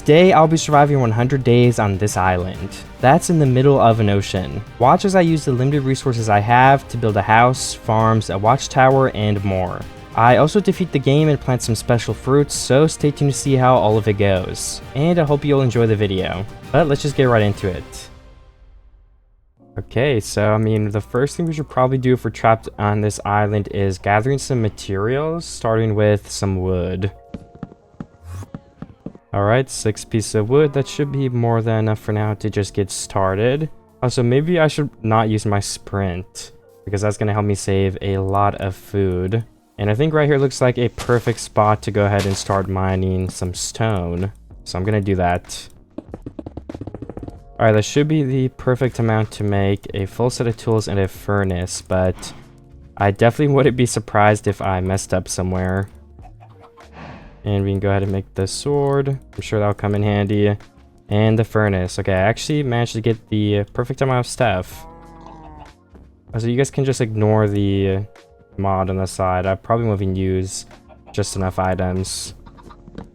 Today, I'll be surviving 100 days on this island. That's in the middle of an ocean. Watch as I use the limited resources I have to build a house, farms, a watchtower, and more. I also defeat the game and plant some special fruits, so stay tuned to see how all of it goes. And I hope you'll enjoy the video. But let's just get right into it. Okay, so the first thing we should probably do if we're trapped on this island is gathering some materials, starting with some wood. Alright, 6 pieces of wood. That should be more than enough for now to just get started. Also, maybe I should not use my sprint, because that's going to help me save a lot of food. And I think right here looks like a perfect spot to go ahead and start mining some stone. So I'm going to do that. Alright, that should be the perfect amount to make a full set of tools and a furnace, but I definitely wouldn't be surprised if I messed up somewhere. And we can go ahead and make the sword. I'm sure that'll come in handy. And the furnace. Okay, I actually managed to get the perfect amount of stuff. So you guys can just ignore the mod on the side. I probably won't even use just enough items.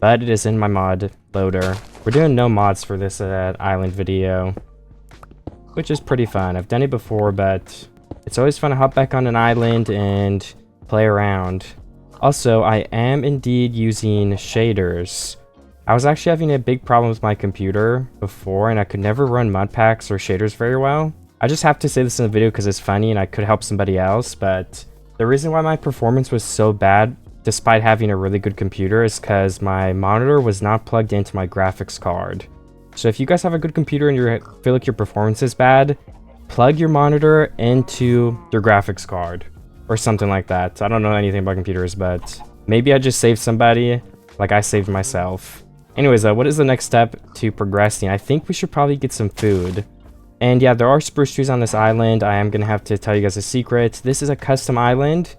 But it is in my mod loader. We're doing no mods for this island video, which is pretty fun. I've done it before, but it's always fun to hop back on an island and play around. Also, I am indeed using shaders. I was actually having a big problem with my computer before, and I could never run mod packs or shaders very well. I just have to say this in the video because it's funny and I could help somebody else, but the reason why my performance was so bad, despite having a really good computer, is because my monitor was not plugged into my graphics card. So if you guys have a good computer and you feel like your performance is bad, plug your monitor into your graphics card. Or something like that. I don't know anything about computers, but maybe I just saved somebody like I saved myself. Anyways, what is the next step to progressing? I think we should probably get some food. And yeah, there are spruce trees on this island. I am going to have to tell you guys a secret. This is a custom island.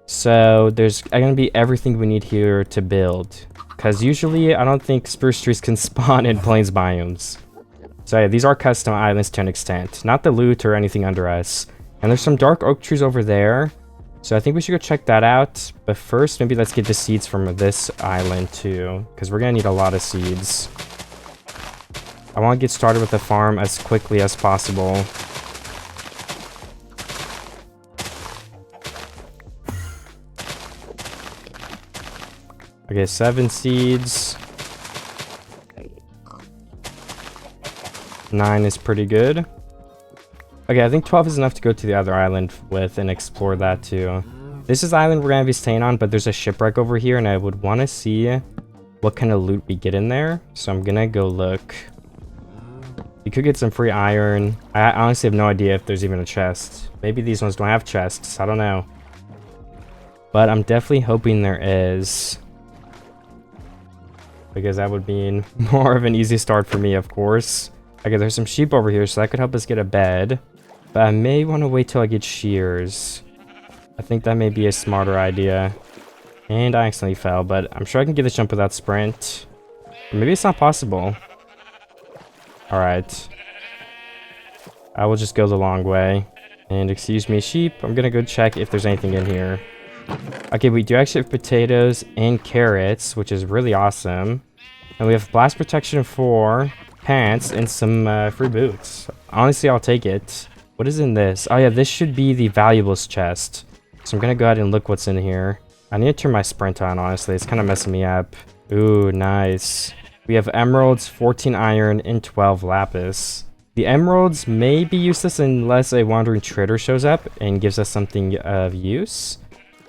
So there's going to be everything we need here to build. Because usually I don't think spruce trees can spawn in plains biomes. So yeah, these are custom islands to an extent. Not the loot or anything under us. And there's some dark oak trees over there. So I think we should go check that out. But first, maybe let's get the seeds from this island too, because we're going to need a lot of seeds. I want to get started with the farm as quickly as possible. Okay, 7 seeds. 9 is pretty good. Okay, I think 12 is enough to go to the other island with and explore that too. This is the island we're going to be staying on, but there's a shipwreck over here, and I would want to see what kind of loot we get in there. So I'm going to go look. You could get some free iron. I honestly have no idea if there's even a chest. Maybe these ones don't have chests. I don't know. But I'm definitely hoping there is, because that would mean more of an easy start for me, of course. Okay, there's some sheep over here, so that could help us get a bed. But I may want to wait till I get shears. I think that may be a smarter idea. And I accidentally fell, but I'm sure I can get this jump without sprint. Or maybe it's not possible. Alright. I will just go the long way. And excuse me, sheep. I'm going to go check if there's anything in here. Okay, we do actually have potatoes and carrots, which is really awesome. And we have blast protection 4, pants, and some free boots. Honestly, I'll take it. What is in this? Oh yeah, this should be the valuables chest. So I'm gonna go ahead and look what's in here. I need to turn my sprint on, honestly. It's kind of messing me up. Ooh, nice. We have emeralds, 14 iron, and 12 lapis. The emeralds may be useless unless a wandering trader shows up and gives us something of use.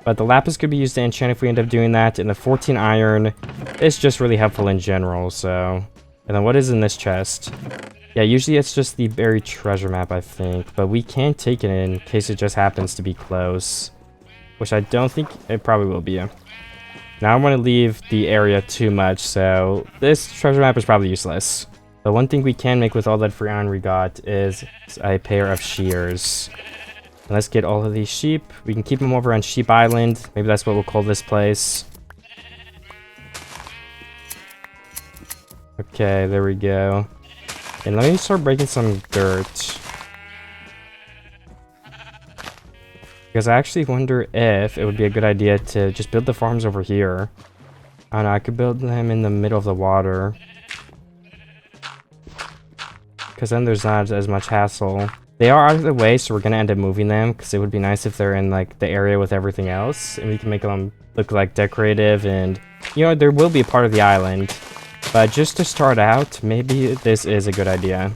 But the lapis could be used to enchant if we end up doing that. And the 14 iron is just really helpful in general, so. And then what is in this chest? Yeah, usually it's just the buried treasure map, I think. But we can take it in case it just happens to be close. Which I don't think it probably will be. Now I don't want to leave the area too much, so this treasure map is probably useless. The one thing we can make with all that free iron we got is a pair of shears. And let's get all of these sheep. We can keep them over on Sheep Island. Maybe that's what we'll call this place. Okay, there we go. And let me start breaking some dirt. Because I actually wonder if it would be a good idea to just build the farms over here. I don't know, I could build them in the middle of the water. because then there's not as much hassle. They are out of the way, so we're gonna end up moving them, because it would be nice if they're in like the area with everything else, and we can make them look like decorative, and you know, there will be a part of the island. But just to start out, maybe this is a good idea.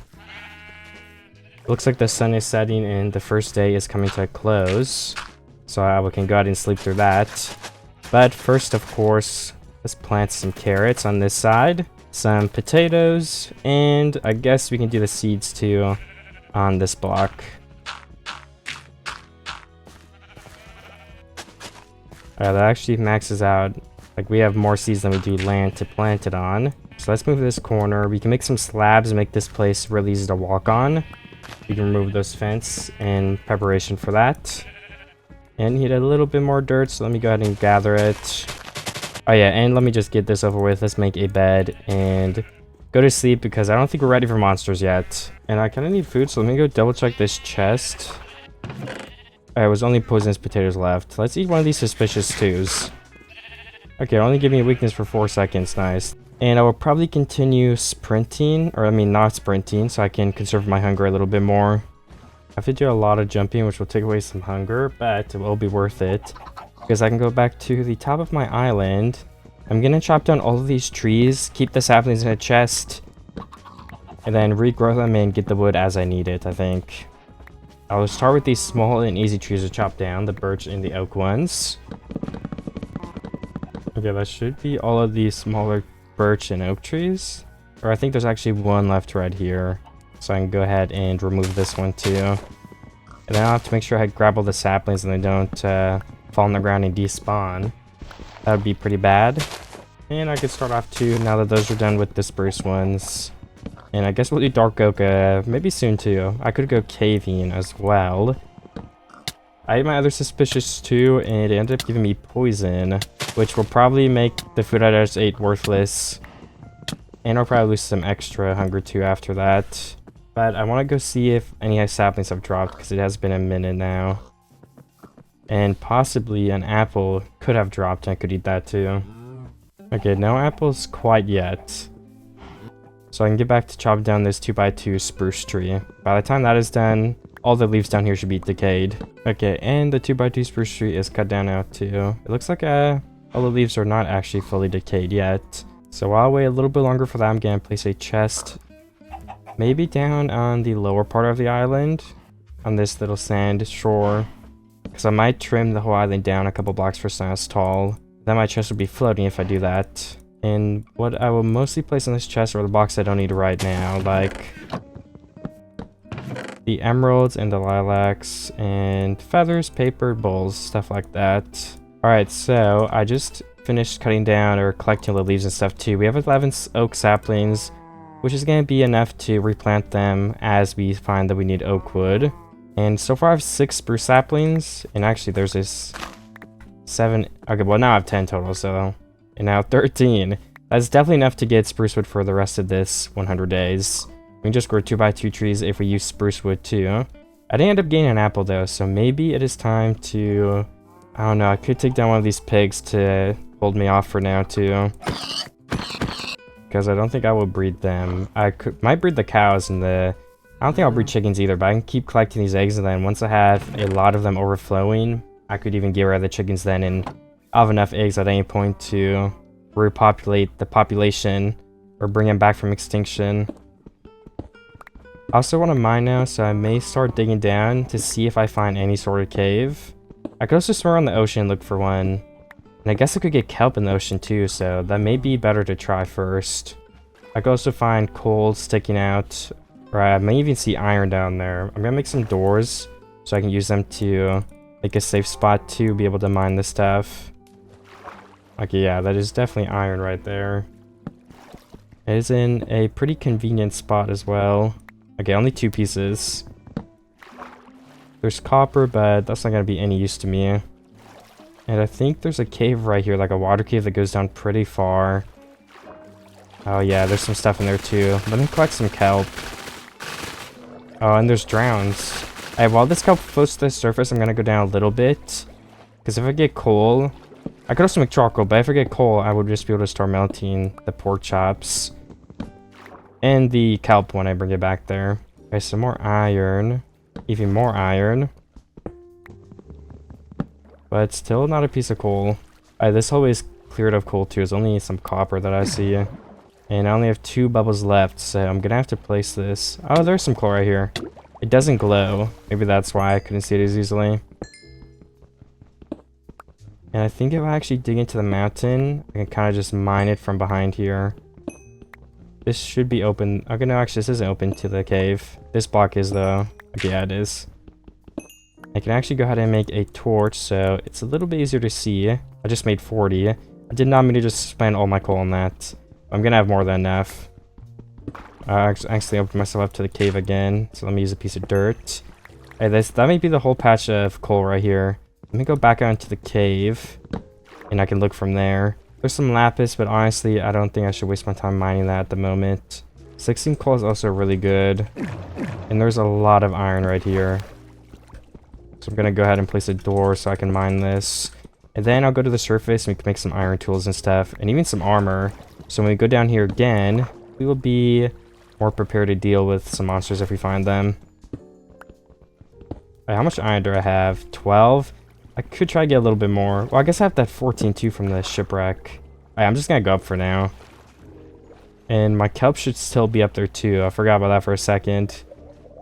Looks like the sun is setting and the first day is coming to a close, so we can go ahead and sleep through that. But first, of course, let's plant some carrots on this side, some potatoes, and I guess we can do the seeds too on this block. Alright, that actually maxes out. Like, we have more seeds than we do land to plant it on. So let's move this corner. We can make some slabs and make this place really easy to walk on. We can remove those fence in preparation for that. And need a little bit more dirt, so let me go ahead and gather it. Oh yeah, and let me just get this over with. Let's make a bed and go to sleep, because I don't think we're ready for monsters yet. And I kind of need food, so let me go double check this chest. Alright, it was only poisonous potatoes left. Let's eat one of these suspicious stews. Okay, only give me a weakness for 4 seconds. Nice. And I will probably continue sprinting, or I mean not sprinting, so I can conserve my hunger a little bit more. I have to do a lot of jumping, which will take away some hunger, but it will be worth it, because I can go back to the top of my island. I'm gonna chop down all of these trees, keep the saplings in a chest, and then regrow them and get the wood as I need it, I think. I'll start with these small and easy trees to chop down, the birch and the oak ones. Okay, that should be all of these smaller birch and oak trees. Or I think there's actually one left right here. So I can go ahead and remove this one too. And then I'll have to make sure I grab all the saplings and they don't fall on the ground and despawn. That would be pretty bad. And I could start off too, now that those are done with the spruce ones. And I guess we'll do dark oak maybe soon too. I could go caving as well. I ate my other suspicious too, and it ended up giving me poison, which will probably make the food I just ate worthless. And I'll probably lose some extra hunger too after that. But I want to go see if any saplings have dropped, because it has been a minute now. And possibly an apple could have dropped, and I could eat that too. Okay, no apples quite yet. So I can get back to chopping down this 2x2 spruce tree. By the time that is done, all the leaves down here should be decayed. Okay, and the 2x2 spruce tree is cut down now too. It looks like all the leaves are not actually fully decayed yet. So while I wait a little bit longer for that, I'm gonna place a chest maybe down on the lower part of the island, on this little sand shore, because I might trim the whole island down a couple blocks for it's not as tall. Then my chest will be floating if I do that. And what I will mostly place on this chest are the blocks I don't need right now, like the emeralds and the lilacs and feathers, paper, bowls, stuff like that. Alright, so I just finished cutting down or collecting the leaves and stuff too. We have 11 oak saplings, which is going to be enough to replant them as we find that we need oak wood. And so far I have 6 spruce saplings, and actually there's this 7, okay, well now I have 10 total, so, and now 13. That's definitely enough to get spruce wood for the rest of this 100 days. We can just grow 2x2 trees if we use spruce wood too. I didn't end up getting an apple though, so maybe it is time to, I don't know, I could take down one of these pigs to hold me off for now too. Because I don't think I will breed them. Might breed the cows and I don't think I'll breed chickens either, but I can keep collecting these eggs, and then once I have a lot of them overflowing, I could even get rid of the chickens then, and I'll have enough eggs at any point to repopulate the population or bring them back from extinction. I also want to mine now, so I may start digging down to see if I find any sort of cave. I could also swim around the ocean and look for one. And I guess I could get kelp in the ocean too, so that may be better to try first. I could also find coal sticking out, or I may even see iron down there. I'm gonna make some doors so I can use them to make a safe spot to be able to mine this stuff. Okay, yeah, that is definitely iron right there. It is in a pretty convenient spot as well. Okay, only 2 pieces. There's copper, but that's not gonna be any use to me. And I think there's a cave right here, like a water cave that goes down pretty far. Oh yeah, there's some stuff in there too. Let me collect some kelp. Oh, and there's drowns. Alright, while this kelp floats to the surface, I'm gonna go down a little bit. Because if I get coal, I could also make charcoal, but if I get coal, I would just be able to start melting the pork chops. And the kelp when I bring it back there. Okay, some more iron. Even more iron. But still not a piece of coal. This hallway is cleared of coal too. There's only some copper that I see. And I only have 2 bubbles left, so I'm gonna have to place this. Oh, there's some coal right here. It doesn't glow. Maybe that's why I couldn't see it as easily. And I think if I actually dig into the mountain, I can kind of just mine it from behind here. This should be open. Okay, no, actually, this isn't open to the cave. This block is, though. Okay, yeah, it is. I can actually go ahead and make a torch, so it's a little bit easier to see. I just made 40. I did not mean to just spend all my coal on that. I'm gonna have more than enough. I actually opened myself up to the cave again, so let me use a piece of dirt. Hey, that might be the whole patch of coal right here. Let me go back out into the cave, and I can look from there. There's some lapis, but honestly, I don't think I should waste my time mining that at the moment. 16 coal is also really good, and there's a lot of iron right here. So I'm gonna go ahead and place a door so I can mine this. And then I'll go to the surface and we can make some iron tools and stuff, and even some armor. So when we go down here again, we will be more prepared to deal with some monsters if we find them. Right, how much iron do I have? 12? I could try to get a little bit more. Well, I guess I have that 14 too from the shipwreck. Right, I'm just gonna go up for now. And my kelp should still be up there too. I forgot about that for a second.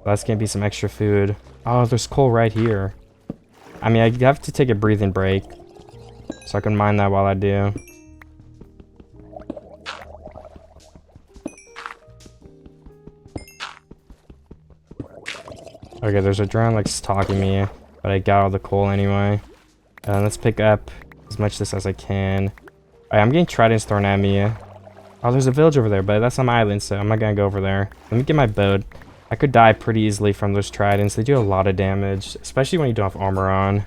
That's gonna be some extra food. Oh, there's coal right here. I mean, I have to take a breathing break, so I can mine that while I do. Okay, there's a drone like stalking me, but I got all the coal anyway. Let's pick up as much of this as I can. Alright, I'm getting tridents thrown at me. Oh, there's a village over there, but that's on my island, so I'm not gonna go over there. Let me get my boat. I could die pretty easily from those tridents. They do a lot of damage, especially when you don't have armor on.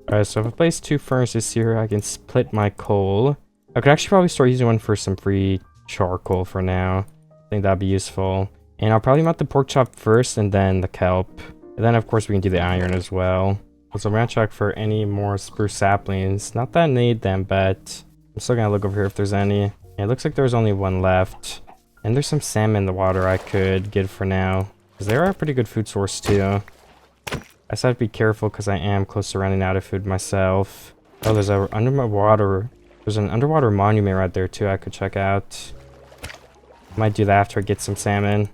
Alright, so if I place 2 furnaces here, I can split my coal. I could actually probably start using one for some free charcoal for now. I think that'd be useful. And I'll probably mount the pork chop first and then the kelp. And then, of course, we can do the iron as well. So I'm gonna check for any more spruce saplings. Not that I need them, but I'm still gonna look over here if there's any. And it looks like there's only one left. And there's some salmon in the water I could get for now, because they're a pretty good food source too. I just have to be careful because I am close to running out of food myself. Oh, there's an underwater monument right there too I could check out. Might do that after I get some salmon.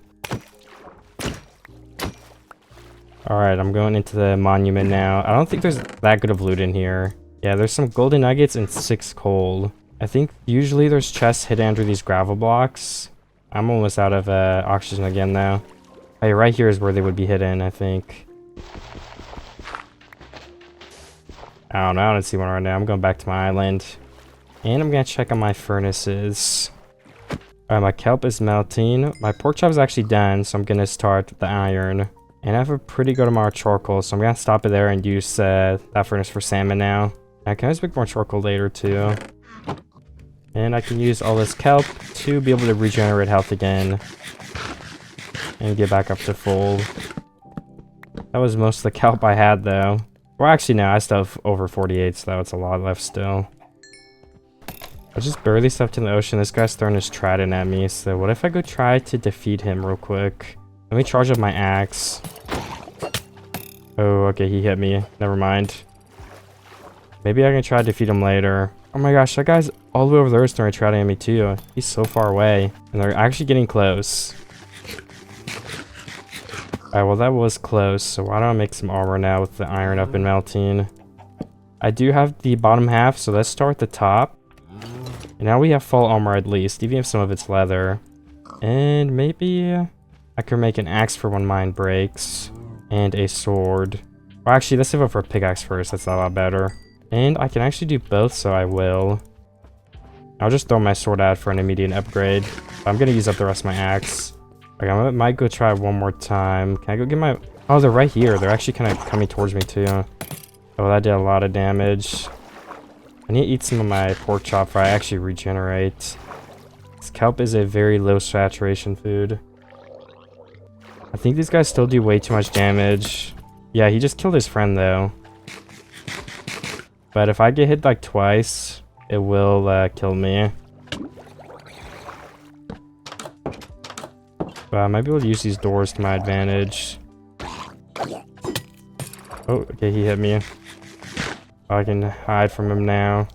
Alright, I'm going into the monument now. I don't think there's that good of loot in here. Yeah, there's some golden nuggets and 6 coal. I think usually there's chests hidden under these gravel blocks. I'm almost out of oxygen again though. Hey, right here is where they would be hidden, I think. I don't know, I don't see one right now. I'm going back to my island. And I'm gonna check on my furnaces. Alright, my kelp is melting. My pork chop is actually done, so I'm gonna start the iron. And I have a pretty good amount of charcoal, so I'm gonna stop it there and use that furnace for salmon now. I can always make more charcoal later too. And I can use all this kelp to be able to regenerate health again. And get back up to full. That was most of the kelp I had though. Well, actually no, I still have over 48, so that's a lot left still. I just barely stepped in the ocean. This guy's throwing his trident at me, so what if I go try to defeat him real quick? Let me charge up my axe. Oh, okay, he hit me. Never mind. Maybe I can try to defeat him later. Oh my gosh, that guy's all the way over there throwing a trident at me too. He's so far away. And they're actually getting close. Alright, well that was close, so why don't I make some armor now with the iron up and melting. I do have the bottom half, so let's start at the top. And now we have full armor at least, even if some of it's leather. And maybe I could make an axe for when mine breaks. And a sword. Well, actually, let's save up for a pickaxe first. That's a lot better. And I can actually do both, so I will. I'll just throw my sword out for an immediate upgrade. I'm gonna use up the rest of my axe. Okay, I might go try one more time. Can I go get my... Oh, they're right here. They're actually kind of coming towards me, too. Oh, that did a lot of damage. I need to eat some of my pork chop for I actually regenerate. This kelp is a very low saturation food. I think these guys still do way too much damage. Yeah, he just killed his friend, though. But if I get hit like twice, it will kill me. But I might be able to use these doors to my advantage. Oh, okay, he hit me. Oh, I can hide from him now.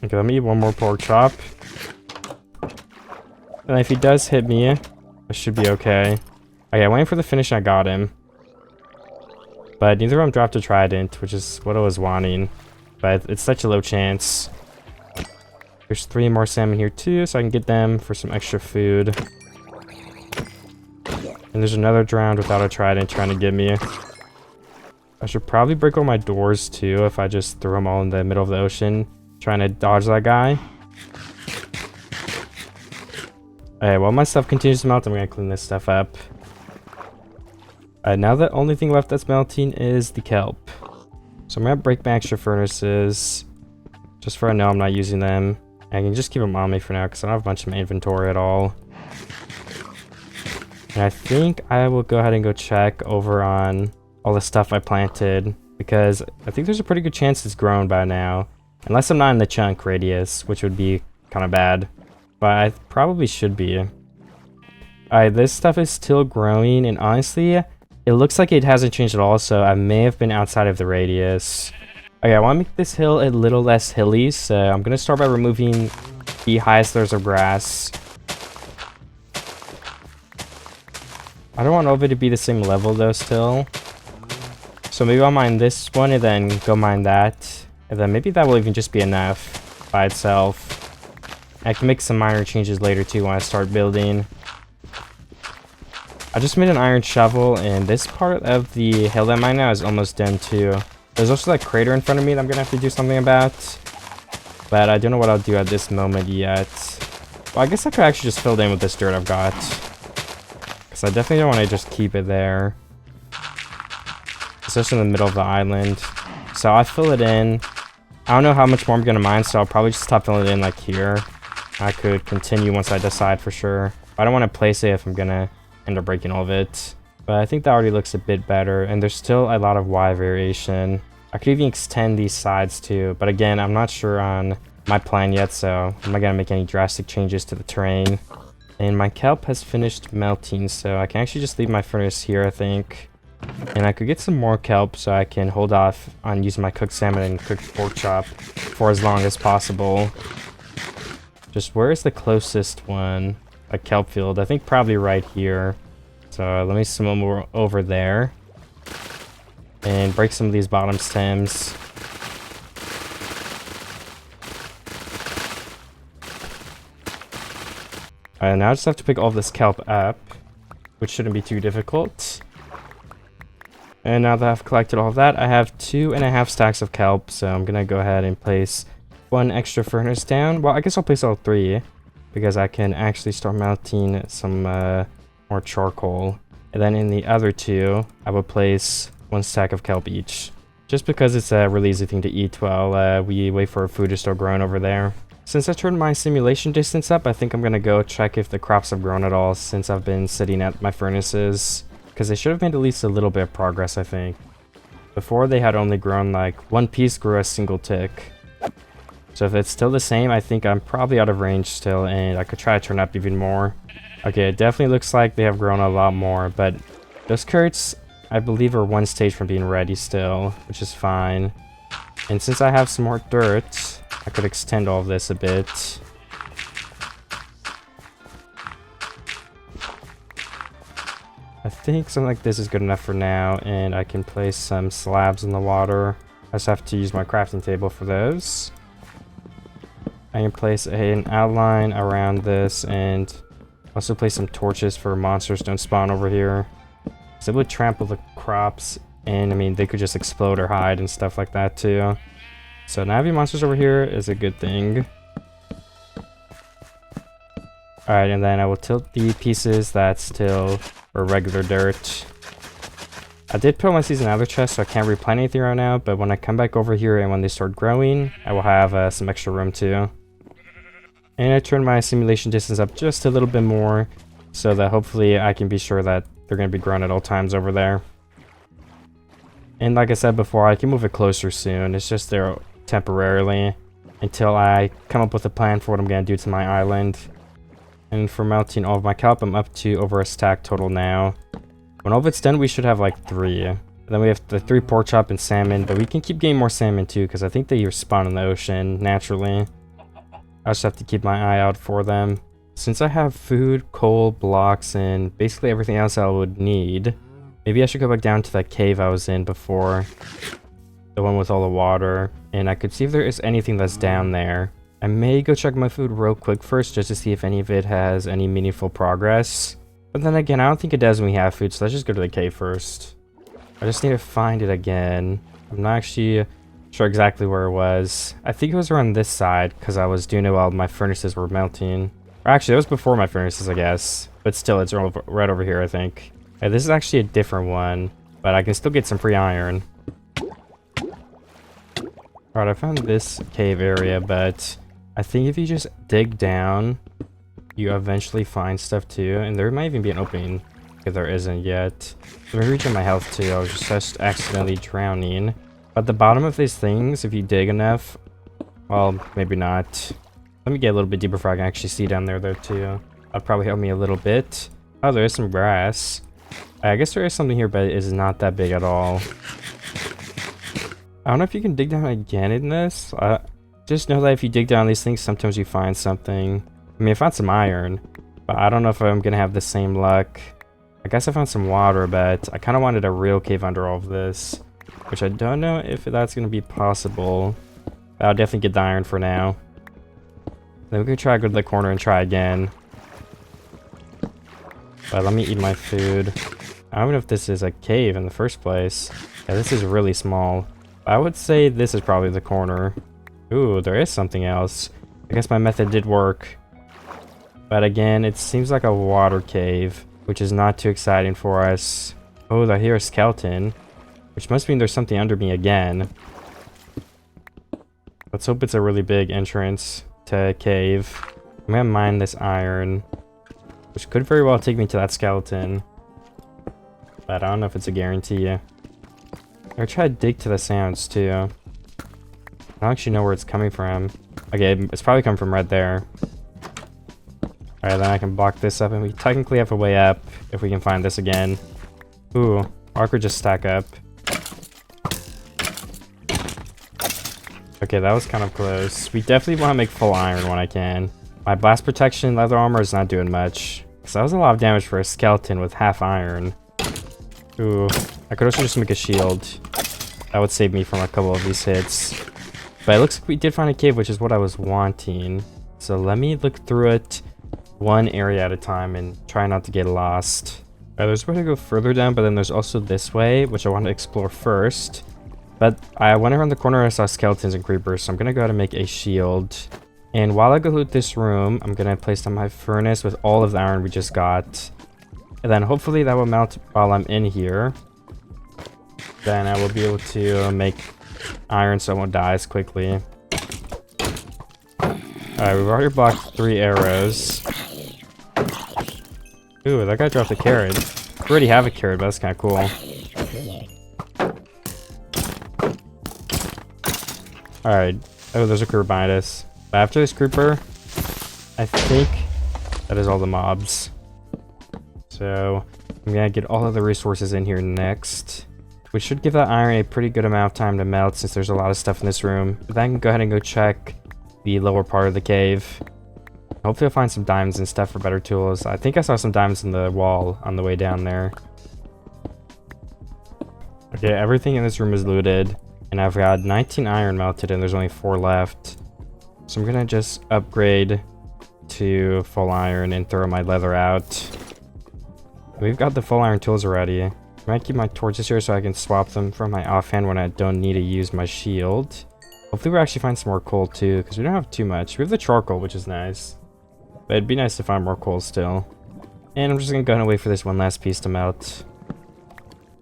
Okay, let me eat one more pork chop. And if he does hit me, I should be okay. Okay, I went for the finish and I got him. But neither of them dropped a trident, which is what I was wanting. But it's such a low chance. There's 3 more salmon here too, so I can get them for some extra food. And there's another drowned without a trident trying to get me. I should probably break all my doors too if I just throw them all in the middle of the ocean, trying to dodge that guy. Okay, while my stuff continues to melt, I'm gonna clean this stuff up. Now the only thing left that's melting is the kelp. So I'm gonna break my extra furnaces. Just for I know I'm not using them. I can just keep them on me for now because I don't have much of my inventory at all. And I think I will go ahead and go check over on all the stuff I planted, because I think there's a pretty good chance it's grown by now. Unless I'm not in the chunk radius, which would be kind of bad. But I probably should be. Alright, this stuff is still growing, and honestly, it looks like it hasn't changed at all, so I may have been outside of the radius. Okay, I want to make this hill a little less hilly, so I'm going to start by removing the highest layers of grass. I don't want all of it to be the same level though still. So maybe I'll mine this one and then go mine that. And then maybe that will even just be enough by itself. I can make some minor changes later too when I start building. I just made an iron shovel, and this part of the hill I'm mine now is almost done too. There's also that crater in front of me that I'm going to have to do something about. But I don't know what I'll do at this moment yet. Well, I guess I could actually just fill it in with this dirt I've got. Because I definitely don't want to just keep it there. Especially in the middle of the island. So I fill it in. I don't know how much more I'm going to mine, so I'll probably just stop filling it in like here. I could continue once I decide for sure. I don't want to place it if I'm going to end up breaking all of it. But I think that already looks a bit better, and there's still a lot of Y variation. I could even extend these sides too, but again, I'm not sure on my plan yet, so I'm not going to make any drastic changes to the terrain. And my kelp has finished melting, so I can actually just leave my furnace here, I think. And I could get some more kelp so I can hold off on using my cooked salmon and cooked pork chop for as long as possible. Just where is the closest one? A kelp field, I think probably right here. So let me swim over there and break some of these bottom stems. Alright, now I just have to pick all this kelp up, which shouldn't be too difficult. And now that I've collected all of that, I have 2.5 stacks of kelp, so I'm gonna go ahead and place 1 extra furnace down. Well, I guess I'll place all 3, because I can actually start melting some more charcoal. And then in the other 2, I will place 1 stack of kelp each. Just because it's a really easy thing to eat while we wait for our food to start growing over there. Since I turned my simulation distance up, I think I'm going to go check if the crops have grown at all since I've been sitting at my furnaces. Because they should have made at least a little bit of progress, I think. Before, they had only grown like 1 piece grew a single tick. So if it's still the same, I think I'm probably out of range still, and I could try to turn up even more. Okay, it definitely looks like they have grown a lot more, but those carrots, I believe, are 1 stage from being ready still, which is fine. And since I have some more dirt, I could extend all of this a bit. I think something like this is good enough for now, and I can place some slabs in the water. I just have to use my crafting table for those. I can place an outline around this, and also place some torches for monsters don't spawn over here. So it would trample the crops, and I mean, they could just explode or hide and stuff like that too. So not having monsters over here is a good thing. Alright, and then I will tilt the pieces that still are regular dirt. I did put my season out of the chest, so I can't replant anything right now, but when I come back over here and when they start growing, I will have some extra room too. And I turned my simulation distance up just a little bit more, so that hopefully I can be sure that they're going to be growing at all times over there. And like I said before, I can move it closer soon. It's just there temporarily. until I come up with a plan for what I'm going to do to my island. And for melting all of my kelp, I'm up to over a stack total now. When all of it's done, we should have like 3. And then we have the 3 pork chop and salmon, but we can keep getting more salmon too, because I think they spawn in the ocean naturally. I just have to keep my eye out for them. Since I have food, coal, blocks, and basically everything else I would need, maybe I should go back down to that cave I was in before. The one with all the water. And I could see if there is anything that's down there. I may go check my food real quick first, just to see if any of it has any meaningful progress. But then again, I don't think it does when we have food, so let's just go to the cave first. I just need to find it again. I'm not actually sure exactly where it was. I think it was around this side, because I was doing it while my furnaces were melting. Or actually, that was before my furnaces, I guess. But still, it's right over here, I think. Okay, this is actually a different one, but I can still get some free iron. Alright, I found this cave area, but I think if you just dig down, you eventually find stuff too. And there might even be an opening if there isn't yet. I'm reaching my health too. I was just accidentally drowning. But at the bottom of these things, if you dig enough, well, maybe not. Let me get a little bit deeper before I can actually see down there though too. That'll probably help me a little bit. Oh, there is some grass. I guess there is something here, but it is not that big at all. I don't know if you can dig down again in this. Just know that if you dig down these things, sometimes you find something. I mean, I found some iron, but I don't know if I'm gonna have the same luck. I guess I found some water, but I kind of wanted a real cave under all of this, which I don't know if that's gonna be possible. I'll definitely get the iron for now. Then we can try to go to the corner and try again. But let me eat my food. I don't know if this is a cave in the first place. Yeah, this is really small. I would say this is probably the corner. Ooh, there is something else. I guess my method did work. But again, it seems like a water cave, which is not too exciting for us. Oh, I hear a skeleton, which must mean there's something under me again. Let's hope it's a really big entrance to a cave. I'm gonna mine this iron, which could very well take me to that skeleton. But I don't know if it's a guarantee. I try to dig to the sounds too. I don't actually know where it's coming from. Okay, it's probably coming from right there. Alright, then I can block this up, and we technically have a way up if we can find this again. Ooh, or I could just stack up. Okay, that was kind of close. We definitely want to make full iron when I can. My blast protection leather armor is not doing much. So that was a lot of damage for a skeleton with half iron. Ooh, I could also just make a shield. That would save me from a couple of these hits. But it looks like we did find a cave, which is what I was wanting. So let me look through it one area at a time and try not to get lost. There's a way to go further down, but then there's also this way, which I want to explore first. But I went around the corner and I saw skeletons and creepers, so I'm going to go ahead and make a shield. And while I go loot this room, I'm going to place down my furnace with all of the iron we just got. And then hopefully that will melt while I'm in here. Then I will be able to make iron so I won't die as quickly. Alright, we've already blocked 3 arrows. Ooh, that guy dropped a carrot. We already have a carrot, but that's kind of cool. Alright. Oh, there's a creeper behind us. But after this creeper, I think that is all the mobs. So I'm gonna get all of the resources in here next. We should give that iron a pretty good amount of time to melt since there's a lot of stuff in this room. But then I can go ahead and go check the lower part of the cave. Hopefully I'll find some diamonds and stuff for better tools. I think I saw some diamonds in the wall on the way down there. Okay, everything in this room is looted. And I've got 19 iron melted and there's only 4 left. So I'm gonna just upgrade to full iron and throw my leather out. We've got the full iron tools already. I might keep my torches here so I can swap them from my offhand when I don't need to use my shield. Hopefully we'll actually find some more coal too, because we don't have too much. We have the charcoal, which is nice. But it'd be nice to find more coal still. And I'm just gonna go and wait for this one last piece to melt.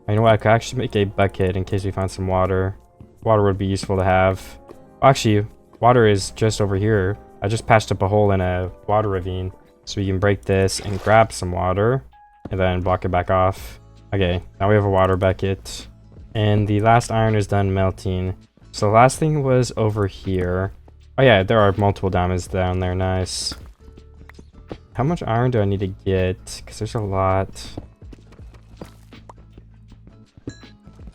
You know what, I could actually make a bucket in case we find some water. Water would be useful to have. Actually, water is just over here. I just patched up a hole in a water ravine. So we can break this and grab some water. And then block it back off. Okay, now we have a water bucket. And the last iron is done melting. So the last thing was over here. Oh yeah, there are multiple diamonds down there. Nice. How much iron do I need to get? Because there's a lot.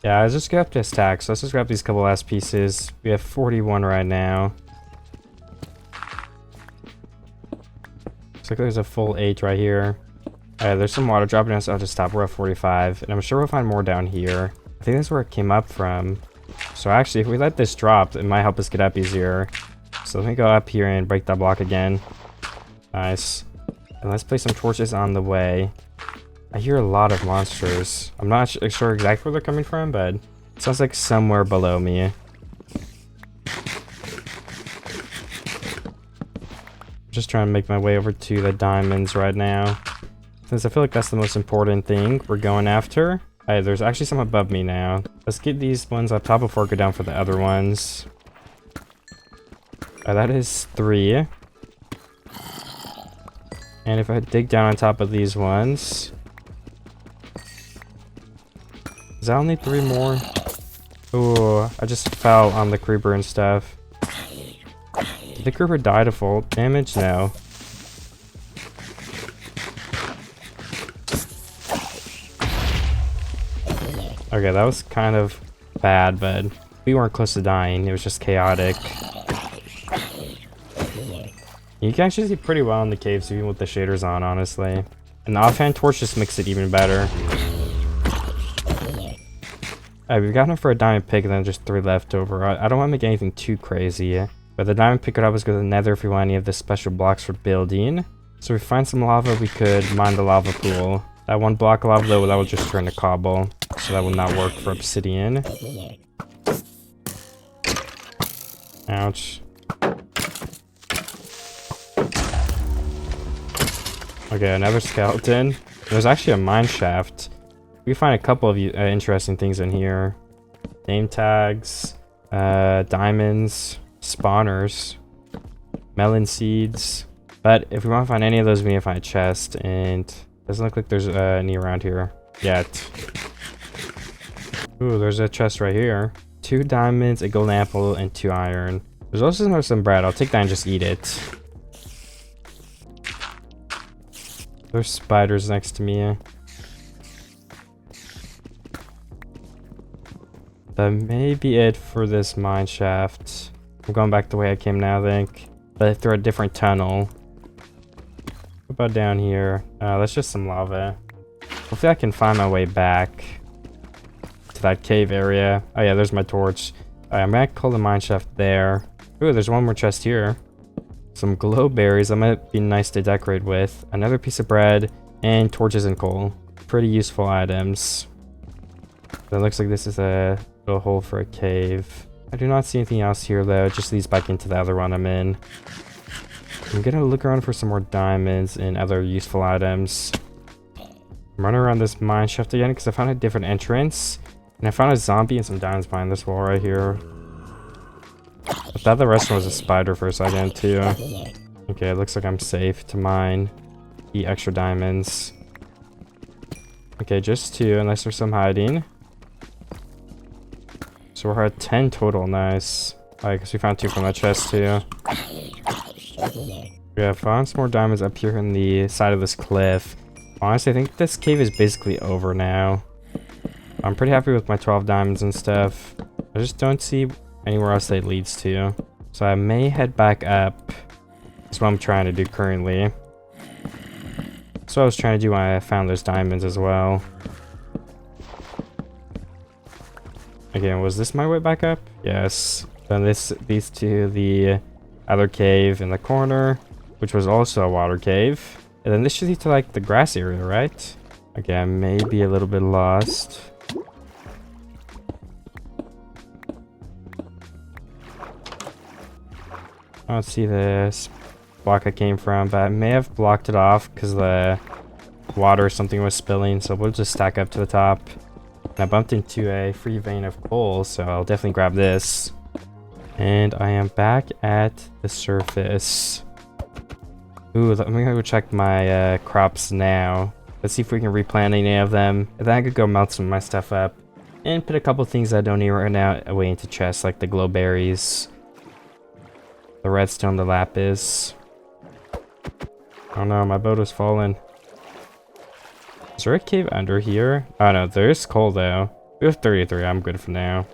Yeah, I just got up to stack, so let's just grab these couple last pieces. We have 41 right now. Looks like there's a full 8 right here. There's some water dropping us. I'll just stop. We're at 45, and I'm sure we'll find more down here. I think that's where it came up from. So actually, if we let this drop, it might help us get up easier. So let me go up here and break that block again. Nice. And let's place some torches on the way. I hear a lot of monsters. I'm not sure exactly where they're coming from, but it sounds like somewhere below me. Just trying to make my way over to the diamonds right now, since I feel like that's the most important thing we're going after. There's actually some above me now. Let's get these ones up top before I go down for the other ones. That is 3. And if I dig down on top of these ones... Is that only 3 more? Ooh, I just fell on the creeper and stuff. Did the creeper die to full damage? No. Okay, that was kind of bad, but we weren't close to dying. It was just chaotic. You can actually see pretty well in the caves even with the shaders on, honestly. And the offhand torch just makes it even better. Alright, we've got enough for a diamond pick and then just 3 left over. I don't want to make anything too crazy. But the diamond pick could always go to the nether if we want any of the special blocks for building. So if we find some lava, we could mine the lava pool. That 1 block of lava though, that will just turn to cobble. So that will not work for obsidian. Ouch. Okay, another skeleton. There's actually a mine shaft. We find a couple of interesting things in here. Name tags, diamonds, spawners, melon seeds. But if we want to find any of those, we need to find a chest, and doesn't look like there's any around here yet. Ooh, there's a chest right here. 2 diamonds, a golden apple, and 2 iron. There's also some bread. I'll take that and just eat it. There's spiders next to me. That may be it for this mine shaft. I'm going back the way I came now, I think. But through a different tunnel. What about down here? That's just some lava. Hopefully I can find my way back to that cave area. Oh yeah, there's my torch. I'm gonna call the mine shaft there. Ooh, there's one more chest here. Some glow berries that might be nice to decorate with. Another piece of bread and torches and coal. Pretty useful items. It looks like this is a little hole for a cave. I do not see anything else here though. It just leads back into the other one I'm in. I'm gonna look around for some more diamonds and other useful items. I'm running around this mine shaft again because I found a different entrance. And I found a zombie and some diamonds behind this wall right here. I thought the rest was a spider for a second too. Okay, it looks like I'm safe to mine. Eat extra diamonds. Okay, just 2 unless there's some hiding. So we're at 10 total, nice. I guess we found 2 from that chest too. Yeah, I found some more diamonds up here on the side of this cliff. Honestly, I think this cave is basically over now. I'm pretty happy with my 12 diamonds and stuff. I just don't see anywhere else that it leads to. So I may head back up. That's what I'm trying to do currently. That's what I was trying to do when I found those diamonds as well. Again, was this my way back up? Yes. Then this leads to the other cave in the corner, which was also a water cave. And then this should lead to like the grass area, right? Okay, I may be a little bit lost. I don't see this block I came from, but I may have blocked it off because the water or something was spilling, so we'll just stack up to the top. And I bumped into a free vein of coal, so I'll definitely grab this. And I am back at the surface. Ooh, let me go check my crops now. Let's see if we can replant any of them. And then I could go melt some of my stuff up. And put a couple things I don't need right now away into chests, like the glow berries. The redstone, the lapis. Oh no, my boat is falling. Is there a cave under here? Oh no, there's coal though. We have 33, I'm good for now.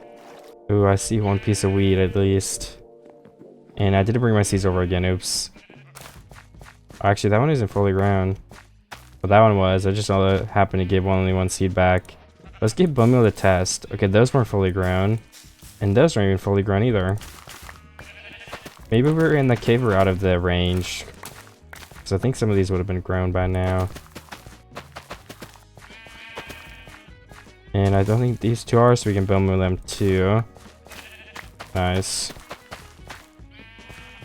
Ooh, I see one piece of wheat at least. And I didn't bring my seeds over again, oops. Actually, that one isn't fully grown. But that one was, I just happened to give only one seed back. Let's give bone meal a test. Okay, those weren't fully grown. And those aren't even fully grown either. Maybe we're in the cave or out of the range. Because I think some of these would have been grown by now. And I don't think these two are, so we can bone meal them too. Nice.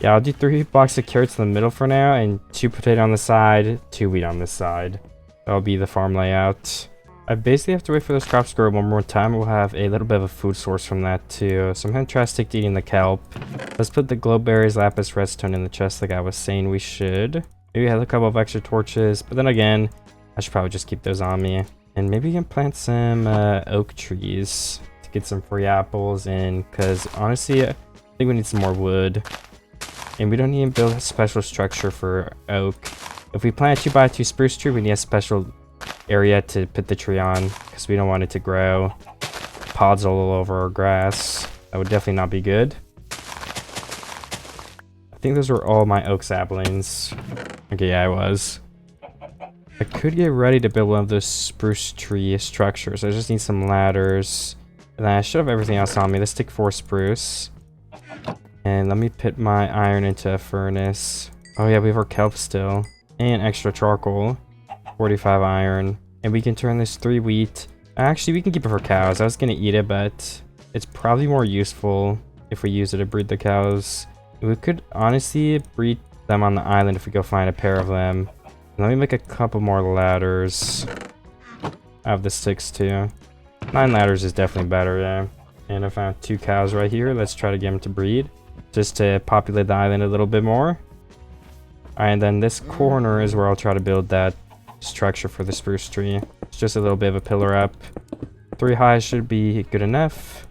Yeah, I'll do 3 blocks of carrots in the middle for now, and 2 potato on the side, 2 wheat on this side. That'll be the farm layout. I basically have to wait for those crops to grow one more time. We'll have a little bit of a food source from that too. So I'm gonna try to stick to eating the kelp. Let's put the glow berries, lapis, redstone in the chest like I was saying we should. Maybe have a couple of extra torches, but then again, I should probably just keep those on me. And maybe we can plant some oak trees to get some free apples in, because honestly, I think we need some more wood. And we don't need to build a special structure for oak. If we plant a 2x2 spruce tree, we need a special area to put the tree on, because we don't want it to grow pods all over our grass. That would definitely not be good. I think those were all my oak saplings. Okay, yeah, I was. I could get ready to build one of those spruce tree structures. I just need some ladders. And then I should have everything else on me. Let's take 4 spruce. And let me put my iron into a furnace. Oh yeah, we have our kelp still. And extra charcoal. 45 iron. And we can turn this 3 wheat. Actually, we can keep it for cows. I was going to eat it, but it's probably more useful if we use it to breed the cows. We could honestly breed them on the island if we go find a pair of them. Let me make a couple more ladders. I have the 6 too. 9 ladders is definitely better, yeah. And I found 2 cows right here. Let's try to get them to breed, just to populate the island a little bit more. Alright, and then this corner is where I'll try to build that structure for the spruce tree. It's just a little bit of a pillar up. 3 high should be good enough.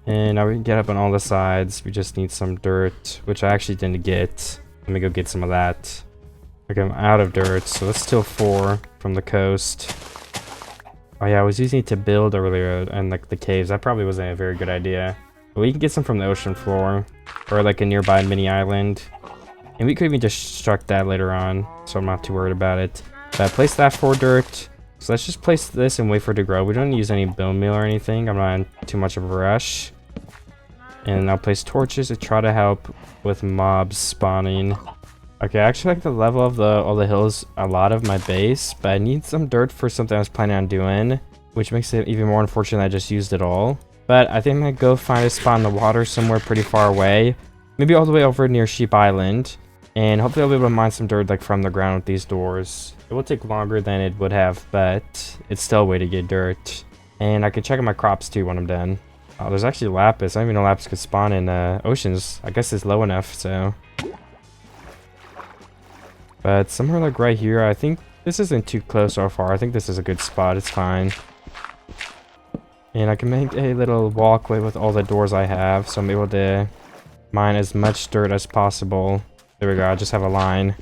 And now we can get up on all the sides. We just need some dirt, which I actually didn't get. Let me go get some of that. Okay, I'm out of dirt, so let's steal 4 from the coast. Oh yeah, I was using it to build earlier and like the caves. That probably wasn't a very good idea. But we can get some from the ocean floor, or like a nearby mini island. And we could even just construct that later on, so I'm not too worried about it. But I placed that for dirt. So let's just place this and wait for it to grow. We don't use any bone meal or anything. I'm not in too much of a rush. And I'll place torches to try to help with mobs spawning. Okay, I actually like the level of all the hills a lot of my base, but I need some dirt for something I was planning on doing, which makes it even more unfortunate I just used it all. But I think I'm gonna go find a spot in the water somewhere pretty far away, maybe all the way over near Sheep Island, and hopefully I'll be able to mine some dirt like from the ground with these doors. It will take longer than it would have, but it's still a way to get dirt. And I can check on my crops too when I'm done. Oh, there's actually lapis. I didn't even know lapis could spawn in oceans. I guess it's low enough, so. But somewhere like right here, I think this isn't too close so far. I think this is a good spot. It's fine. And I can make a little walkway with all the doors I have, so I'm able to mine as much dirt as possible. There we go. I just have a line.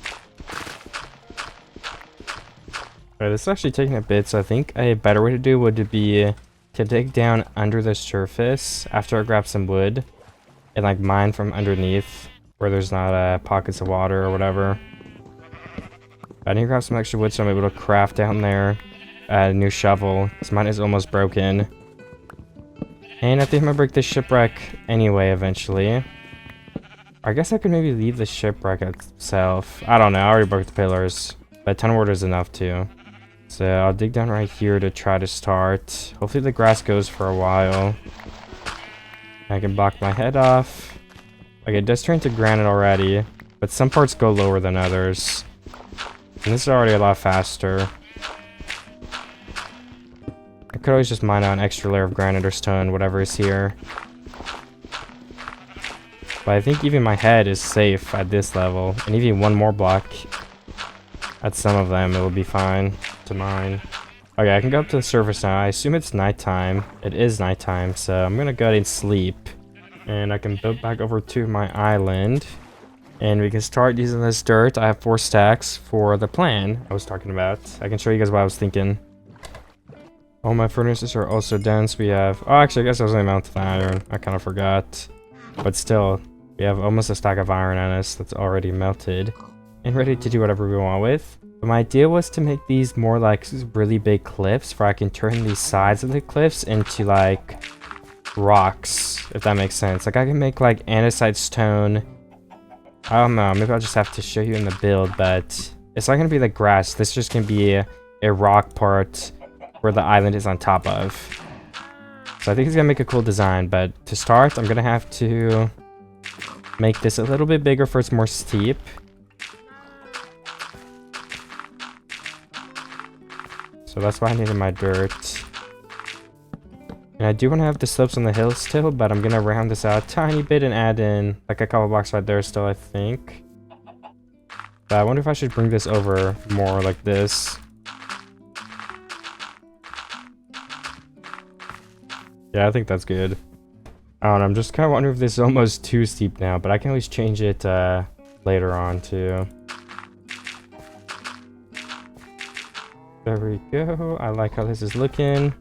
Alright, this is actually taking a bit, so I think a better way to do would be to dig down under the surface after I grab some wood and like mine from underneath where there's not pockets of water or whatever. I need to grab some extra wood so I'm able to craft down there a new shovel, because mine is almost broken. And I think I'm gonna break this shipwreck anyway eventually. I guess I could maybe leave the shipwreck itself. I don't know, I already broke the pillars, but 10 wood is enough too. So I'll dig down right here to try to start. Hopefully the grass goes for a while. I can block my head off. Okay, it does turn to granite already, but some parts go lower than others. And this is already a lot faster. I could always just mine out an extra layer of granite or stone, whatever is here. But I think even my head is safe at this level. And even one more block at some of them, it will be fine to mine. Okay, I can go up to the surface now. I assume it's nighttime. It is nighttime, so I'm gonna go ahead and sleep. And I can build back over to my island. And we can start using this dirt. I have 4 stacks for the plan I was talking about. I can show you guys what I was thinking. All my furnaces are also dense. We have... Oh, actually, I guess I was only mounted iron. I kind of forgot. But still, we have almost a stack of iron on us that's already melted. And ready to do whatever we want with. But my idea was to make these more like really big cliffs where I can turn these sides of the cliffs into like rocks, if that makes sense. Like I can make like andesite stone. I don't know, maybe I'll just have to show you in the build, but it's not gonna be like grass. This is just gonna be a rock part where the island is on top of. So I think it's gonna make a cool design, but to start, I'm gonna have to make this a little bit bigger for it's more steep. So that's why I needed my dirt. And I do want to have the slopes on the hill still, but I'm gonna round this out a tiny bit and add in like a couple blocks right there still, I think. But I wonder if I should bring this over more like this. Yeah, I think that's good. I don't know, I'm just kind of wondering if this is almost too steep now, but I can always change it later on too. There we go. I like how this is looking.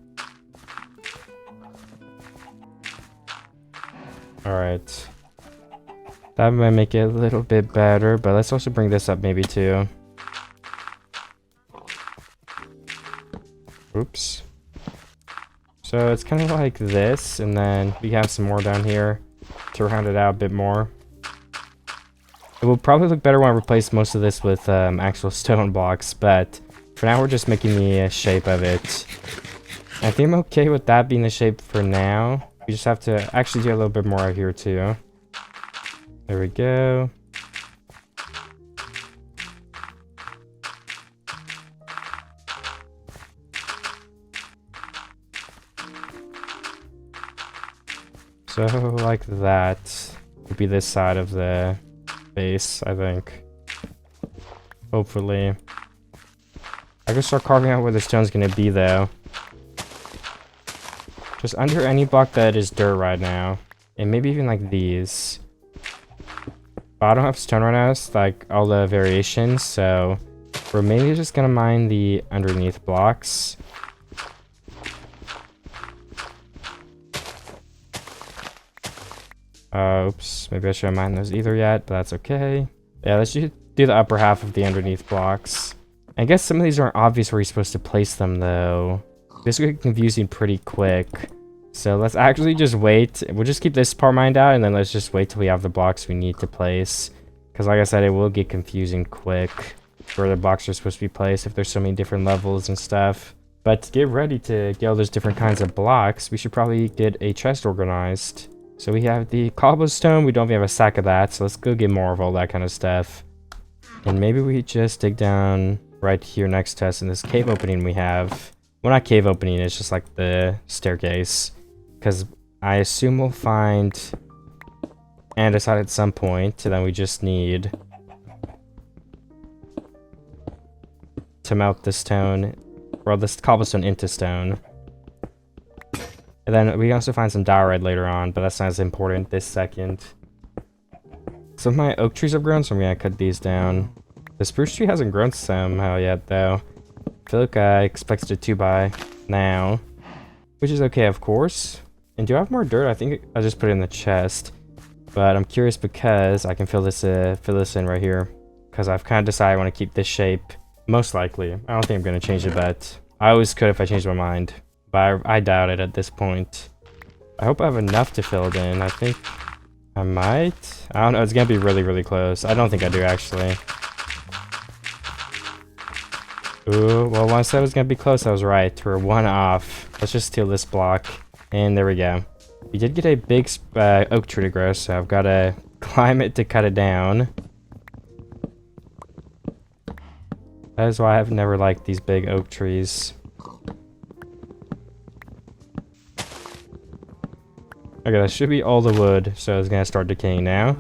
Alright. That might make it a little bit better, but let's also bring this up maybe too. Oops. So it's kind of like this, and then we have some more down here to round it out a bit more. It will probably look better when I replace most of this with actual stone blocks, but for now we're just making the shape of it. I think I'm okay with that being the shape for now. We just have to actually do a little bit more out here too. There we go. So like that would be this side of the base, I think. Hopefully. I can start carving out where the stone's gonna be though. Just under any block that is dirt right now. And maybe even like these. But I don't have stone right now, it's like all the variations, so we're mainly just gonna mine the underneath blocks. Oops, maybe I shouldn't mine those either yet, but that's okay. Yeah, let's do the upper half of the underneath blocks. I guess some of these aren't obvious where you're supposed to place them though. This will get confusing pretty quick. So let's actually just wait. We'll just keep this part mined out, and then let's just wait till we have the blocks we need to place. Because like I said, it will get confusing quick where the blocks are supposed to be placed if there's so many different levels and stuff. But to get ready to get all those different kinds of blocks, we should probably get a chest organized. So we have the cobblestone. We don't even have a stack of that, so let's go get more of all that kind of stuff. And maybe we just dig down right here next to us in this cave opening we have. Well, not cave opening, it's just like the staircase. Because I assume we'll find andesite at some point, and then we just need to melt the stone, or this cobblestone into stone. And then we also find some diorite later on, but that's not as important this second. Some of my oak trees have grown, so I'm gonna cut these down. The spruce tree hasn't grown somehow yet, though. I feel like I expected it to by now, which is okay, of course. And do I have more dirt? I think I just put it in the chest, but I'm curious because I can fill this in right here, because I've kind of decided I want to keep this shape. Most likely, I don't think I'm gonna change it, but I always could if I changed my mind. But I doubt it at this point. I hope I have enough to fill it in. I think I might. I don't know. It's gonna be really, really close. I don't think I do actually. Ooh, well, when I said it was gonna be close, I was right. We're one off. Let's just steal this block. And there we go. We did get a big oak tree to grow, so I've got to climb it to cut it down. That is why I've never liked these big oak trees. Okay, that should be all the wood, so it's going to start decaying now.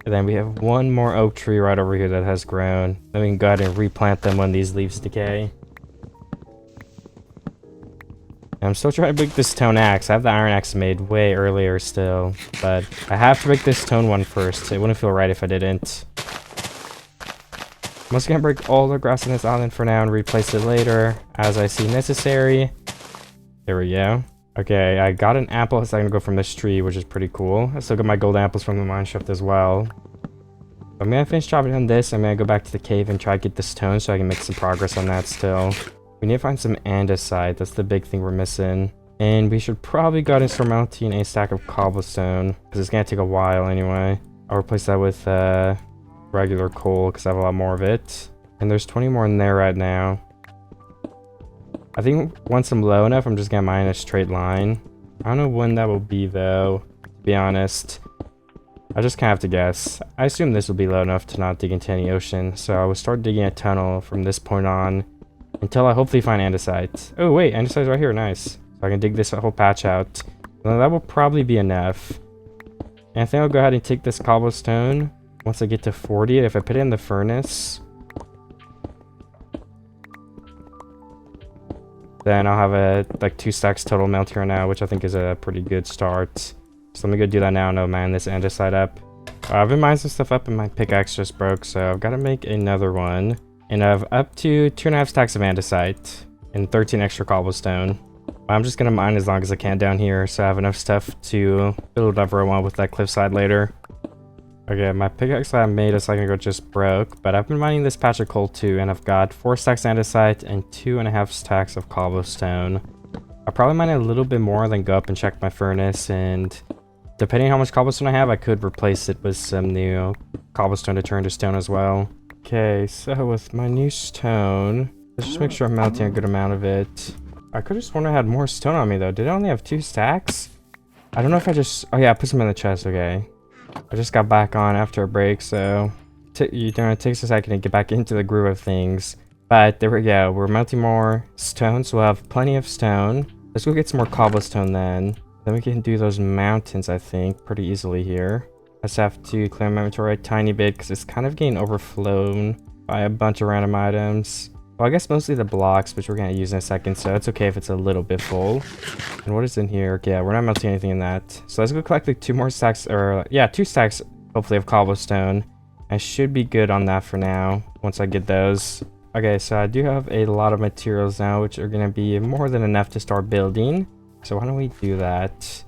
And then we have one more oak tree right over here that has grown. Then we can go ahead and replant them when these leaves decay. I'm still trying to make this stone axe. I have the iron axe made way earlier still, but I have to make this stone one first. It wouldn't feel right if I didn't. I'm just gonna break all the grass on this island for now and replace it later as I see necessary. There we go. Okay, I got an apple so I can go from this tree, which is pretty cool. I still got my gold apples from the mine shaft as well. I'm gonna finish chopping on this. I'm gonna go back to the cave and try to get the stone so I can make some progress on that still. We need to find some andesite. That's the big thing we're missing. And we should probably go and start melting a stack of cobblestone because it's gonna take a while anyway. I'll replace that with regular coal because I have a lot more of it. And there's 20 more in there right now. I think once I'm low enough, I'm just gonna mine a straight line. I don't know when that will be though, to be honest. I just kind of have to guess. I assume this will be low enough to not dig into any ocean, so I will start digging a tunnel from this point on until I hopefully find andesite. Oh wait, andesite's right here, nice. So I can dig this whole patch out. Well, that will probably be enough. And I think I'll go ahead and take this cobblestone once I get to 40. If I put it in the furnace, then I'll have like 2 stacks total melt here now, which I think is a pretty good start. So let me go do that now and I'll mine this andesite up. I've been mining some stuff up and my pickaxe just broke, so I've got to make another one. And I have up to 2.5 stacks of andesite and 13 extra cobblestone. I'm just going to mine as long as I can down here so I have enough stuff to build whatever I want with that cliffside later. Okay, my pickaxe that I made a second ago just broke, but I've been mining this patch of coal too, and I've got 4 stacks of andesite and 2.5 stacks of cobblestone. I'll probably mine a little bit more, then go up and check my furnace, and depending on how much cobblestone I have, I could replace it with some new cobblestone to turn to stone as well. Okay, so with my new stone, let's just make sure I'm melting a good amount of it. I could have sworn I had more stone on me though. Did I only have 2 stacks? I don't know if I just... Oh yeah, I put some in the chest, okay. I just got back on after a break, so... it takes a second to get back into the groove of things. But there we go, we're melting more stone, so we'll have plenty of stone. Let's go get some more cobblestone then. Then we can do those mountains, I think, pretty easily here. I just have to clear my inventory a tiny bit because it's kind of getting overflown by a bunch of random items. Well, I guess mostly the blocks, which we're going to use in a second, so it's okay if it's a little bit full. And what is in here? Okay, yeah, we're not melting anything in that. So let's go collect like 2 more stacks, or yeah, 2 stacks, hopefully, of cobblestone. I should be good on that for now, once I get those. Okay, so I do have a lot of materials now, which are going to be more than enough to start building. So why don't we do that?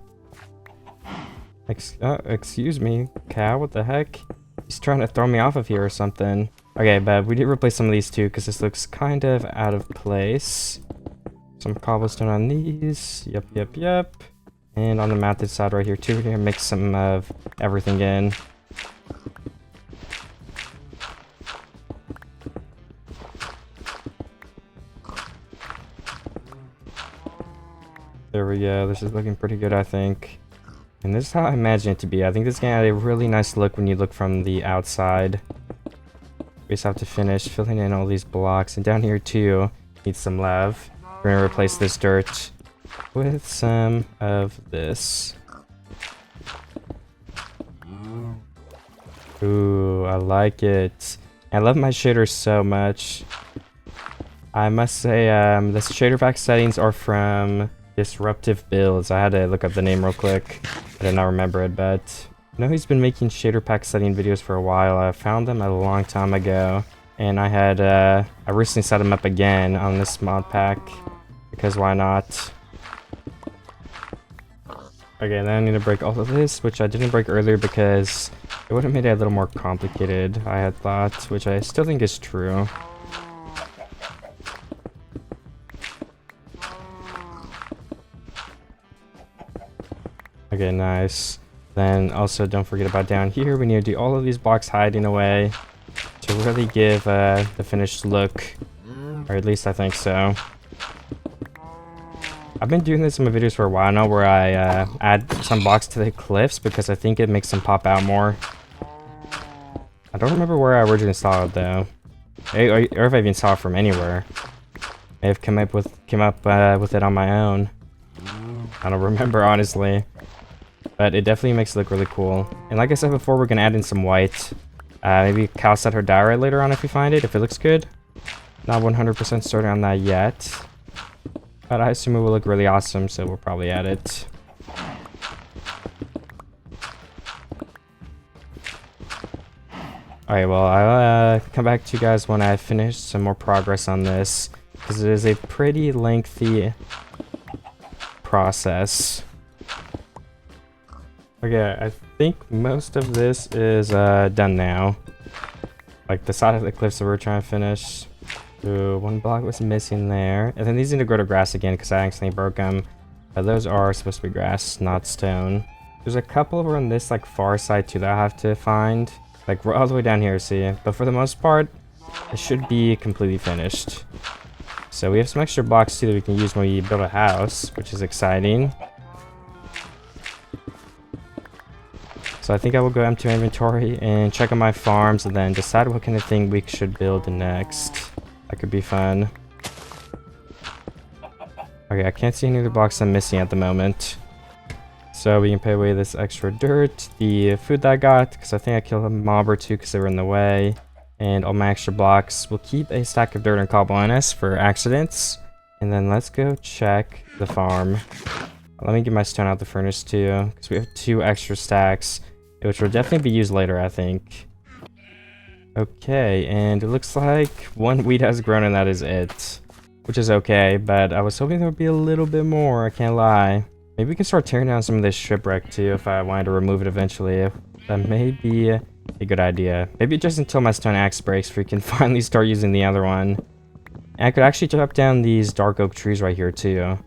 Excuse me, cow, what the heck? He's trying to throw me off of here or something. Okay, but we did replace some of these too, because this looks kind of out of place. Some cobblestone on these. Yep. And on the mountain side right here too, we're going to mix some of everything in. There we go. This is looking pretty good, I think. And this is how I imagine it to be. I think this is going to have a really nice look when you look from the outside. We just have to finish filling in all these blocks. And down here too, need some lava. We're going to replace this dirt with some of this. Ooh, I like it. I love my shaders so much. I must say, the shader pack settings are from Disruptive Builds. I had to look up the name real quick. I did not remember it, but I know he's been making shader pack setting videos for a while. I found them a long time ago, and I recently set him up again on this mod pack because why not? Okay, then I need to break all of this, which I didn't break earlier because it would have made it a little more complicated, I had thought, which I still think is true. Okay, nice. Then also don't forget about down here, we need to do all of these blocks hiding away to really give the finished look, or at least I think so. I've been doing this in my videos for a while now where I add some blocks to the cliffs because I think it makes them pop out more. I don't remember where I originally saw it though, or if I even saw it from anywhere. I have come up with it on my own. I don't remember honestly. But it definitely makes it look really cool. And like I said before, we're going to add in some white. Maybe Cal set her diorite later on if we find it, if it looks good. Not 100% certain on that yet. But I assume it will look really awesome, so we'll probably add it. Alright, well, I'll come back to you guys when I finish some more progress on this, because it is a pretty lengthy process. Okay, I think most of this is done now. Like the side of the cliffs that we're trying to finish. Ooh, one block was missing there. And then these need to go to grass again because I accidentally broke them. But those are supposed to be grass, not stone. There's a couple over on this like far side too that I have to find. Like we're all the way down here, see? But for the most part, it should be completely finished. So we have some extra blocks too that we can use when we build a house, which is exciting. So I think I will go empty my inventory and check on my farms and then decide what kind of thing we should build next. That could be fun. Okay, I can't see any other blocks I'm missing at the moment. So we can put away this extra dirt, the food that I got, because I think I killed a mob or two because they were in the way. And all my extra blocks. We'll keep a stack of dirt and cobble on us for accidents. And then let's go check the farm. Let me get my stone out the furnace too, because we have 2 extra stacks, which will definitely be used later, I think. Okay, and it looks like 1 wheat has grown and that is it. Which is okay, but I was hoping there would be a little bit more, I can't lie. Maybe we can start tearing down some of this shipwreck too if I wanted to remove it eventually. That may be a good idea. Maybe just until my stone axe breaks, we can finally start using the other one. And I could actually chop down these dark oak trees right here too.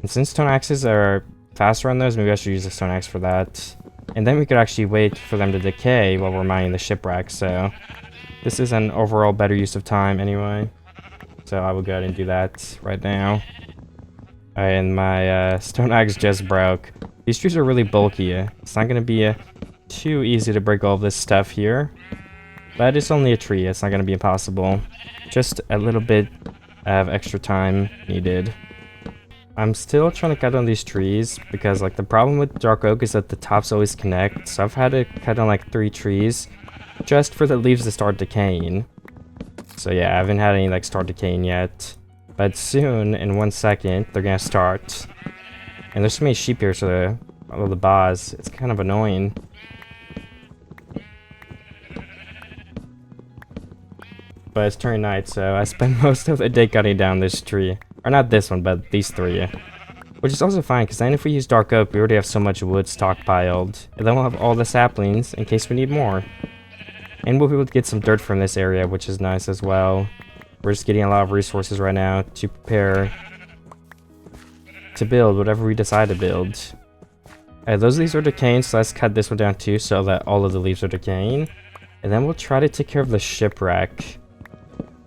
And since stone axes are faster on those, maybe I should use the stone axe for that. And then we could actually wait for them to decay while we're mining the shipwreck, so this is an overall better use of time anyway. So I will go ahead and do that right now. And my stone axe just broke. These trees are really bulky. It's not going to be too easy to break all of this stuff here. But it's only a tree. It's not going to be impossible. Just a little bit of extra time needed. I'm still trying to cut down these trees because like the problem with dark oak is that the tops always connect. So I've had to cut down like 3 trees just for the leaves to start decaying. So yeah, I haven't had any like start decaying yet. But soon, in 1 second, they're gonna start. And there's so many sheep here, so all of the bars, it's kind of annoying. But it's turning night, so I spent most of the day cutting down this tree. Or not this one, but these 3. Which is also fine, because then if we use dark oak, we already have so much wood stockpiled. And then we'll have all the saplings in case we need more. And we'll be able to get some dirt from this area, which is nice as well. We're just getting a lot of resources right now to prepare to build whatever we decide to build. Those leaves are decaying, so let's cut this one down too so that all of the leaves are decaying. And then we'll try to take care of the shipwreck,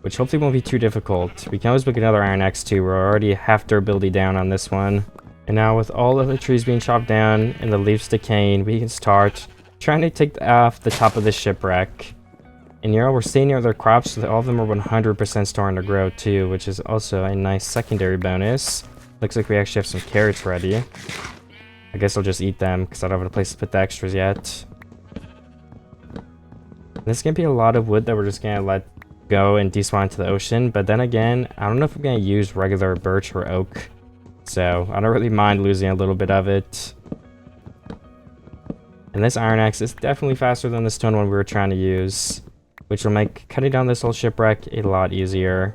which hopefully won't be too difficult. We can always make another iron axe too. We're already half durability down on this one. And now with all of the trees being chopped down and the leaves decaying, we can start trying to take off the top of the shipwreck. And you know, we're staying near their crops, so that all of them are 100% starting to grow too, which is also a nice secondary bonus. Looks like we actually have some carrots ready. I guess I'll just eat them, because I don't have a place to put the extras yet. This is going to be a lot of wood that we're just going to let go and despawn into the ocean, but then again, I don't know if I'm going to use regular birch or oak. So, I don't really mind losing a little bit of it. And this iron axe is definitely faster than the stone one we were trying to use, which will make cutting down this whole shipwreck a lot easier.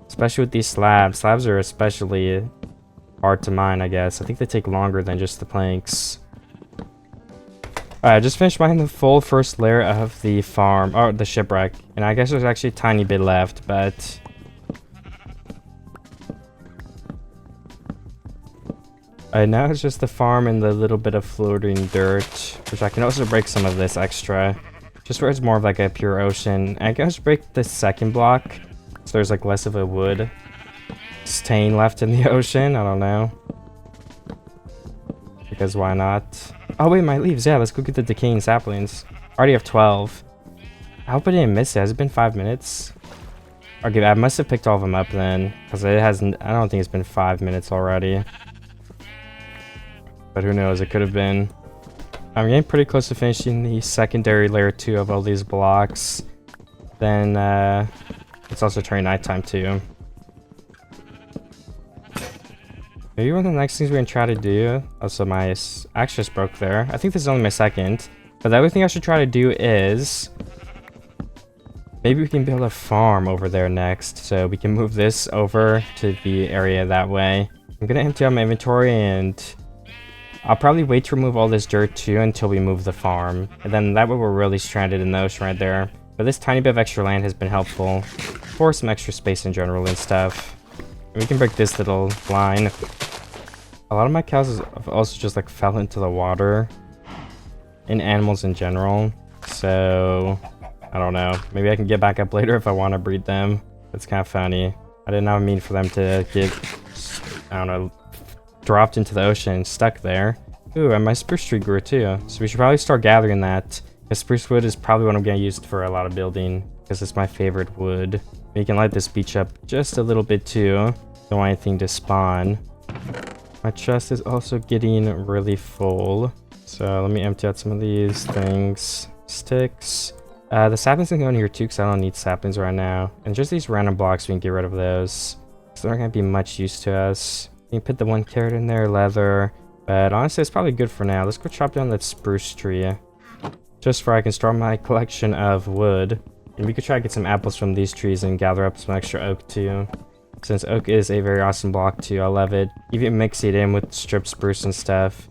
Especially with these slabs. Slabs are especially hard to mine, I guess. I think they take longer than just the planks. Alright, I just finished mining the full first layer of the farm, or the shipwreck. And I guess there's actually a tiny bit left, but... now it's just the farm and the little bit of floating dirt, which I can also break some of this extra. Just where it's more of like a pure ocean. And I can also break the second block, so there's like less of a wood stain left in the ocean. I don't know. Because why not? Oh wait, my leaves. Yeah, let's go get the decaying saplings. I already have 12. I hope I didn't miss it. Has it been 5 minutes? Okay, I must have picked all of them up then, because it hasn't. I don't think it's been 5 minutes already. But who knows? It could have been. I'm getting pretty close to finishing the secondary layer 2 of all these blocks. Then it's also turning nighttime too. Maybe one of the next things we're gonna try to do. Also, my axe just broke there. I think this is only my second. But the other thing I should try to do is maybe we can build a farm over there next. So we can move this over to the area that way. I'm gonna empty out my inventory and I'll probably wait to remove all this dirt too until we move the farm. And then that way we're really stranded in the ocean right there. But this tiny bit of extra land has been helpful for some extra space in general and stuff. And we can break this little line. A lot of my cows have also just like fell into the water. And animals in general. So I don't know. Maybe I can get back up later if I want to breed them. It's kind of funny. I did not mean for them to get, I don't know, dropped into the ocean, stuck there. Ooh, and my spruce tree grew too. So we should probably start gathering that. Because spruce wood is probably what I'm going to use for a lot of building. Because it's my favorite wood. We can light this beach up just a little bit too. Don't want anything to spawn. My chest is also getting really full. So let me empty out some of these things. Sticks. The saplings can go in here too because I don't need saplings right now. And just these random blocks, we can get rid of those. So they're not going to be much use to us. You can put the 1 carrot in there, leather. But honestly, it's probably good for now. Let's go chop down that spruce tree. Just for I can start my collection of wood. And we could try to get some apples from these trees and gather up some extra oak too. Since oak is a very awesome block too, I love it. Even mix it in with strip spruce and stuff.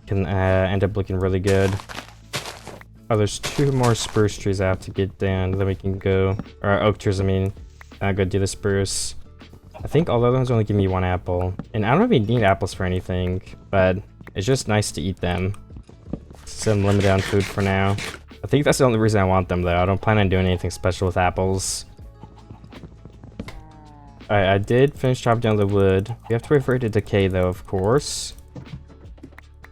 Can end up looking really good. Oh, there's 2 more spruce trees I have to get down. Then we can go, or oak trees, I mean. Go do the spruce. I think all the other ones only give me 1 apple. And I don't really need apples for anything, but it's just nice to eat them. Some limited on food for now. I think that's the only reason I want them though. I don't plan on doing anything special with apples. Alright, I did finish chopping down the wood. We have to wait for it to decay though, of course.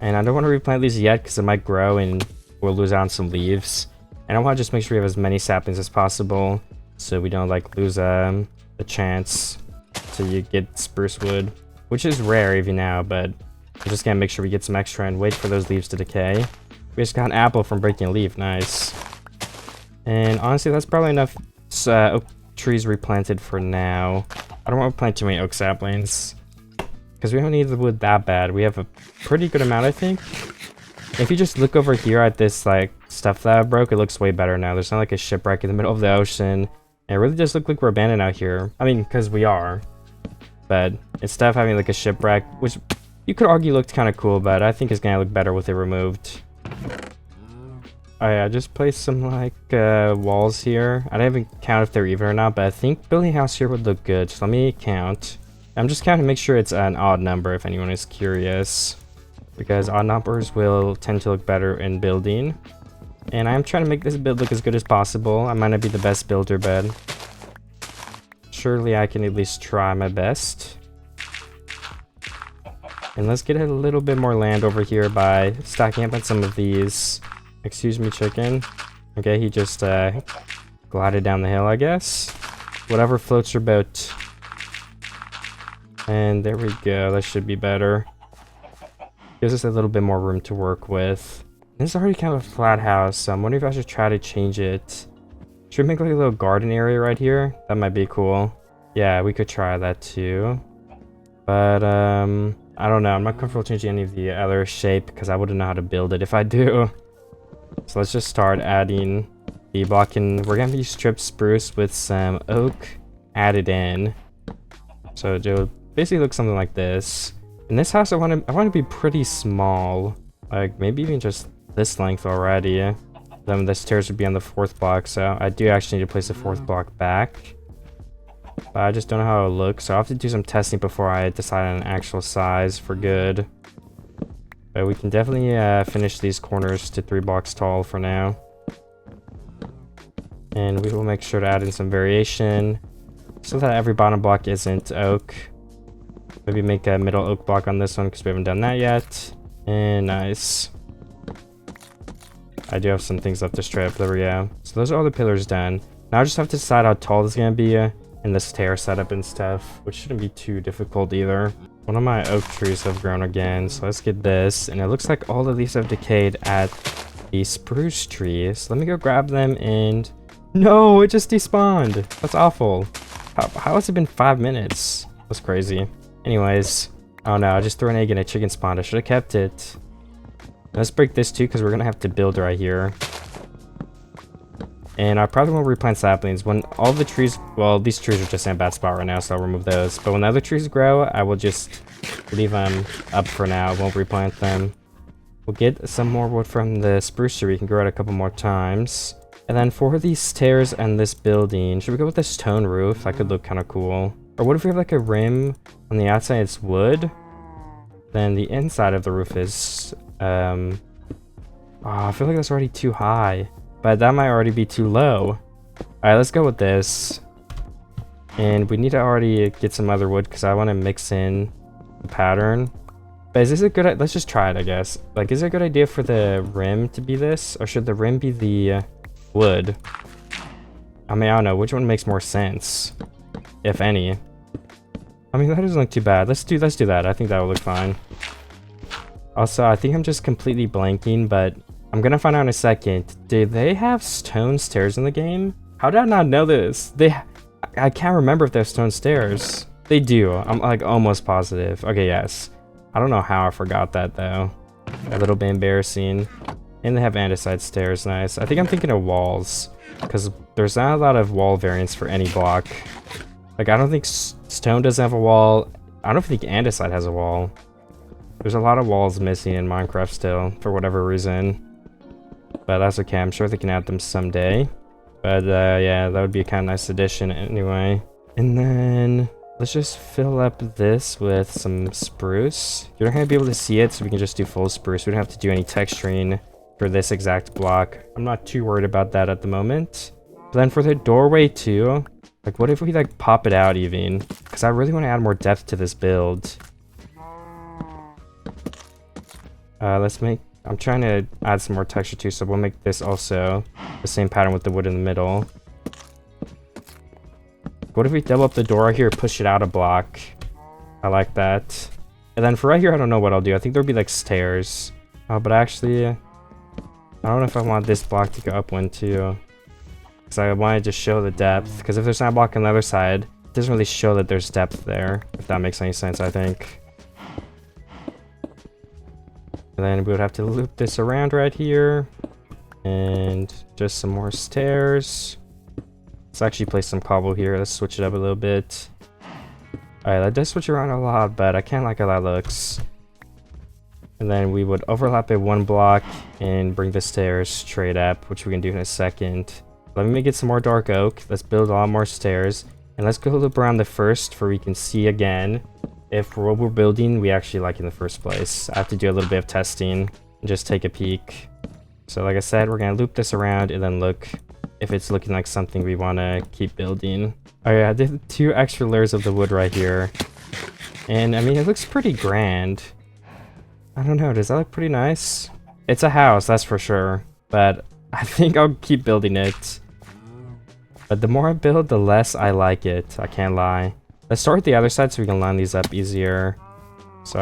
And I don't want to replant these yet because it might grow and we'll lose out on some leaves. And I want to just make sure we have as many saplings as possible so we don't like lose the chance to get spruce wood, which is rare even now, but I'm just gonna make sure we get some extra and wait for those leaves to decay. We just got an apple from breaking a leaf, nice. And honestly, that's probably enough oak trees replanted for now. I don't want to plant too many oak saplings because we don't need the wood that bad. We have a pretty good amount, I think. If you just look over here at this like stuff that I broke, it looks way better now. There's not like a shipwreck in the middle of the ocean. And it really does look like we're abandoned out here. I mean, because we are. But instead of having like a shipwreck, which you could argue looked kind of cool, but I think it's gonna look better with it removed. Alright, I just placed some like walls here. I didn't even count if they're even or not, but I think building a house here would look good. So let me count. I'm just counting to make sure it's an odd number if anyone is curious. Because odd numbers will tend to look better in building. And I'm trying to make this build look as good as possible. I might not be the best builder, but surely I can at least try my best. And let's get a little bit more land over here by stacking up on some of these. Excuse me, chicken. Okay, he just glided down the hill, I guess. Whatever floats your boat. And there we go, that should be better. Gives us a little bit more room to work with. This is already kind of a flat house, so I'm wondering if I should try to change it. Should we make like a little garden area right here? That might be cool. Yeah, we could try that too. But I don't know, I'm not comfortable changing any of the other shape because I wouldn't know how to build it if I do. So let's just start adding the block, and we're gonna be strip spruce with some oak added in. So it'll basically look something like this. In this house, I want to be pretty small, like maybe even just this length already. Then the stairs would be on the 4th block, so I do actually need to place the 4th block back. But I just don't know how it looks, so I'll have to do some testing before I decide on an actual size for good. But we can definitely finish these corners to 3 blocks tall for now. And we will make sure to add in some variation so that every bottom block isn't oak. Maybe make a middle oak block on this one because we haven't done that yet. And nice. I do have some things left to strip. There we go. So those are all the pillars done. Now I just have to decide how tall this is going to be in the stair setup and stuff, which shouldn't be too difficult either. One of my oak trees have grown again, so let's get this. And it looks like all of these have decayed at the spruce trees. Let me go grab them and... No, it just despawned. That's awful. How has it been 5 minutes? That's crazy. Anyways, Oh no, I just threw an egg in a chicken spawn. I should have kept it. Let's break this too, because we're gonna have to build right here. And I probably won't replant saplings. When all the trees, well, these trees are just in a bad spot right now, so I'll remove those. But when the other trees grow, I will just leave them up for now. I won't replant them. We'll get some more wood from the spruce tree. We can grow it a couple more times. And then for these stairs and this building, should we go with the stone roof? That could look kind of cool. Or what if we have like a rim on the outside, it's wood? Then the inside of the roof is, oh, I feel like that's already too high. But that might already be too low. Alright, let's go with this. And we need to already get some other wood because I want to mix in the pattern. But is this a good, let's just try it, I guess. Like, is it a good idea for the rim to be this? Or should the rim be the wood? I mean, I don't know. Which one makes more sense? If any. I mean, that doesn't look too bad. Let's do that. I think that will look fine. Also, I think I'm just completely blanking, but I'm gonna find out in a second. Do they have stone stairs in the game? How did I not know this? I can't remember if they have stone stairs. They do. I'm like almost positive. Okay, yes. I don't know how I forgot that though. A little bit embarrassing. And they have andesite stairs. Nice. I think I'm thinking of walls, because there's not a lot of wall variants for any block. Like, I don't think stone doesn't have a wall. I don't think andesite has a wall. There's a lot of walls missing in Minecraft still, for whatever reason. But that's okay, I'm sure they can add them someday. But yeah, that would be a kind of nice addition anyway. And then let's just fill up this with some spruce. You're not going to be able to see it, so we can just do full spruce. We don't have to do any texturing for this exact block. I'm not too worried about that at the moment. But then for the doorway too, like what if we like pop it out even? Because I really want to add more depth to this build. Let's make, I'm trying to add some more texture too, so we'll make this also the same pattern with the wood in the middle. What if we double up the door right here, push it out a block? I like that. And then for right here, I don't know what I'll do. I think there'll be like stairs. But actually, I don't know if I want this block to go up one too. Because I wanted to show the depth. Because if there's not a block on the other side, it doesn't really show that there's depth there. If that makes any sense, I think. And then we would have to loop this around right here. And just some more stairs. Let's actually place some cobble here. Let's switch it up a little bit. Alright, that does switch around a lot, but I can't like how that looks. And then we would overlap it one block and bring the stairs straight up, which we can do in a second. Let me get some more dark oak. Let's build a lot more stairs. And let's go loop around the first for we can see again if what we're building we actually like in the first place. I have to do a little bit of testing and just take a peek. So like I said, we're going to loop this around and then look if it's looking like something we want to keep building. Alright, I did 2 extra layers of the wood right here. And I mean, it looks pretty grand. I don't know, does that look pretty nice? It's a house, that's for sure. But I think I'll keep building it. But the more I build, the less I like it. I can't lie. Let's start with the other side so we can line these up easier. So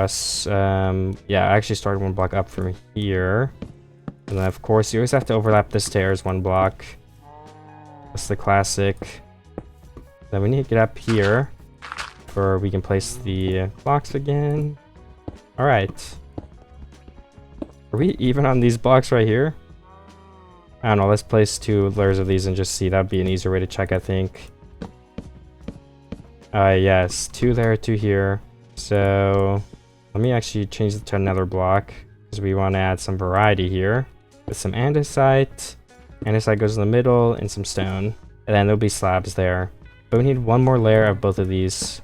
yeah, I actually started one block up from here. And then of course you always have to overlap the stairs one block. That's the classic. Then we need to get up here where we can place the blocks again. Alright. Are we even on these blocks right here? I don't know, let's place 2 layers of these and just see. That'd be an easier way to check, I think. Yes, 2 there, 2 here. So let me actually change it to another block because we want to add some variety here with some andesite. Andesite goes in the middle and some stone, and then there'll be slabs there. But we need one more layer of both of these.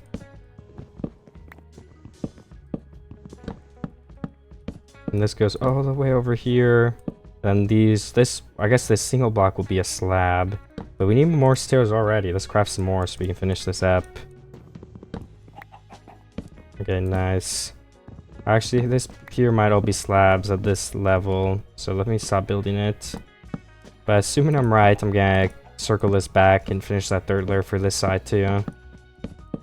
And this goes all the way over here. Then I guess this single block will be a slab. But we need more stairs already. Let's craft some more so we can finish this up. Okay, nice. Actually, this here might all be slabs at this level. So let me stop building it. But assuming I'm right, I'm gonna circle this back and finish that 3rd layer for this side too.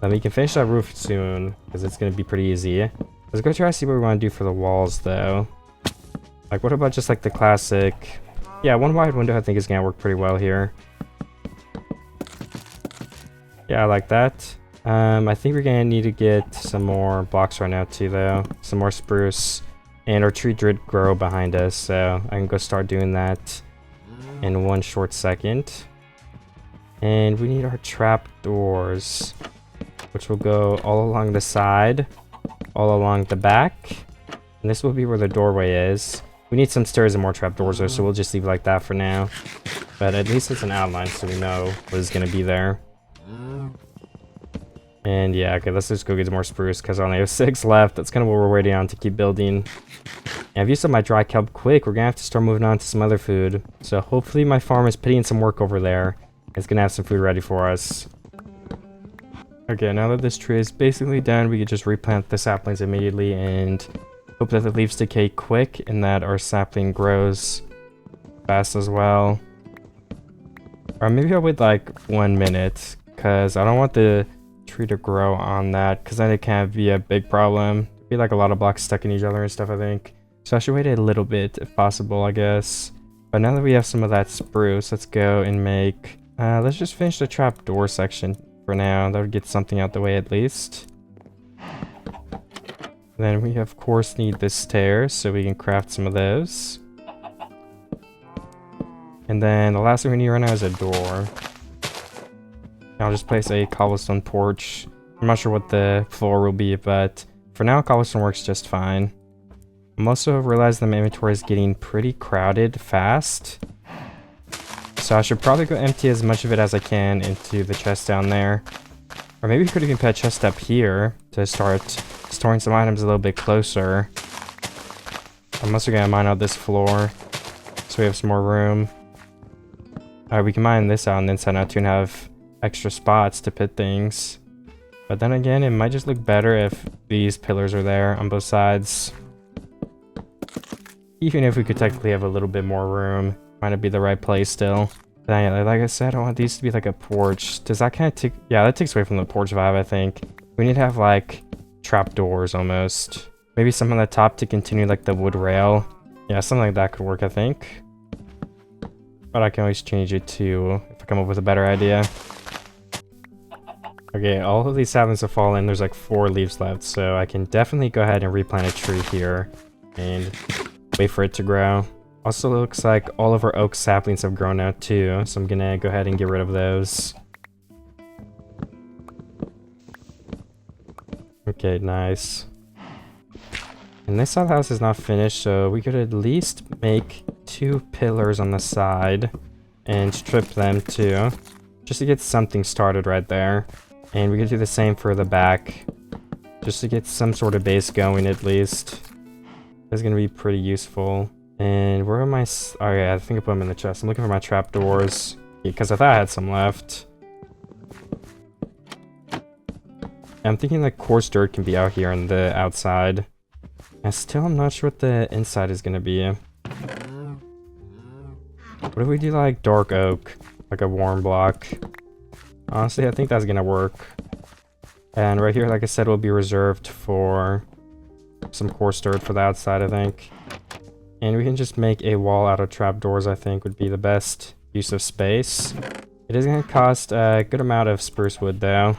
Then we can finish that roof soon, because it's gonna be pretty easy. Let's go try to see what we want to do for the walls though. Like, what about just like the classic... Yeah, one wide window I think is gonna work pretty well here. Yeah, I like that. I think we're gonna need to get some more blocks right now too, though. Some more spruce. And our tree did grow behind us, so I can go start doing that in one short second. And we need our trap doors, which will go all along the side, all along the back. And this will be where the doorway is. We need some stairs and more trapdoors though, so we'll just leave it like that for now. But at least it's an outline so we know what is going to be there. And yeah, okay, let's just go get some more spruce because I only have 6 left. That's kind of what we're waiting on to keep building. And I've used up my dry kelp quick. We're going to have to start moving on to some other food. So hopefully my farm is putting in some work over there. It's going to have some food ready for us. Okay, now that this tree is basically done, we could just replant the saplings immediately and hope that the leaves decay quick and that our sapling grows fast as well. Or maybe I'll wait like 1 minute because I don't want the tree to grow on that because then it can be a big problem. It'd be like a lot of blocks stuck in each other and stuff, I think. So I should wait a little bit if possible, I guess. But now that we have some of that spruce, let's go and make... let's just finish the trapdoor section for now. That would get something out the way at least. Then we of course need the stairs so we can craft some of those. And then the last thing we need right now is a door. I'll just place a cobblestone porch. I'm not sure what the floor will be, but for now cobblestone works just fine. I'm also realizing that my inventory is getting pretty crowded fast. So I should probably go empty as much of it as I can into the chest down there. Or maybe we could even put a chest up here to start storing some items a little bit closer. I'm also gonna mine out this floor so we have some more room. Alright, we can mine this out and then send out 2.5 extra spots to put things. But then again, it might just look better if these pillars are there on both sides. Even if we could technically have a little bit more room, might not be the right place still. But yeah, like I said, I want these to be like a porch. Does that kind of take... Yeah, that takes away from the porch vibe, I think. We need to have like trapdoors almost. Maybe some on the top to continue like the wood rail. Yeah, something like that could work, I think. But I can always change it too if I come up with a better idea. Okay, all of these saplings have fallen. There's like 4 leaves left, so I can definitely go ahead and replant a tree here and wait for it to grow. Also looks like all of our oak saplings have grown out too, so I'm gonna go ahead and get rid of those. Okay, nice. And this side of the house is not finished, so we could at least make 2 pillars on the side and strip them too, just to get something started right there. And we could do the same for the back, just to get some sort of base going at least. That's gonna be pretty useful. And where are my... Oh yeah, I think I put them in the chest. I'm looking for my trapdoors, because I thought I had some left. I'm thinking like coarse dirt can be out here on the outside. I still am not sure what the inside is gonna be. What if we do like dark oak, like a warm block? Honestly, I think that's gonna work. And right here, like I said, will be reserved for some coarse dirt for the outside, I think. And we can just make a wall out of trapdoors, I think would be the best use of space. It is gonna cost a good amount of spruce wood though.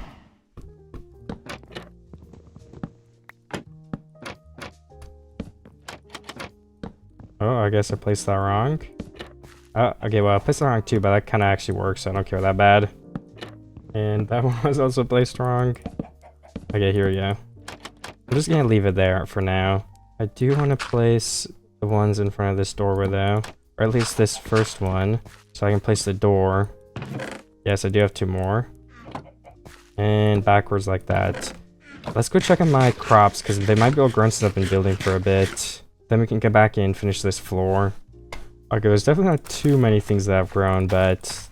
Oh, I guess I placed that wrong. Oh, okay, well, I placed it wrong too, but that kind of actually works, so I don't care that bad. And that one was also placed wrong. Okay, here we go. I'm just gonna leave it there for now. I do want to place the ones in front of this doorway though, or at least this first one, so I can place the door. Yes, I do have 2 more. And backwards like that. Let's go check on my crops, because they might be all grown since I've been building for a bit. Then we can get back in and finish this floor. Okay, there's definitely not too many things that have grown, but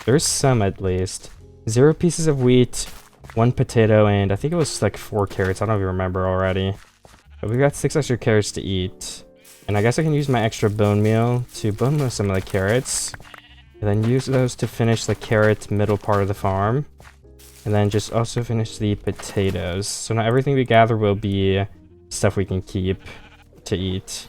there's some at least. 0 pieces of wheat, 1 potato, and I think it was like 4 carrots. I don't even remember already. But we've got 6 extra carrots to eat. And I guess I can use my extra bone meal to bone meal some of the carrots. And then use those to finish the carrot middle part of the farm. And then just also finish the potatoes. So now everything we gather will be stuff we can keep to eat.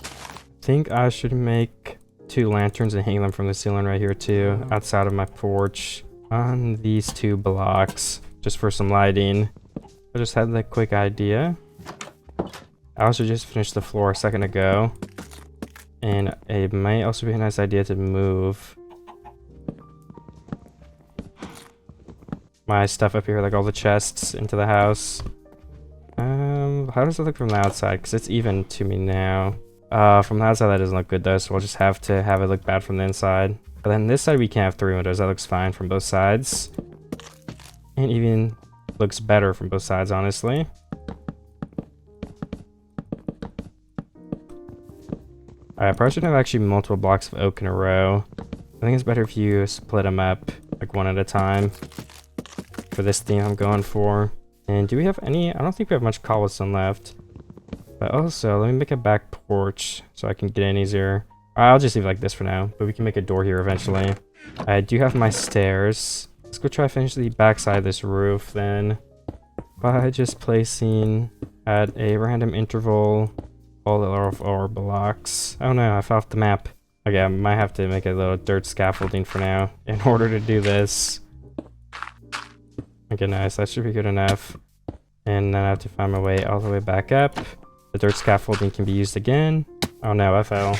I think I should make 2 lanterns and hang them from the ceiling right here too, outside of my porch on these 2 blocks, just for some lighting. I just had that quick idea. I also just finished the floor a second ago. And it might also be a nice idea to move my stuff up here, like all the chests, into the house. How does it look from the outside? Because it's even to me now. From the outside that doesn't look good though, so we'll just have to have it look bad from the inside. But then this side we can have 3 windows. That looks fine from both sides. And even looks better from both sides, honestly. I probably should have actually multiple blocks of oak in a row. I think it's better if you split them up, like one at a time. For this theme I'm going for. And do we have any? I don't think we have much cobblestone left. But also, let me make a back porch so I can get in easier. I'll just leave it like this for now, but we can make a door here eventually. I do have my stairs. Let's go try to finish the backside of this roof then. By just placing at a random interval all of our blocks. Oh no, I fell off the map. Okay, I might have to make a little dirt scaffolding for now in order to do this. Okay, nice. That should be good enough. And then I have to find my way all the way back up. The dirt scaffolding can be used again. Oh no, I fell.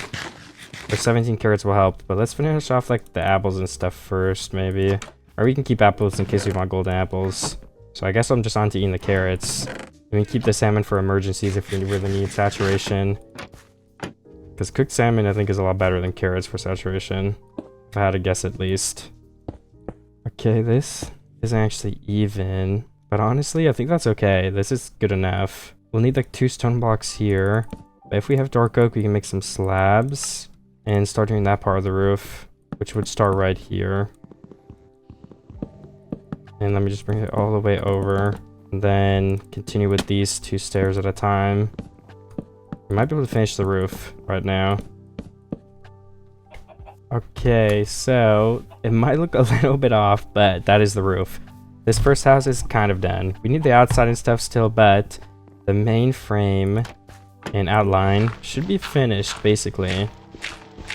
The 17 carrots will help, but let's finish off like the apples and stuff first, maybe. Or we can keep apples in case we want golden apples. So I guess I'm just on to eating the carrots. We can keep the salmon for emergencies if we really need saturation. Because cooked salmon I think is a lot better than carrots for saturation. If I had to guess at least. Okay, this isn't actually even. But honestly, I think that's okay. This is good enough. We'll need like 2 stone blocks here. But if we have dark oak, we can make some slabs. And start doing that part of the roof. Which would start right here. And let me just bring it all the way over. And then continue with these 2 stairs at a time. We might be able to finish the roof right now. Okay, so it might look a little bit off, but that is the roof. This first house is kind of done. We need the outside and stuff still, but the main frame and outline should be finished, basically.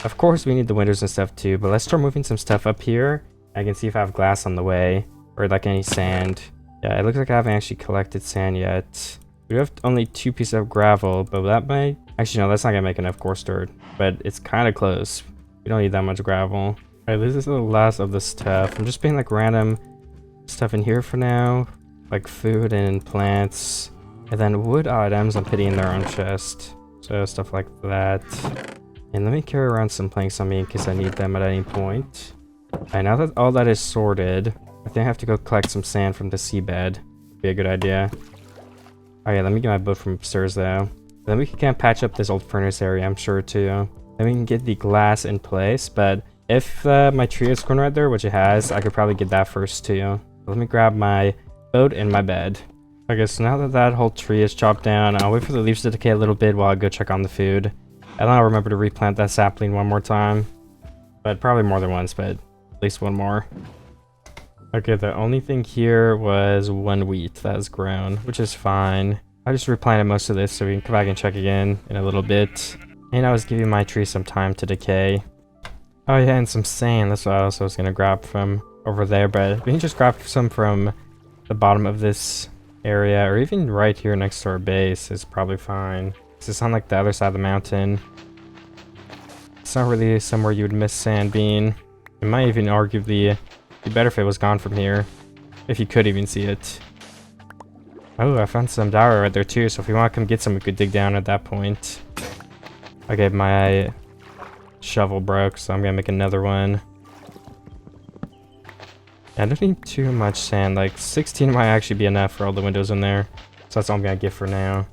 Of course, we need the windows and stuff too, but let's start moving some stuff up here. I can see if I have glass on the way, or like any sand. Yeah, it looks like I haven't actually collected sand yet. We have only 2 pieces of gravel, but that might... Actually, no, that's not gonna make enough coarse dirt, but it's kind of close. We don't need that much gravel. Alright, this is the last of the stuff. I'm just putting like random stuff in here for now, like food and plants, and then wood items I'm putting in their own chest. So stuff like that. And let me carry around some planks on me in case I need them at any point. Alright, now that all that is sorted, I think I have to go collect some sand from the seabed. Be a good idea. Oh yeah, let me get my boat from upstairs though. Then we can patch up this old furnace area, I'm sure too. Then we can get the glass in place, but if my tree is grown right there, which it has, I could probably get that first too. Let me grab my boat and my bed. Okay, so now that that whole tree is chopped down, I'll wait for the leaves to decay a little bit while I go check on the food. And then I'll remember to replant that sapling one more time. But probably more than once, but at least one more. Okay, the only thing here was 1 wheat that has grown, which is fine. I just replanted most of this so we can come back and check again in a little bit. And I was giving my tree some time to decay. Oh yeah, and some sand. That's what I also was going to grab from over there, but we can just grab some from the bottom of this area, or even right here next to our base is probably fine. This is on like the other side of the mountain. It's not really somewhere you would miss sand being. It might even arguably be better if it was gone from here, if you could even see it. Oh, I found some dowry right there too, so if we want to come get some, we could dig down at that point. Okay, my shovel broke, so I'm gonna make another one. I don't need too much sand, like 16 might actually be enough for all the windows in there. So that's all I'm gonna get for now.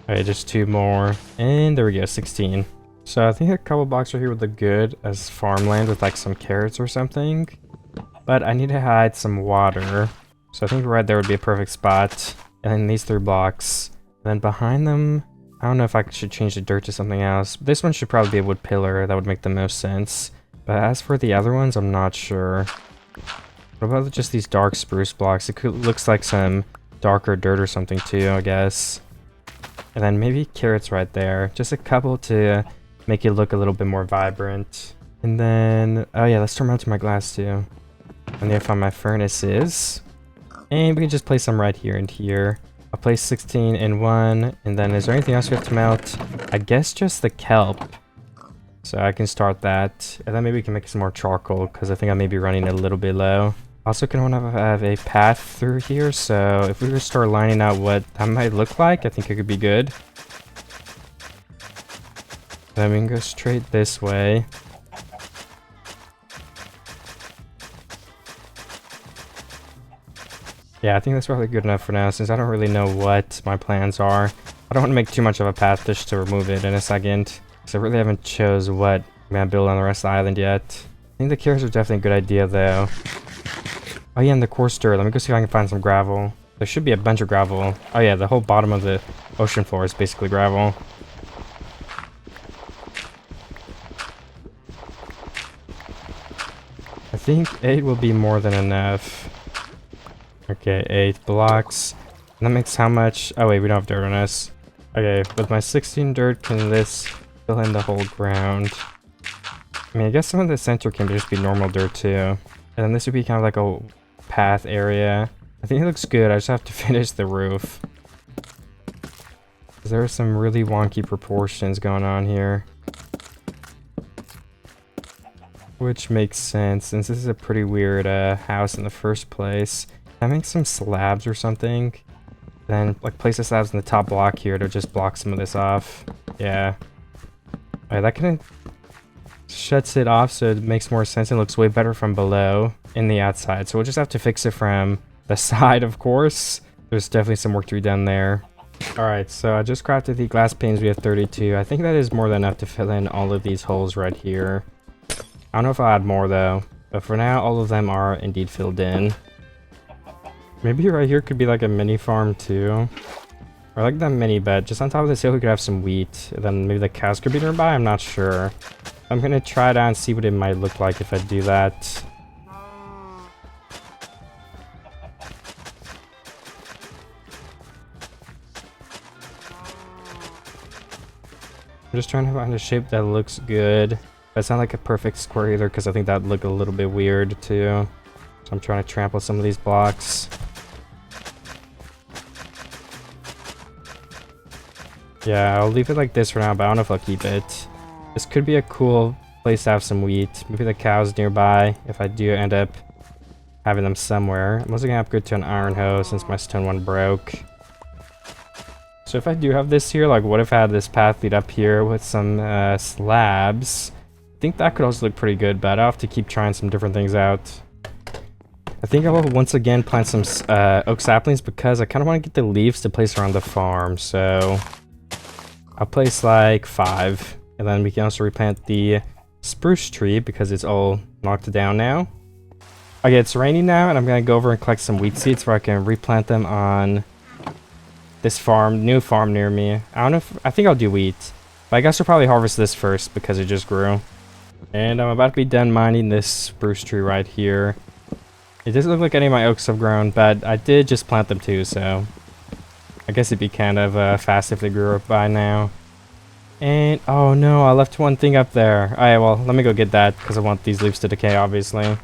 Alright, just 2 more. And there we go, 16. So I think a couple blocks right here would look good as farmland with like some carrots or something. But I need to hide some water. So I think right there would be a perfect spot. And then these 3 blocks. And then behind them, I don't know if I should change the dirt to something else. This one should probably be a wood pillar. That would make the most sense. But as for the other ones, I'm not sure. What about just these dark spruce blocks? It looks like some darker dirt or something too, I guess. And then maybe carrots right there. Just a couple to make it look a little bit more vibrant. And then, oh yeah, let's turn around to my glass too. I need to find my furnaces. And we can just place them right here and here. I'll place 16 in one. And then is there anything else we have to melt? I guess just the kelp. So I can start that. And then maybe we can make some more charcoal because I think I may be running a little bit low. Also can want to have a path through here. So if we were to start lining out what that might look like, I think it could be good. Then we can go straight this way. Yeah, I think that's probably good enough for now, since I don't really know what my plans are. I don't want to make too much of a path just to remove it in a second, because I really haven't chose what I'm going to build on the rest of the island yet. I think the carrots are definitely a good idea, though. Oh yeah, and the coarse dirt. Let me go see if I can find some gravel. There should be a bunch of gravel. Oh yeah, the whole bottom of the ocean floor is basically gravel. I think 8 will be more than enough. Okay, 8 blocks. And that makes how much? Oh wait, we don't have dirt on us. Okay, with my 16 dirt, can this fill in the whole ground? I mean, I guess some of the center can just be normal dirt too. And then this would be kind of like a path area. I think it looks good. I just have to finish the roof. There are some really wonky proportions going on here. Which makes sense, since this is a pretty weird house in the first place. I make some slabs or something. Then, like, place the slabs in the top block here to just block some of this off. Yeah. Alright, that kind of shuts it off so it makes more sense. It looks way better from below in the outside. So we'll just have to fix it from the side, of course. There's definitely some work to be done there. Alright, so I just crafted the glass panes. We have 32. I think that is more than enough to fill in all of these holes right here. I don't know if I'll add more, though. But for now, all of them are indeed filled in. Maybe right here could be like a mini farm too. Or like that mini bed. Just on top of this hill we could have some wheat. And then maybe the cows could be nearby, I'm not sure. I'm gonna try it out and see what it might look like if I do that. I'm just trying to find a shape that looks good. But it's not like a perfect square either, because I think that'd look a little bit weird too. So I'm trying to trample some of these blocks. Yeah, I'll leave it like this for now, but I don't know if I'll keep it. This could be a cool place to have some wheat. Maybe the cows nearby, if I do end up having them somewhere. I'm also gonna upgrade to an iron hoe since my stone one broke. So if I do have this here, like what if I had this path lead up here with some slabs? I think that could also look pretty good, but I'll have to keep trying some different things out. I think I will once again plant some oak saplings because I kind of want to get the leaves to place around the farm. So I'll place like 5. And then we can also replant the spruce tree because it's all knocked down now. Okay, it's raining now and I'm going to go over and collect some wheat seeds where I can replant them on this farm, new farm near me. I don't know if, I think I'll do wheat. But I guess I'll probably harvest this first because it just grew. And I'm about to be done mining this spruce tree right here. It doesn't look like any of my oaks have grown, but I did just plant them too, so I guess it'd be kind of fast if they grew up by now. And, oh no, I left one thing up there. Alright, well, let me go get that, because I want these leaves to decay, obviously.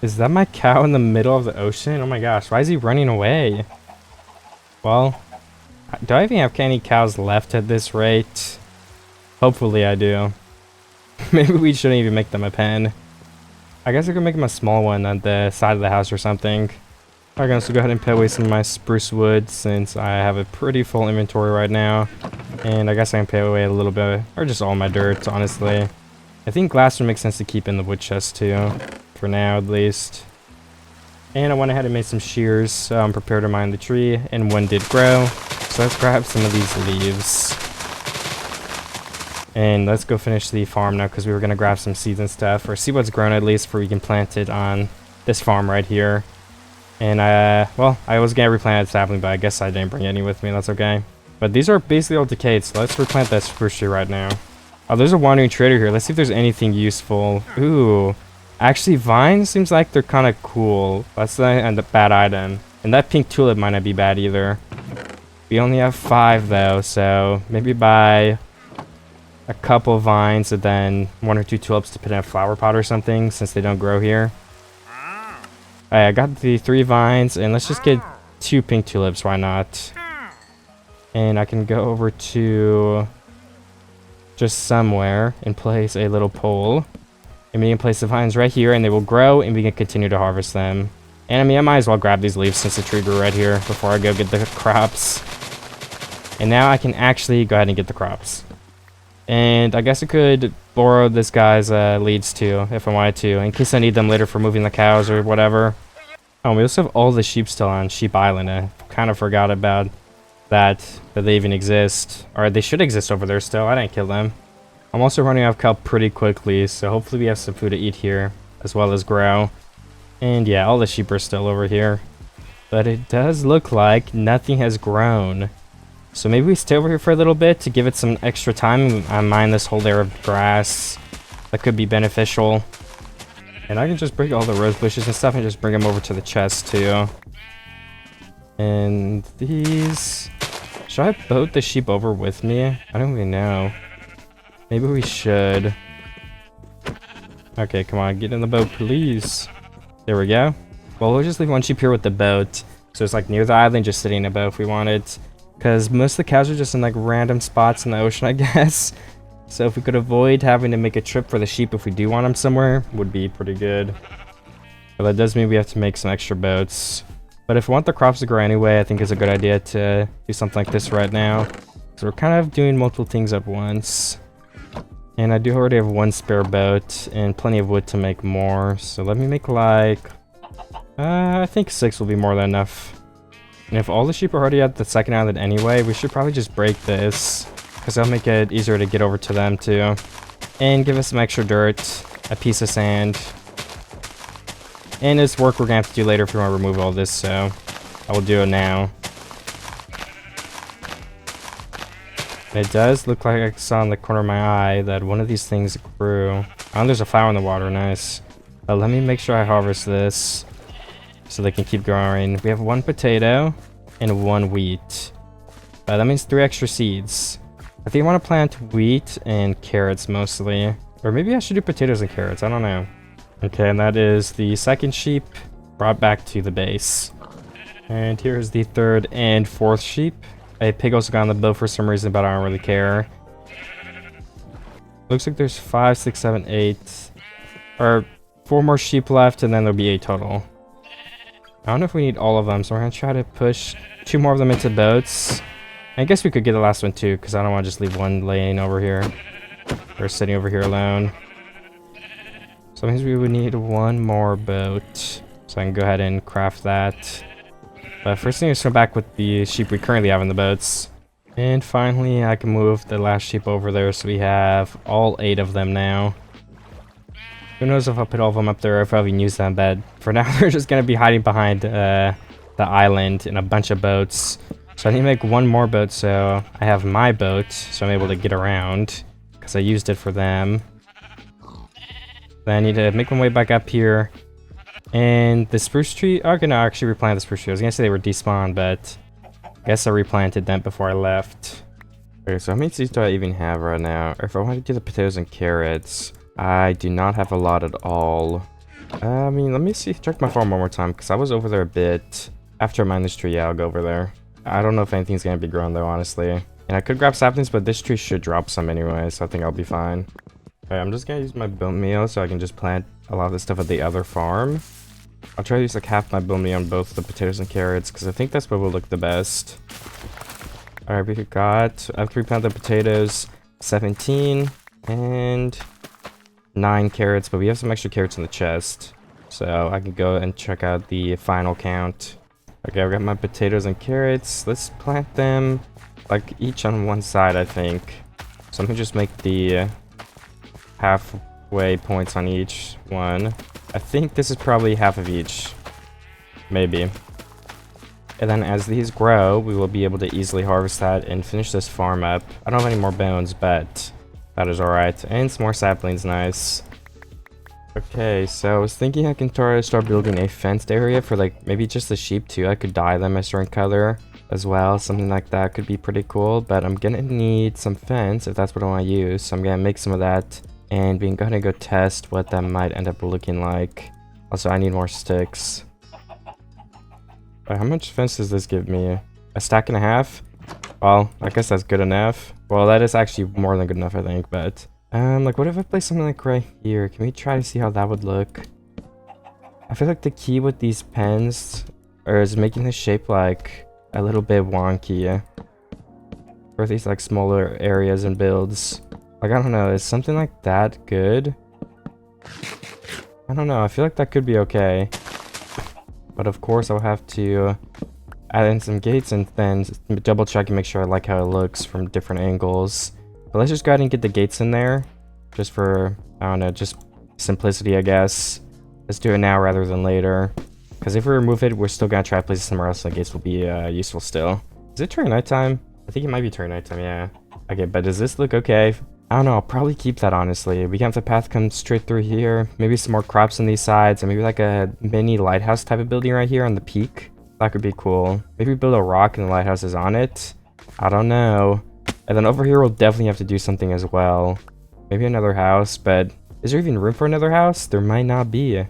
Is that my cow in the middle of the ocean? Oh my gosh, why is he running away? Well, do I even have any cows left at this rate? Hopefully I do. Maybe we shouldn't even make them a pen. I guess I could make them a small one on the side of the house or something. I'm going to go ahead and put away some of my spruce wood since I have a pretty full inventory right now. And I guess I can put away a little bit, or just all my dirt, honestly. I think glass would make sense to keep in the wood chest too, for now at least. And I went ahead and made some shears, so I'm prepared to mine the tree, and one did grow. So let's grab some of these leaves. And let's go finish the farm now, because we were going to grab some seeds and stuff, or see what's grown at least, before we can plant it on this farm right here. And well, I was going to replant a sapling, but I guess I didn't bring any with me, that's okay. But these are basically all decayed, so let's replant that spruce tree right now. Oh, there's a wandering trader here. Let's see if there's anything useful. Ooh. Actually, vines seems like they're kind of cool. That's a bad item. And that pink tulip might not be bad either. We only have 5 though, so maybe buy a couple vines and then 1 or 2 tulips to put in a flower pot or something, since they don't grow here. Alright, I got the 3 vines, and let's just get 2 pink tulips, why not? And I can go over to just somewhere and place a little pole. And we can place the vines right here, and they will grow, and we can continue to harvest them. And I mean, I might as well grab these leaves since the tree grew right here before I go get the crops. And now I can actually go ahead and get the crops. And I guess I could borrow this guy's leads too, if I wanted to, in case I need them later for moving the cows or whatever. Oh, we also have all the sheep still on Sheep Island. I kind of forgot about that they even exist. Or they should exist over there still. I didn't kill them. I'm also running out of kelp pretty quickly, so hopefully we have some food to eat here, as well as grow. And yeah, all the sheep are still over here. But it does look like nothing has grown. So maybe we stay over here for a little bit to give it some extra time. I mine this whole layer of grass. That could be beneficial. And I can just bring all the rose bushes and stuff and just bring them over to the chest too. And these... Should I boat the sheep over with me? I don't really know. Maybe we should. Okay, come on, get in the boat, please. There we go. Well, we'll just leave one sheep here with the boat. So it's like near the island, just sitting in a boat if we wanted. Because most of the cows are just in like random spots in the ocean, I guess. So if we could avoid having to make a trip for the sheep if we do want them somewhere, would be pretty good. But that does mean we have to make some extra boats. But if we want the crops to grow anyway, I think it's a good idea to do something like this right now. So we're kind of doing multiple things at once. And I do already have 1 spare boat and plenty of wood to make more. So let me make like... I think 6 will be more than enough. And if all the sheep are already at the second island anyway, we should probably just break this. Because that'll make it easier to get over to them too. And give us some extra dirt, a piece of sand. And it's work we're going to have to do later if we want to remove all this, so I will do it now. It does look like I saw in the corner of my eye that one of these things grew. Oh, there's a flower in the water, nice. But let me make sure I harvest this so they can keep growing. We have 1 potato and 1 wheat. That means 3 extra seeds. I think I want to plant wheat and carrots mostly. Or maybe I should do potatoes and carrots, I don't know. Okay, and that is the 2nd sheep brought back to the base. And here's the 3rd and 4th sheep. A pig also got on the boat for some reason, but I don't really care. Looks like there's 5, 6, 7, 8. Or 4 more sheep left, and then there'll be 8 total. I don't know if we need all of them, so we're going to try to push 2 more of them into boats. I guess we could get the last one too, because I don't want to just leave one laying over here. Or sitting over here alone. So that means we would need 1 more boat. So I can go ahead and craft that. But first thing is to go back with the sheep we currently have in the boats. And finally, I can move the last sheep over there, so we have all 8 of them now. Who knows if I'll put all of them up there or if I'll even use them, but for now they're just going to be hiding behind the island in a bunch of boats. So I need to make 1 more boat so I have my boat, so I'm able to get around, because I used it for them. Then I need to make my way back up here. And the spruce tree, okay, no, I actually replanted the spruce tree. I was going to say they were despawned, but I guess I replanted them before I left. Okay, so how many seeds do I even have right now? Or if I want to do the potatoes and carrots, I do not have a lot at all. I mean, let me see, check my farm one more time, because I was over there a bit. After I mine this tree, yeah, I'll go over there. I don't know if anything's going to be growing though, honestly. And I could grab saplings, but this tree should drop some anyway, so I think I'll be fine. Alright, I'm just going to use my bone meal so I can just plant a lot of the stuff at the other farm. I'll try to use like half my bone meal on both the potatoes and carrots, because I think that's what will look the best. Alright, we got, after we plant the potatoes, 17 and 9 carrots, but we have some extra carrots in the chest. So I can go and check out the final count. Okay, I've got my potatoes and carrots. Let's plant them like each on one side, I think. So let me just make the halfway points on each one. I think this is probably half of each. Maybe. And then as these grow, we will be able to easily harvest that and finish this farm up. I don't have any more bones, but that is alright. And some more saplings, nice. Okay, so I was thinking I can try to start building a fenced area for like maybe just the sheep too. I could dye them a certain color as well. Something like that could be pretty cool, but I'm gonna need some fence if that's what I want to use. So I'm gonna make some of that and we're gonna go test what that might end up looking like. Also, I need more sticks. How much fence does this give me? A stack and a half? Well, I guess that's good enough. Well, that is actually more than good enough, I think, but... like, what if I place something like right here? Can we try to see how that would look? I feel like the key with these pens is making the shape, like, a little bit wonky. For these, like, smaller areas and builds. Like, I don't know, is something like that good? I don't know, I feel like that could be okay. But of course, I'll have to add in some gates and then double check and make sure I like how it looks from different angles. But let's just go ahead and get the gates in there. Just for, I don't know, just simplicity, I guess. Let's do it now rather than later. Because if we remove it, we're still going to try to place it somewhere else, so the gates will be useful still. Is it turn nighttime? I think it might be turn nighttime, yeah. Okay, but does this look okay? I don't know, I'll probably keep that, honestly. We can have the path come straight through here. Maybe some more crops on these sides, and maybe like a mini lighthouse type of building right here on the peak. That could be cool. Maybe build a rock and the lighthouse is on it. I don't know. And then over here, we'll definitely have to do something as well. Maybe another house, but is there even room for another house? There might not be.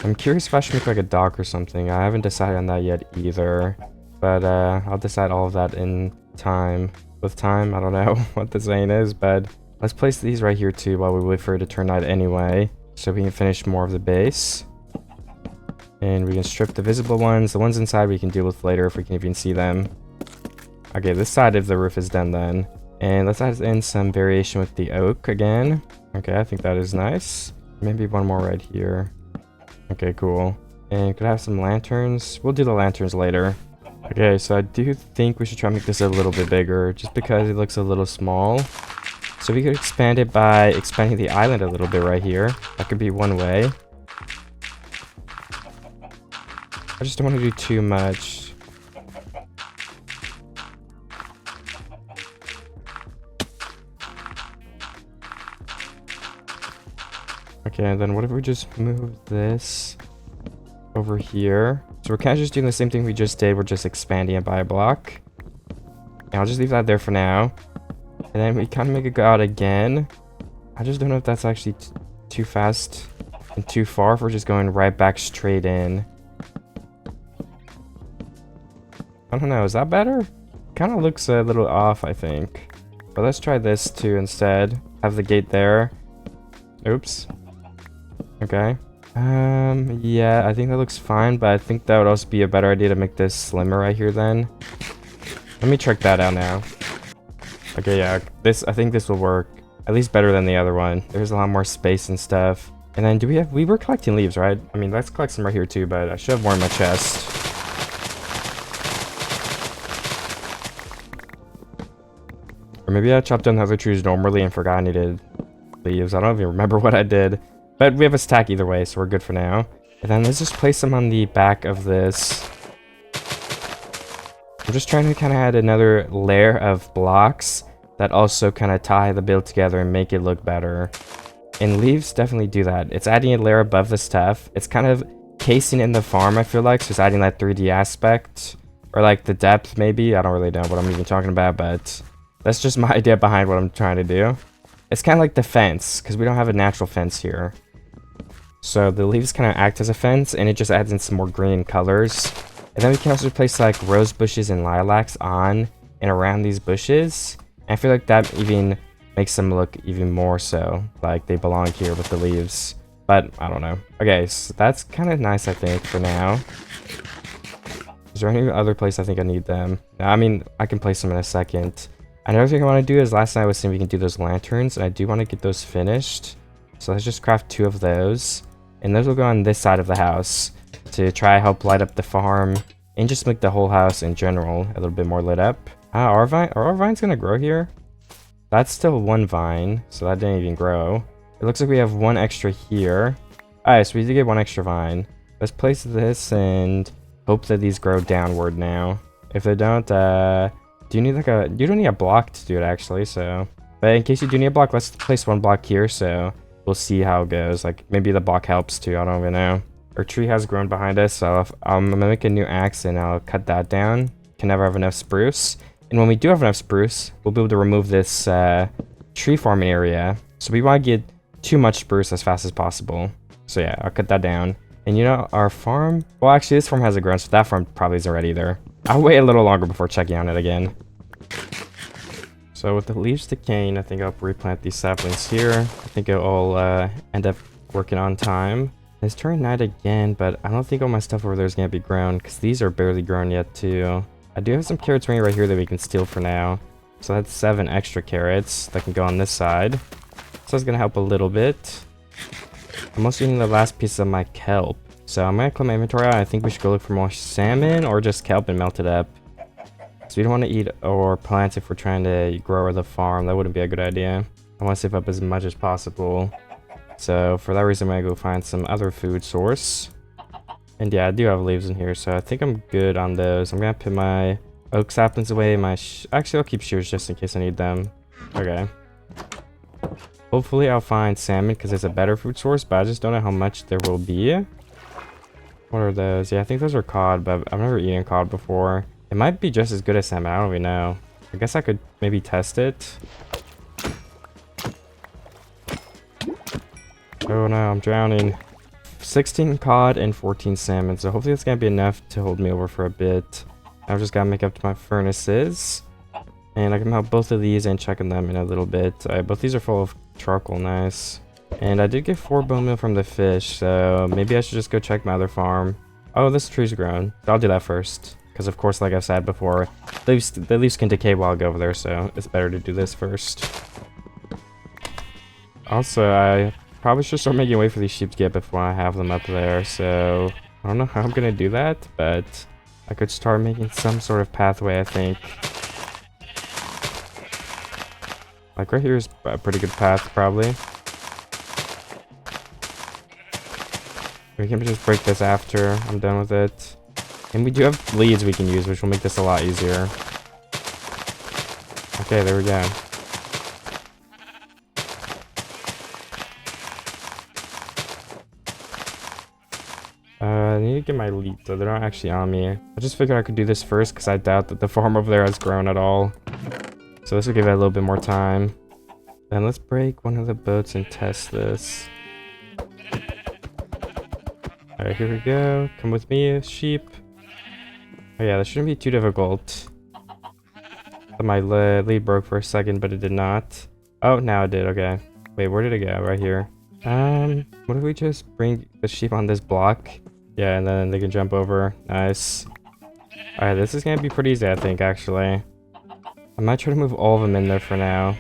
I'm curious if I should make like a dock or something. I haven't decided on that yet either. But I'll decide all of that in time. With time, I don't know what the saying is, but let's place these right here too while we wait for it to turn night anyway. So we can finish more of the base. And we can strip the visible ones. The ones inside we can deal with later if we can even see them. Okay, this side of the roof is done then. And let's add in some variation with the oak again. Okay, I think that is nice. Maybe one more right here. Okay, cool. And could I have some lanterns? We'll do the lanterns later. Okay, so I do think we should try and make this a little bit bigger, just because it looks a little small. So we could expand it by expanding the island a little bit right here. That could be one way. I just don't want to do too much. Okay, and then what if we just move this over here? So we're kind of just doing the same thing we just did. We're just expanding it by a block. And I'll just leave that there for now. And then we kind of make it go out again. I just don't know if that's actually too fast and too far if we're just going right back straight in. I don't know. Is that better? Kind of looks a little off, I think. But let's try this too instead. Have the gate there. Oops. Okay. Yeah, I think that looks fine, but I think that would also be a better idea to make this slimmer right here then. Let me check that out now. Okay, yeah, I think this will work. At least better than the other one. There's a lot more space and stuff. And then we were collecting leaves, right? I mean, let's collect some right here too, but I should have more in my chest. Or maybe I chopped down the other trees normally and forgot I needed leaves. I don't even remember what I did. But we have a stack either way, so we're good for now. And then let's just place them on the back of this. I'm just trying to kind of add another layer of blocks that also kind of tie the build together and make it look better. And leaves definitely do that. It's adding a layer above the stuff. It's kind of casing in the farm, I feel like. So it's adding that 3D aspect. Or like the depth, maybe. I don't really know what I'm even talking about, but that's just my idea behind what I'm trying to do. It's kind of like the fence, because we don't have a natural fence here. So the leaves kind of act as a fence, and it just adds in some more green colors. And then we can also place like rose bushes and lilacs on and around these bushes. And I feel like that even makes them look even more so like they belong here with the leaves. But I don't know. Okay, so that's kind of nice, I think, for now. Is there any other place I think I need them? No, I mean, I can place them in a second. Another thing I want to do is last night I was saying we can do those lanterns, and I do want to get those finished. So let's just craft 2 of those. And those will go on this side of the house to try help light up the farm and just make the whole house in general a little bit more lit up. Are our vines gonna grow here? That's still 1 vine, so that didn't even grow. It looks like we have 1 extra here. Alright, so we did get 1 extra vine. Let's place this and hope that these grow downward now. If they don't, you don't need a block to do it actually, so. But in case you do need a block, let's place 1 block here, so we'll see how it goes. Like, maybe the block helps too, I don't even know. Our tree has grown behind us, so I'm gonna make a new axe and I'll cut that down. Can never have enough spruce. And when we do have enough spruce, we'll be able to remove this tree farming area. So we want to get too much spruce as fast as possible. So yeah, I'll cut that down. And you know, our farm... Well, actually, this farm hasn't grown, so that farm probably isn't ready either. I'll wait a little longer before checking on it again. So with the leaves decaying, I think I'll replant these saplings here. I think it'll end up working on time. It's turning night again, but I don't think all my stuff over there is going to be grown, because these are barely grown yet too. I do have some carrots right here that we can steal for now. So that's 7 extra carrots that can go on this side. So that's going to help a little bit. I'm also using the last piece of my kelp. So I'm going to clear my inventory out. I think we should go look for more salmon or just kelp and melt it up. So we don't want to eat or plant if we're trying to grow the farm. That wouldn't be a good idea. I want to save up as much as possible. So for that reason, I'm going to go find some other food source. And yeah, I do have leaves in here, so I think I'm good on those. I'm going to put my oak saplings away. Actually, I'll keep shears just in case I need them. Okay. Hopefully I'll find salmon because it's a better food source, but I just don't know how much there will be. What are those? Yeah, I think those are cod, but I've never eaten cod before. It might be just as good as salmon. I don't really know. I guess I could maybe test it. Oh no, I'm drowning. 16 cod and 14 salmon, so hopefully it's gonna be enough to hold me over for a bit. I've just gotta make up to my furnaces. And I can melt both of these and check on them in a little bit. Both these are full of charcoal, nice. And I did get 4 bone meal from the fish, so maybe I should just go check my other farm. Oh, this tree's grown. I'll do that first. Because of course, like I've said before, the leaves can decay while I go over there, so it's better to do this first. Also, I probably should start making way for these sheep to get before I have them up there, so I don't know how I'm gonna do that, but I could start making some sort of pathway, I think. Like right here is a pretty good path, probably. We can just break this after I'm done with it. And we do have leads we can use, which will make this a lot easier. Okay, there we go. I need to get my leads, though. They're not actually on me. I just figured I could do this first, because I doubt that the farm over there has grown at all. So this will give it a little bit more time. Then let's break one of the boats and test this. Alright, here we go. Come with me, sheep. Oh yeah, this shouldn't be too difficult. My lead broke for a second, but it did not. Oh, now it did, okay. Wait, where did it go? Right here. What if we just bring the sheep on this block? Yeah, and then they can jump over. Nice. Alright, this is gonna be pretty easy, I think, actually. I might try to move all of them in there for now.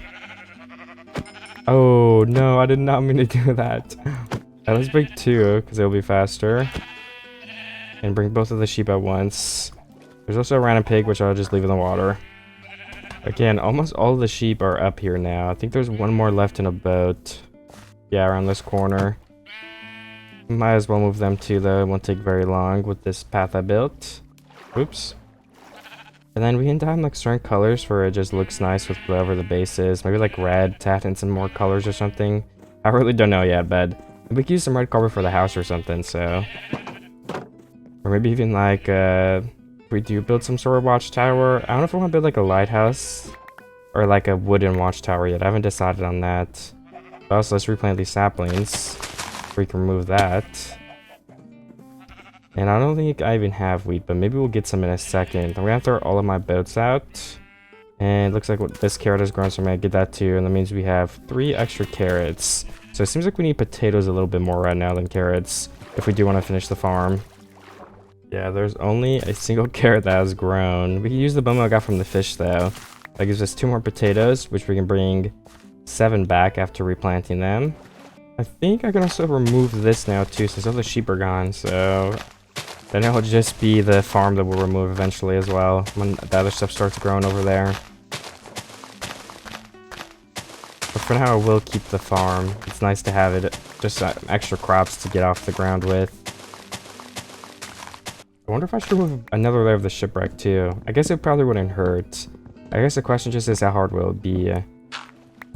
Oh, no, I did not mean to do that. Let's break 2, because it'll be faster. And bring both of the sheep at once. There's also a random pig, which I'll just leave in the water. Again, almost all of the sheep are up here now. I think there's one more left in a boat. Yeah, around this corner. Might as well move them too, though. It won't take very long with this path I built. Oops. And then we can dye them like certain colors where it just looks nice with whatever the base is. Maybe like red, tack in some more colors or something. I really don't know yet, but we could use some red color for the house or something, so. Or maybe even like, we do build some sort of watchtower. I don't know if I want to build like a lighthouse or like a wooden watchtower yet. I haven't decided on that. But also, let's replant these saplings. We can remove that. And I don't think I even have wheat, but maybe we'll get some in a second. I'm gonna throw all of my boats out. And it looks like this carrot has grown, so I'm gonna get that too. And that means we have 3 extra carrots. So it seems like we need potatoes a little bit more right now than carrots if we do want to finish the farm. Yeah, there's only a single carrot that has grown. We can use the bone meal I got from the fish though. That gives us 2 more potatoes, which we can bring 7 back after replanting them. I think I can also remove this now too, since all the sheep are gone, so then it'll just be the farm that we'll remove eventually as well, when the other stuff starts growing over there. But for now, I will keep the farm. It's nice to have it, just extra crops to get off the ground with. I wonder if I should remove another layer of the shipwreck too. I guess it probably wouldn't hurt. I guess the question just is how hard will it be? I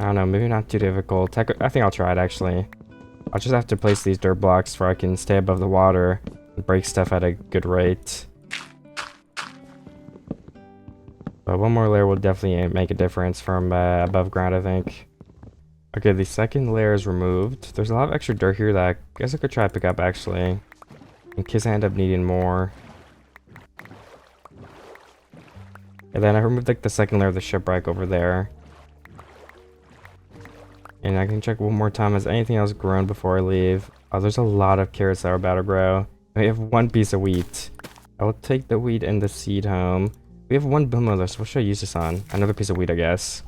don't know, maybe not too difficult. I think I'll try it actually. I'll just have to place these dirt blocks where I can stay above the water and break stuff at a good rate. But one more layer will definitely make a difference from above ground, I think. Okay, the second layer is removed. There's a lot of extra dirt here that I guess I could try to pick up actually. in case I end up needing more. And then I removed like the second layer of the shipwreck over there. And I can check one more time. Has anything else grown before I leave? Oh, there's a lot of carrots that are about to grow. We have one piece of wheat. I will take the wheat and the seed home. We have one bone meal, so what should I use this on? Another piece of wheat, I guess.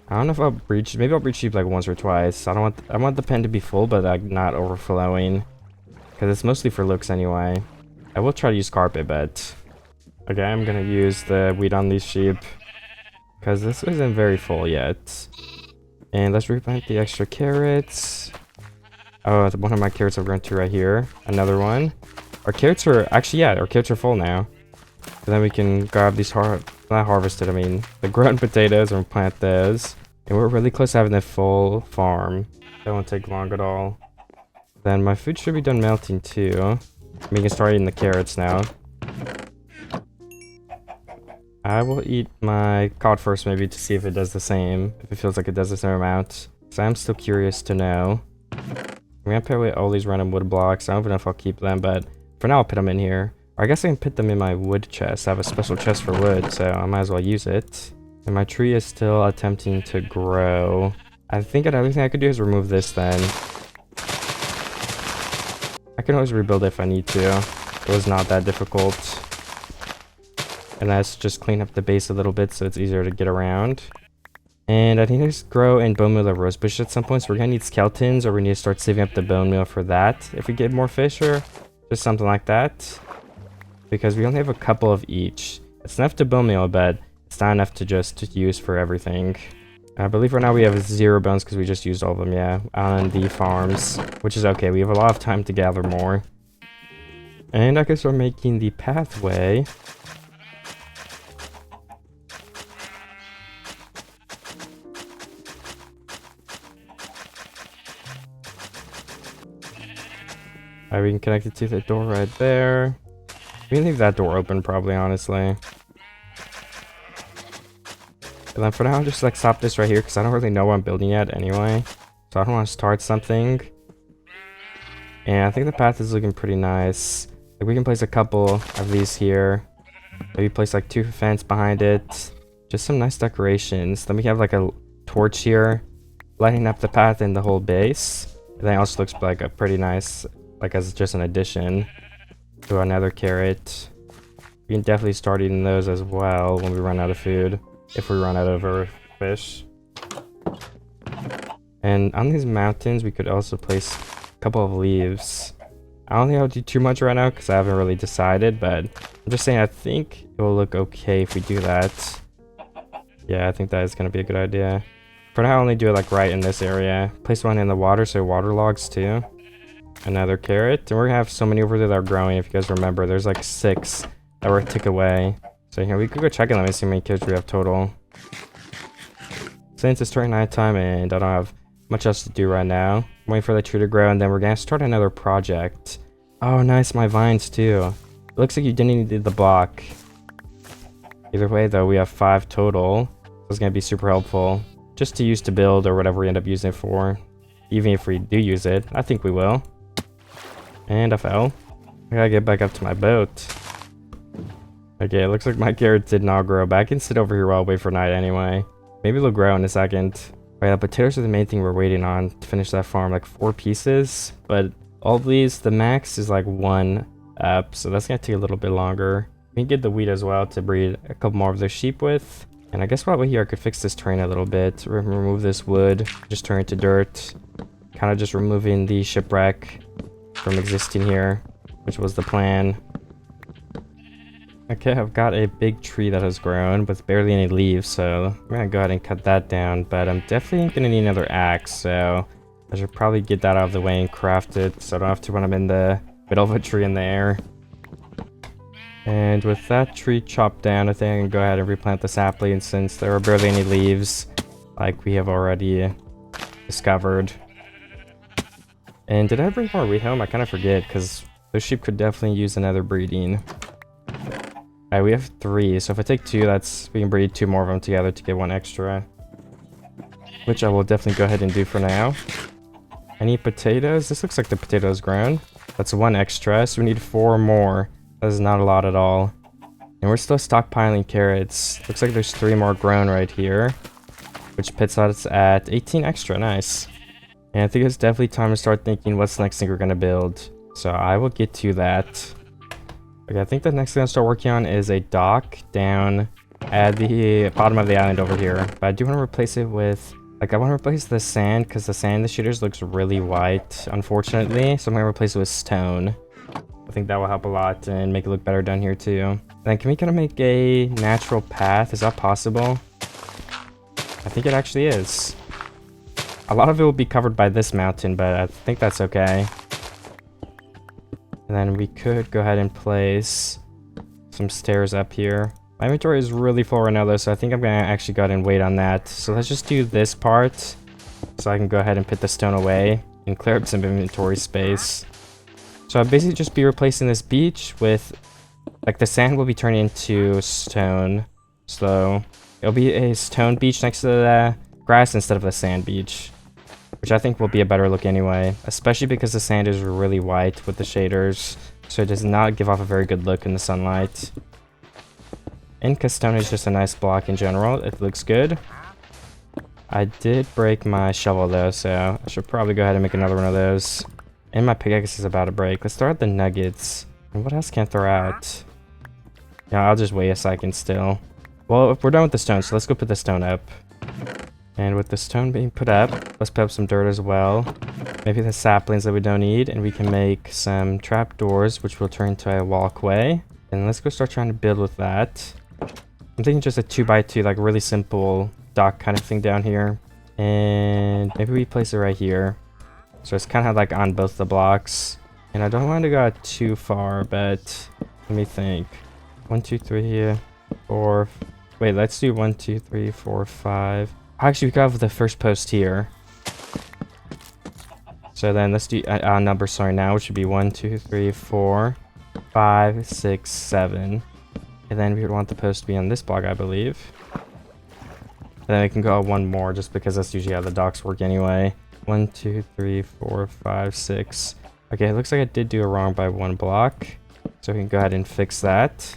I don't know if I'll breach. Maybe I'll breach sheep like once or twice. I want the pen to be full, but like not overflowing, because it's mostly for looks anyway. I will try to use carpet, but okay, I'm gonna use the wheat on these sheep because this isn't very full yet. And let's replant the extra carrots. Oh, one of my carrots have grown to right here. Another one. Our carrots are actually, yeah, our carrots are full now. And then we can grab these not harvested, I mean, the grown potatoes and plant those. And we're really close to having a full farm. That won't take long at all. Then my food should be done melting too. We can start eating the carrots now. I will eat my cod first maybe to see if it does the same. If it feels like it does the same amount. Because I'm still curious to know. I'm gonna put away all these random wood blocks. I don't even know if I'll keep them, but for now I'll put them in here. Or I guess I can put them in my wood chest. I have a special chest for wood, so I might as well use it. And my tree is still attempting to grow. I think another thing I could do is remove this then. I can always rebuild it if I need to. It was not that difficult. And let's just clean up the base a little bit so it's easier to get around. And I think there's grow and bone meal of rose bush at some point, so we're gonna need skeletons, or we need to start saving up the bone meal for that if we get more fish, or just something like that. Because we only have a couple of each. It's enough to bone meal, but it's not enough to just use for everything. I believe right now we have 0 bones because we just used all of them, yeah, on the farms, which is okay. We have a lot of time to gather more. And I guess we're making the pathway. Alright, we can connect it to the door right there. We can leave that door open probably, honestly. And then for now, I'll just like stop this right here because I don't really know what I'm building yet anyway. So I don't want to start something. And I think the path is looking pretty nice. Like we can place a couple of these here. Maybe place like 2 fence behind it. Just some nice decorations. Then we have like a torch here, lighting up the path and the whole base. And then it also looks like a pretty nice, like as just an addition to another carrot. We can definitely start eating those as well when we run out of food. If we run out of our fish. And on these mountains, we could also place a couple of leaves. I don't think I'll do too much right now because I haven't really decided, but I'm just saying I think it will look okay if we do that. Yeah, I think that is going to be a good idea. For now, I'll only do it like right in this area. Place one in the water, so water logs too. Another carrot. And we're going to have so many over there that are growing. If you guys remember, there's like 6 that were took away. So here we could go check and let me see how many carrots we have total. Since it's turning nighttime and I don't have much else to do right now, I'm waiting for the tree to grow and then we're gonna start another project. Oh nice, my vines too. It looks like you didn't need the block. Either way though, we have 5 total. So it's gonna be super helpful. Just to use to build or whatever we end up using it for. Even if we do use it, I think we will. And I fell. I gotta get back up to my boat. Okay, it looks like my carrots did not grow, but I can sit over here while I wait for night anyway. Maybe they'll grow in a second. Right, the potatoes are the main thing we're waiting on to finish that farm, like 4 pieces. But all of these, the max is like 1 up, so that's gonna take a little bit longer. We can get the wheat as well to breed a couple more of the sheep with. And I guess while we're here, I could fix this terrain a little bit. Remove this wood, just turn it to dirt. Kind of just removing the shipwreck from existing here, which was the plan. Okay, I've got a big tree that has grown with barely any leaves, so I'm gonna go ahead and cut that down, but I'm definitely gonna need another axe, so I should probably get that out of the way and craft it so I don't have to when I'm in the middle of a tree in the air. And with that tree chopped down, I think I can go ahead and replant the sapling since there are barely any leaves, like we have already discovered. And did I bring more wheat home? I kind of forget, because those sheep could definitely use another breeding. Alright, we have 3, so if I take 2, we can breed 2 more of them together to get 1 extra. Which I will definitely go ahead and do for now. I need potatoes. This looks like the potatoes grown. That's one extra, so we need 4 more. That is not a lot at all. And we're still stockpiling carrots. Looks like there's 3 more grown right here, which puts us at 18 extra. Nice. And I think it's definitely time to start thinking what's the next thing we're going to build. So I will get to that. Okay, I think the next thing I'll start working on is a dock down at the bottom of the island over here. But I do want to replace it with, like, I want to replace the sand because the sand in the shooters looks really white, unfortunately. So I'm going to replace it with stone. I think that will help a lot and make it look better down here too. And then can we kind of make a natural path? Is that possible? I think it actually is. A lot of it will be covered by this mountain, but I think that's okay. And then we could go ahead and place some stairs up here. My inventory is really full right now though, so I think I'm gonna actually go ahead and wait on that. So let's just do this part so I can go ahead and put the stone away and clear up some inventory space. So I'll basically just be replacing this beach with, like, the sand will be turning into stone. So it'll be a stone beach next to the grass instead of a sand beach, which I think will be a better look anyway, especially because the sand is really white with the shaders, so it does not give off a very good look in the sunlight. And because stone is just a nice block in general, it looks good. I did break my shovel though, so I should probably go ahead and make another one of those. And my pickaxe is about to break. Let's throw out the nuggets. And what else can I throw out? Yeah, I'll just wait a second still. Well, if we're done with the stone, so let's go put the stone up. And with the stone being put up, let's put up some dirt as well. Maybe the saplings that we don't need, and we can make some trapdoors, which will turn into a walkway. And let's go start trying to build with that. I'm thinking just a 2x2, like really simple dock kind of thing down here. And maybe we place it right here. So it's kind of like on both the blocks. And I don't want to go too far, but let me think. 1, 2, 3, 4. Wait, let's do 1, 2, 3, 4, 5. Actually, we got the first post here. So then let's do number, sorry, now, which would be 1, 2, 3, 4, 5, 6, 7. And then we would want the post to be on this block, I believe. And then we can go one more just because that's usually how the docks work anyway. 1, 2, 3, 4, 5, 6. Okay, it looks like I did do it wrong by 1 block. So we can go ahead and fix that.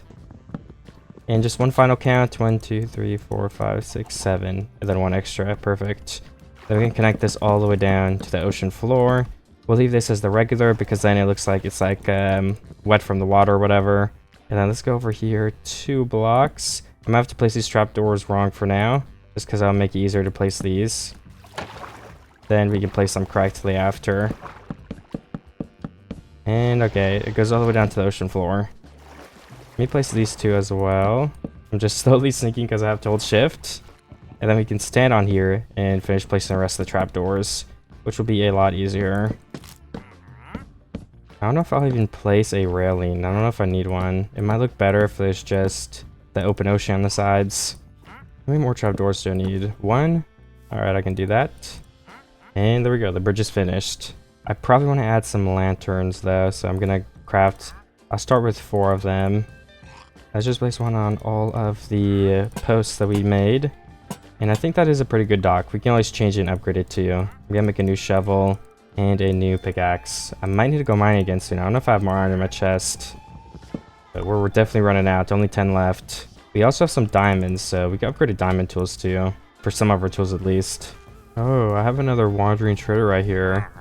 And just one final count. 1, 2, 3, 4, 5, 6, 7. And then 1 extra. Perfect. Then we can connect this all the way down to the ocean floor. We'll leave this as the regular because then it looks like it's like wet from the water or whatever. And then let's go over here 2 blocks. I'm gonna have to place these trapdoors wrong for now, just because that'll make it easier to place these. Then we can place them correctly after. And okay, it goes all the way down to the ocean floor. Let me place these 2 as well. I'm just slowly sinking because I have to hold shift. And then we can stand on here and finish placing the rest of the trapdoors, which will be a lot easier. I don't know if I'll even place a railing. I don't know if I need one. It might look better if there's just the open ocean on the sides. How many more trapdoors do I need? 1? Alright, I can do that. And there we go, the bridge is finished. I probably want to add some lanterns though, so I'm gonna craft, I'll start with 4 of them. Let's just place one on all of the posts that we made. And I think that is a pretty good dock. We can always change it and upgrade it too. I'm gonna make a new shovel and a new pickaxe. I might need to go mining again soon. I don't know if I have more iron in my chest, but we're definitely running out. Only 10 left. We also have some diamonds, so we can upgrade diamond tools too, for some of our tools at least. Oh, I have another wandering trader right here,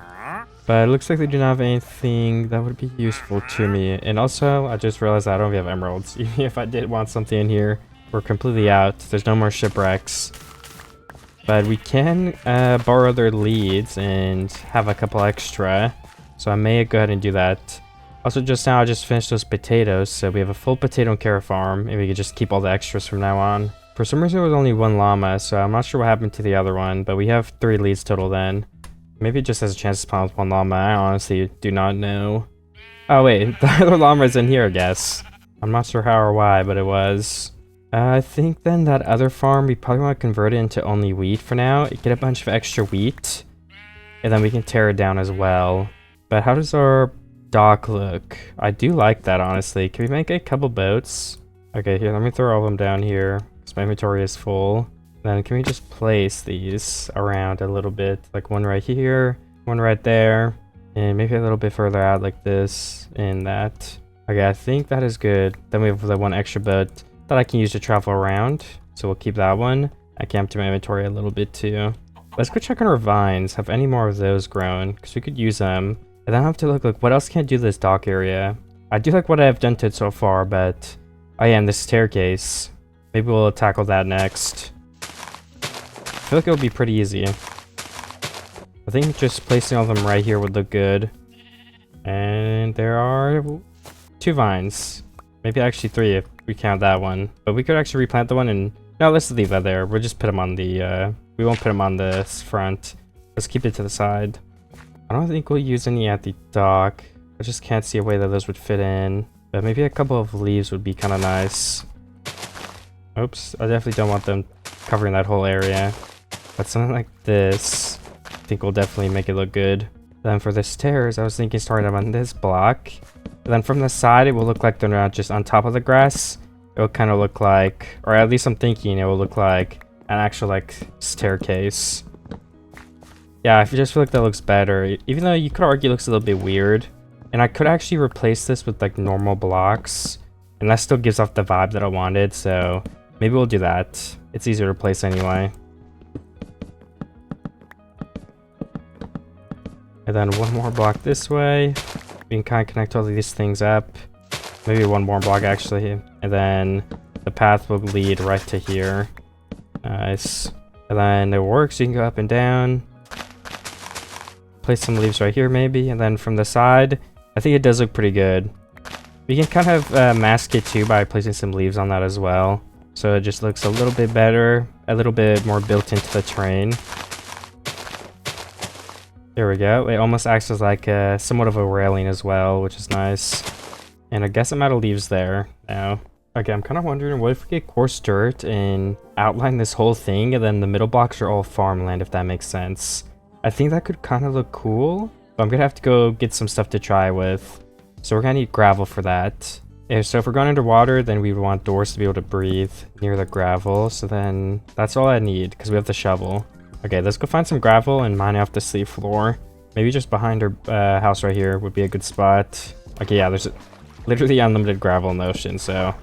but it looks like they do not have anything that would be useful to me. And also, I just realized I don't have emeralds. Even if I did want something in here, we're completely out. There's no more shipwrecks. But we can borrow their leads and have a couple extra. So I may go ahead and do that. Also, just now I just finished those potatoes. So we have a full potato and carrot farm. And we can just keep all the extras from now on. For some reason, there was only 1 llama. So I'm not sure what happened to the other one. But we have 3 leads total then. Maybe it just has a chance to spawn with 1 llama. I honestly do not know. Oh, wait. The other llama is in here, I guess. I'm not sure how or why, but it was. I think then that other farm, we probably want to convert it into only wheat for now. Get a bunch of extra wheat. And then we can tear it down as well. But how does our dock look? I do like that, honestly. Can we make a couple boats? Okay, here, let me throw all of them down here, because my inventory is full. Then can we just place these around a little bit? Like 1 right here, 1 right there. And maybe a little bit further out like this and that. Okay, I think that is good. Then we have the one extra boat that I can use to travel around. So we'll keep that one. I can empty my inventory a little bit too. Let's go check on our vines. Have any more of those grown? Because we could use them. And then I have to look like what else can I do to this dock area? I do like what I've done to it so far, but I am the staircase. Maybe we'll tackle that next. I feel like it would be pretty easy. I think just placing all of them right here would look good. And there are 2 vines. Maybe actually 3 if we count that one. But we could actually replant the one and... No, let's leave that there. We'll just put them on the... we won't put them on this front. Let's keep it to the side. I don't think we'll use any at the dock. I just can't see a way that those would fit in. But maybe a couple of leaves would be kind of nice. Oops, I definitely don't want them covering that whole area. But something like this, I think will definitely make it look good. Then for the stairs, I was thinking starting them on this block. And then from the side, it will look like they're not just on top of the grass. It will kind of look like, or at least I'm thinking it will look like an actual like staircase. Yeah, I just feel like that looks better. Even though you could argue it looks a little bit weird. And I could actually replace this with like normal blocks. And that still gives off the vibe that I wanted. So maybe we'll do that. It's easier to place anyway. And then one more block this way. We can kind of connect all of these things up. Maybe one more block actually. And then the path will lead right to here. Nice. And then it works. You can go up and down. Place some leaves right here maybe. And then from the side, I think it does look pretty good. We can kind of mask it too by placing some leaves on that as well. So it just looks a little bit better. A little bit more built into the terrain. There we go. It almost acts as like somewhat of a railing as well, which is nice. And I guess I'm out of leaves there now. Okay, I'm kind of wondering, what if we get coarse dirt and outline this whole thing, and then the middle blocks are all farmland, if that makes sense. I think that could kind of look cool, but I'm going to have to go get some stuff to try with. So we're going to need gravel for that. Yeah, so if we're going underwater, then we would want doors to be able to breathe near the gravel. So then that's all I need, because we have the shovel. Okay, let's go find some gravel and mine off the sea floor. Maybe just behind our house right here would be a good spot. Okay, yeah, there's literally unlimited gravel in the ocean, so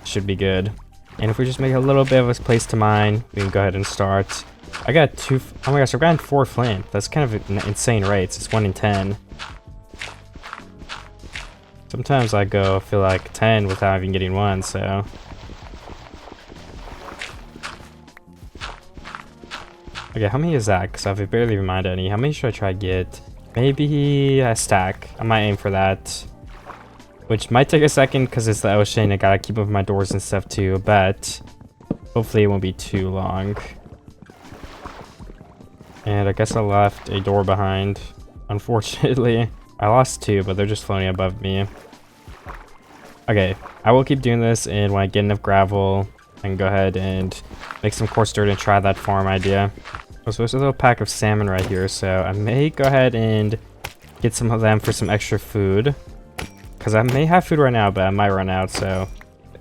it should be good. And if we just make a little bit of a place to mine, we can go ahead and start. I got 2... Oh my gosh, I've gotten 4 flint. That's kind of an insane rates. It's 1 in 10. Sometimes I feel like 10 without even getting 1, so... Okay, how many is that? Because I've barely mined any. How many should I try to get? Maybe a stack. I might aim for that. Which might take a second because it's the ocean. I gotta keep up with my doors and stuff too. But hopefully it won't be too long. And I guess I left a door behind. Unfortunately. I lost 2, but they're just floating above me. Okay, I will keep doing this, and when I get enough gravel, I can go ahead and make some coarse dirt and try that farm idea. So there's a little pack of salmon right here, so I may go ahead and get some of them for some extra food. Because I may have food right now, but I might run out, so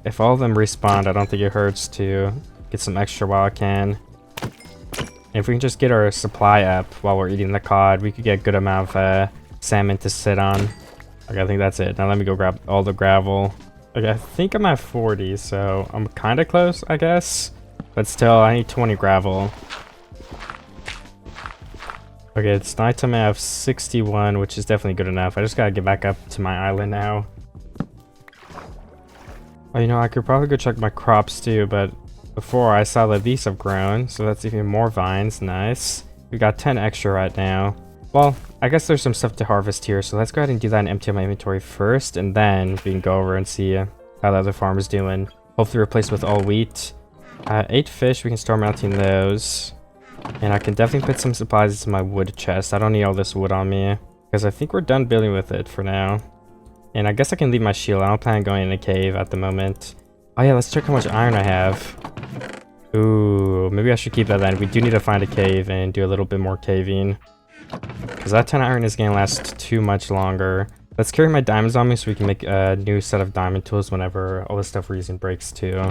if all of them respawn, I don't think it hurts to get some extra while I can. And if we can just get our supply up while we're eating the cod, we could get a good amount of salmon to sit on. Okay, I think that's it. Now let me go grab all the gravel. Okay, I think I'm at 40, so I'm kind of close, I guess. But still, I need 20 gravel. Okay, it's nighttime. I have 61, which is definitely good enough. I just gotta get back up to my island now. Oh, you know, I could probably go check my crops too, but before I saw that these have grown, so that's even more vines. Nice. We got 10 extra right now. Well, I guess there's some stuff to harvest here, so let's go ahead and do that and empty my inventory first, and then we can go over and see how the other farm is doing. Hopefully replace with all wheat. 8 fish, we can start mounting those. And I can definitely put some supplies into my wood chest. I don't need all this wood on me, because I think we're done building with it for now. And I guess I can leave my shield. I don't plan on going in a cave at the moment. Oh yeah, let's check how much iron I have. Ooh, maybe I should keep that then. We do need to find a cave and do a little bit more caving, because that 10 iron is going to last too much longer. Let's carry my diamonds on me so we can make a new set of diamond tools whenever all the stuff we're using breaks too.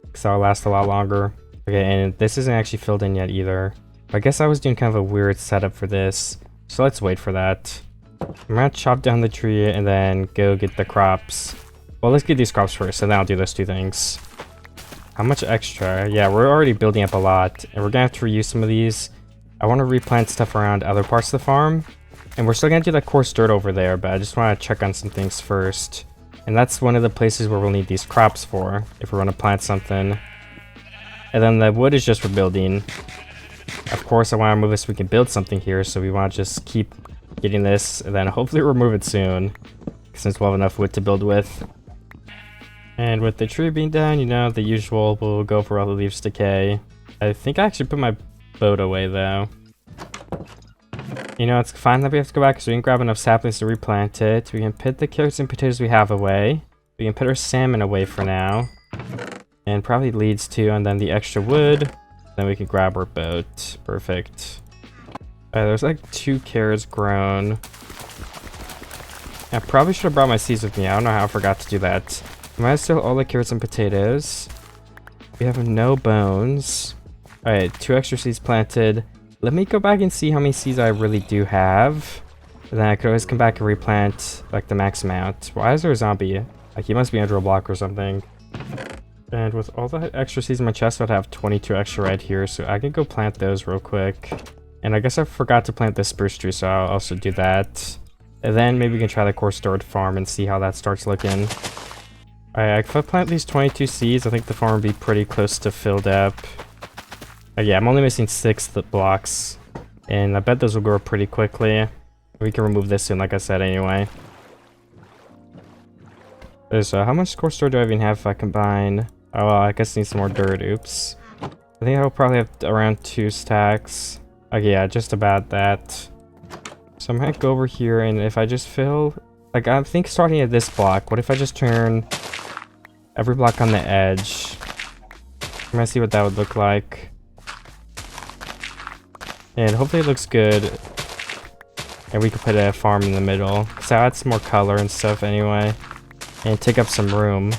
Because that'll last a lot longer. Okay, and this isn't actually filled in yet either. I guess I was doing kind of a weird setup for this, so let's wait for that. I'm gonna chop down the tree and then go get the crops. Well, let's get these crops first, and then I'll do those two things. How much extra? Yeah, we're already building up a lot, and we're gonna have to reuse some of these. I want to replant stuff around other parts of the farm, and we're still gonna do that coarse dirt over there, but I just want to check on some things first. And that's one of the places where we'll need these crops for, if we're gonna plant something. And then the wood is just for building. Of course, I want to move this so we can build something here, so we want to just keep getting this, and then hopefully remove it soon, since we'll have enough wood to build with. And with the tree being down, you know, the usual, we'll go for all the leaves decay. I think I actually put my boat away, though. You know, it's fine that we have to go back, because we can grab enough saplings to replant it. We can put the carrots and potatoes we have away. We can put our salmon away for now. And probably leads to, and then the extra wood. Then we can grab our boat. Perfect. There's like 2 carrots grown. I probably should have brought my seeds with me. I don't know how I forgot to do that. I might steal all the carrots and potatoes. We have no bones. Alright, 2 extra seeds planted. Let me go back and see how many seeds I really do have. And then I could always come back and replant like the max amount. Why is there a zombie? Like he must be under a block or something. And with all the extra seeds in my chest, I'd have 22 extra right here. So I can go plant those real quick. And I guess I forgot to plant the spruce tree, so I'll also do that. And then maybe we can try the coarse dirt farm and see how that starts looking. Alright, if I plant these 22 seeds, I think the farm will be pretty close to filled up. Yeah, I'm only missing 6 blocks. And I bet those will grow pretty quickly. We can remove this soon, like I said, anyway. There's, how much coarse dirt do I even have if I combine? Oh, well, I guess I need some more dirt, oops. I think I'll probably have around 2 stacks. Okay, yeah, just about that. So I'm gonna go over here, and if I just fill... Like, I think starting at this block, what if I just turn every block on the edge? I'm gonna see what that would look like. And hopefully it looks good. And we could put a farm in the middle. So add some more color and stuff anyway. And take up some room.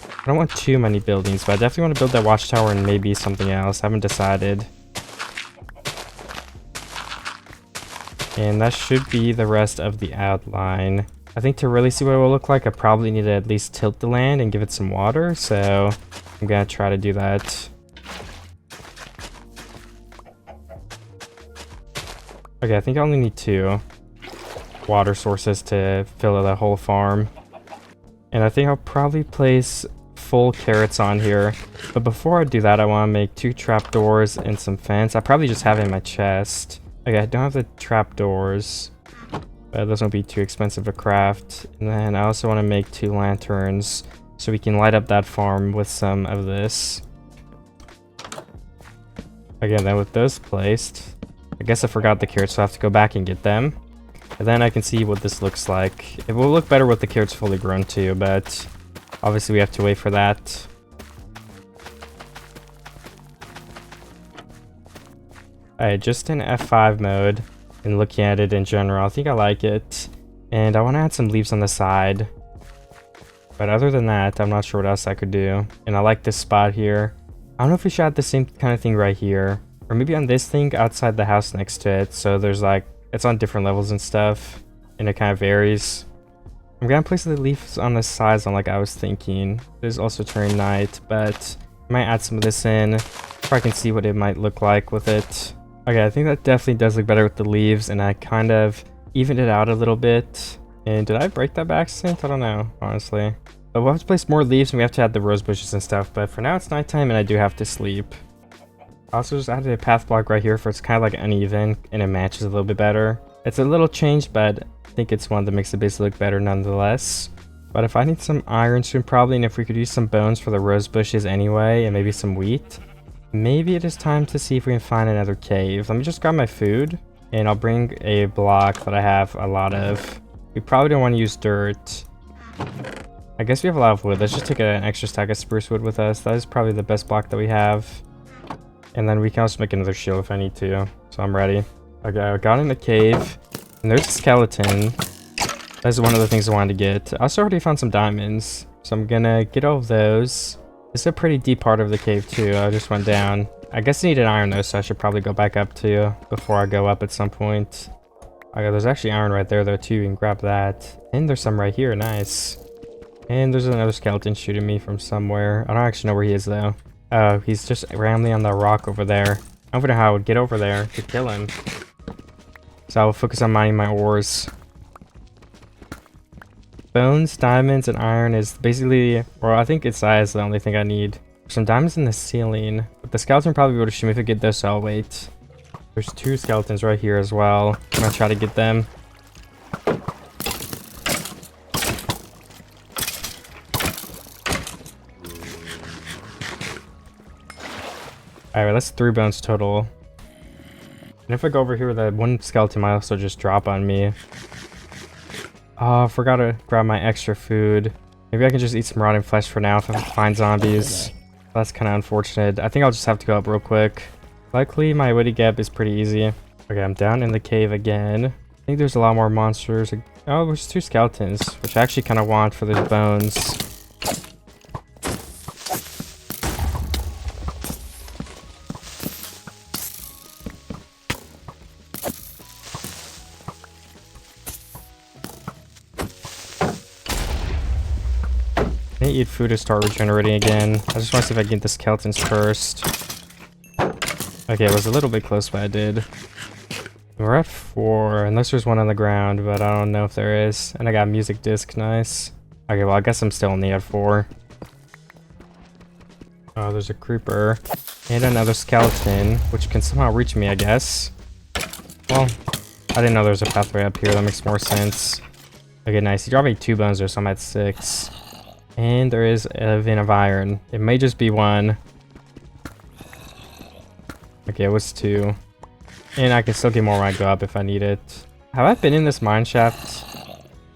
I don't want too many buildings, but I definitely want to build that watchtower and maybe something else. I haven't decided. And that should be the rest of the outline. I think to really see what it will look like, I probably need to at least tilt the land and give it some water. So I'm gonna try to do that. Okay, I think I only need 2 water sources to fill the whole farm. And I think I'll probably place full carrots on here. But before I do that, I want to make 2 trapdoors and some fence. I probably just have it in my chest. Okay, I don't have the trapdoors. But those won't be too expensive to craft. And then I also want to make 2 lanterns so we can light up that farm with some of this. Again, then with those placed, I guess I forgot the carrots, so I have to go back and get them. And then I can see what this looks like. It will look better with the carrots fully grown too, but obviously we have to wait for that. Alright, just in F5 mode and looking at it in general, I think I like it. And I want to add some leaves on the side. But other than that, I'm not sure what else I could do. And I like this spot here. I don't know if we should add the same kind of thing right here. Or maybe on this thing outside the house next to it. So there's like, it's on different levels and stuff. And it kind of varies. I'm gonna place the leaves on the sides on like I was thinking. It is also turning night, but I might add some of this in. So I can see what it might look like with it. Okay, I think that definitely does look better with the leaves. And I kind of evened it out a little bit. And did I break that by accident? I don't know, honestly. But we'll have to place more leaves and we have to add the rose bushes and stuff. But for now it's nighttime and I do have to sleep. I also just added a path block right here for it's kind of like uneven and it matches a little bit better. It's a little changed, but I think it's one that makes the base look better nonetheless. But if I need some iron soon probably, and if we could use some bones for the rose bushes anyway, and maybe some wheat, maybe it is time to see if we can find another cave. Let me just grab my food and I'll bring a block that I have a lot of. We probably don't want to use dirt. I guess we have a lot of wood. Let's just take an extra stack of spruce wood with us. That is probably the best block that we have. And then we can also make another shield if I need to. So I'm ready. Okay, I got in the cave. And there's a skeleton. That's one of the things I wanted to get. I also already found some diamonds. So I'm gonna get all of those. It's a pretty deep part of the cave too. I just went down. I guess I need an iron though, so I should probably go back up too before I go up at some point. Okay, there's actually iron right there though too, you can grab that. And there's some right here, nice. And there's another skeleton shooting me from somewhere. I don't actually know where he is though. Oh, he's just randomly on the rock over there. I don't know how I would get over there to kill him. So I will focus on mining my ores. Bones, diamonds, and iron is basically, or I think its size is the only thing I need. There's some diamonds in the ceiling, but the skeleton probably be able to shoot me if I get those, so I'll wait. There's 2 skeletons right here as well. I'm gonna try to get them. Alright, that's 3 bones total. And if I go over here, that one skeleton might also just drop on me. Oh, I forgot to grab my extra food. Maybe I can just eat some rotting flesh for now if I find zombies. That's kind of unfortunate. I think I'll just have to go up real quick. Luckily, my witty gap is pretty easy. Okay, I'm down in the cave again. I think there's a lot more monsters. Oh, there's 2 skeletons, which I actually kind of want for those bones. I need to eat food to start regenerating again. I just want to see if I can get the skeletons first. Okay, it was a little bit close, but I did. We're at 4, unless there's one on the ground, but I don't know if there is. And I got a music disc, nice. Okay, well, I guess I'm still only at 4. Oh, there's a creeper. And another skeleton, which can somehow reach me, I guess. Well, I didn't know there was a pathway up here. That makes more sense. Okay, nice. He dropped me 2 bones there, so I'm at 6. And there is a vein of iron. It may just be 1. Okay, it was 2. And I can still get more when I go up if I need it. Have I been in this mine shaft?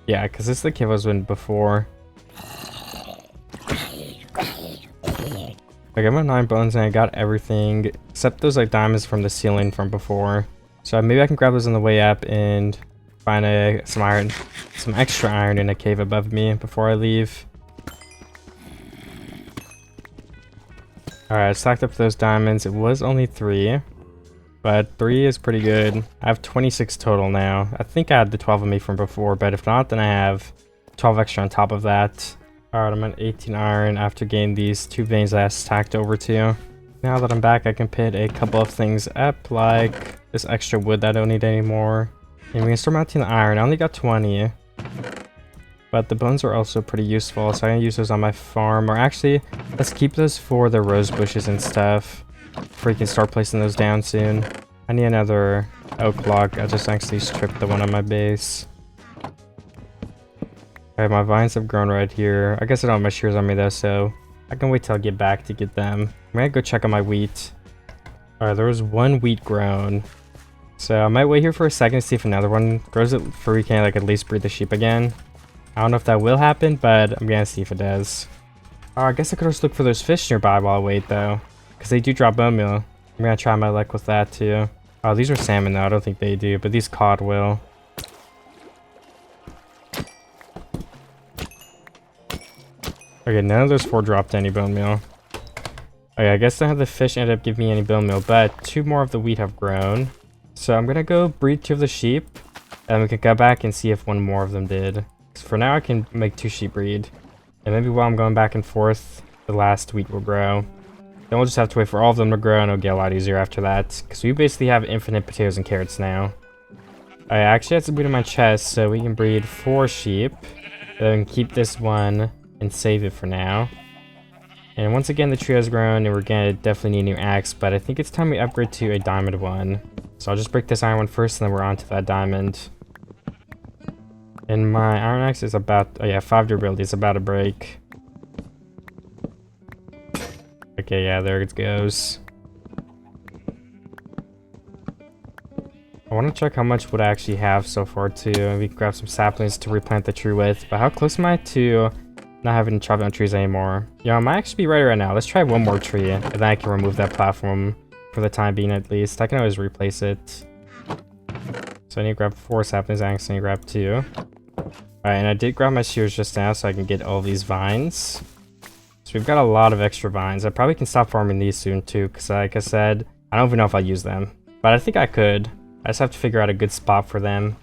Yeah, because this is the cave I was in before. Okay, I'm at 9 bones and I got everything except those like diamonds from the ceiling from before. So maybe I can grab those on the way up and find some extra iron in a cave above me before I leave. Alright, I stacked up those diamonds. It was only 3, but 3 is pretty good. I have 26 total now. I think I had the 12 of me from before, but if not, then I have 12 extra on top of that. Alright, I'm at 18 iron after getting these 2 veins that I stacked over to. Now that I'm back, I can pit a couple of things up, like this extra wood that I don't need anymore. And we can start mounting the iron. I only got 20. But the bones are also pretty useful, so I can use those on my farm. Or actually, let's keep those for the rose bushes and stuff, before we can start placing those down soon. I need another oak log. I just actually stripped the one on my base. Alright, my vines have grown right here. I guess I don't have my shears on me though, so I can wait till I get back to get them. I'm gonna go check on my wheat. Alright, there was 1 wheat grown. So I might wait here for a second to see if another one grows it for we can like at least breed the sheep again. I don't know if that will happen, but I'm gonna see if it does. Oh, I guess I could just look for those fish nearby while I wait, though. Because they do drop bone meal. I'm gonna try my luck with that, too. Oh, these are salmon, though. I don't think they do, but these cod will. Okay, none of those 4 dropped any bone meal. Okay, I guess none of the fish ended up giving me any bone meal, but 2 more of the wheat have grown. So I'm gonna go breed 2 of the sheep, and we can go back and see if 1 more of them did. So for now, I can make 2 sheep breed. And maybe while I'm going back and forth, the last wheat will grow. Then we'll just have to wait for all of them to grow, and it'll get a lot easier after that. Because we basically have infinite potatoes and carrots now. I actually have some wheat in my chest, so we can breed 4 sheep. Then keep this one and save it for now. And once again, the tree has grown, and we're gonna definitely need a new axe. But I think it's time we upgrade to a diamond one. So I'll just break this iron one first, and then we're on to that diamond. And my iron axe is about, oh yeah, 5 durability is about to break. Okay, yeah, there it goes. I want to check how much wood I actually have so far too. We can grab some saplings to replant the tree with. But how close am I to not having to chop down trees anymore? Yeah, I might actually be right now. Let's try 1 more tree, and then I can remove that platform for the time being at least. I can always replace it. So I need to grab 4 saplings, I actually need to grab 2. Alright, and I did grab my shears just now so I can get all these vines. So we've got a lot of extra vines. I probably can stop farming these soon too, because like I said, I don't even know if I'll use them. But I think I could. I just have to figure out a good spot for them.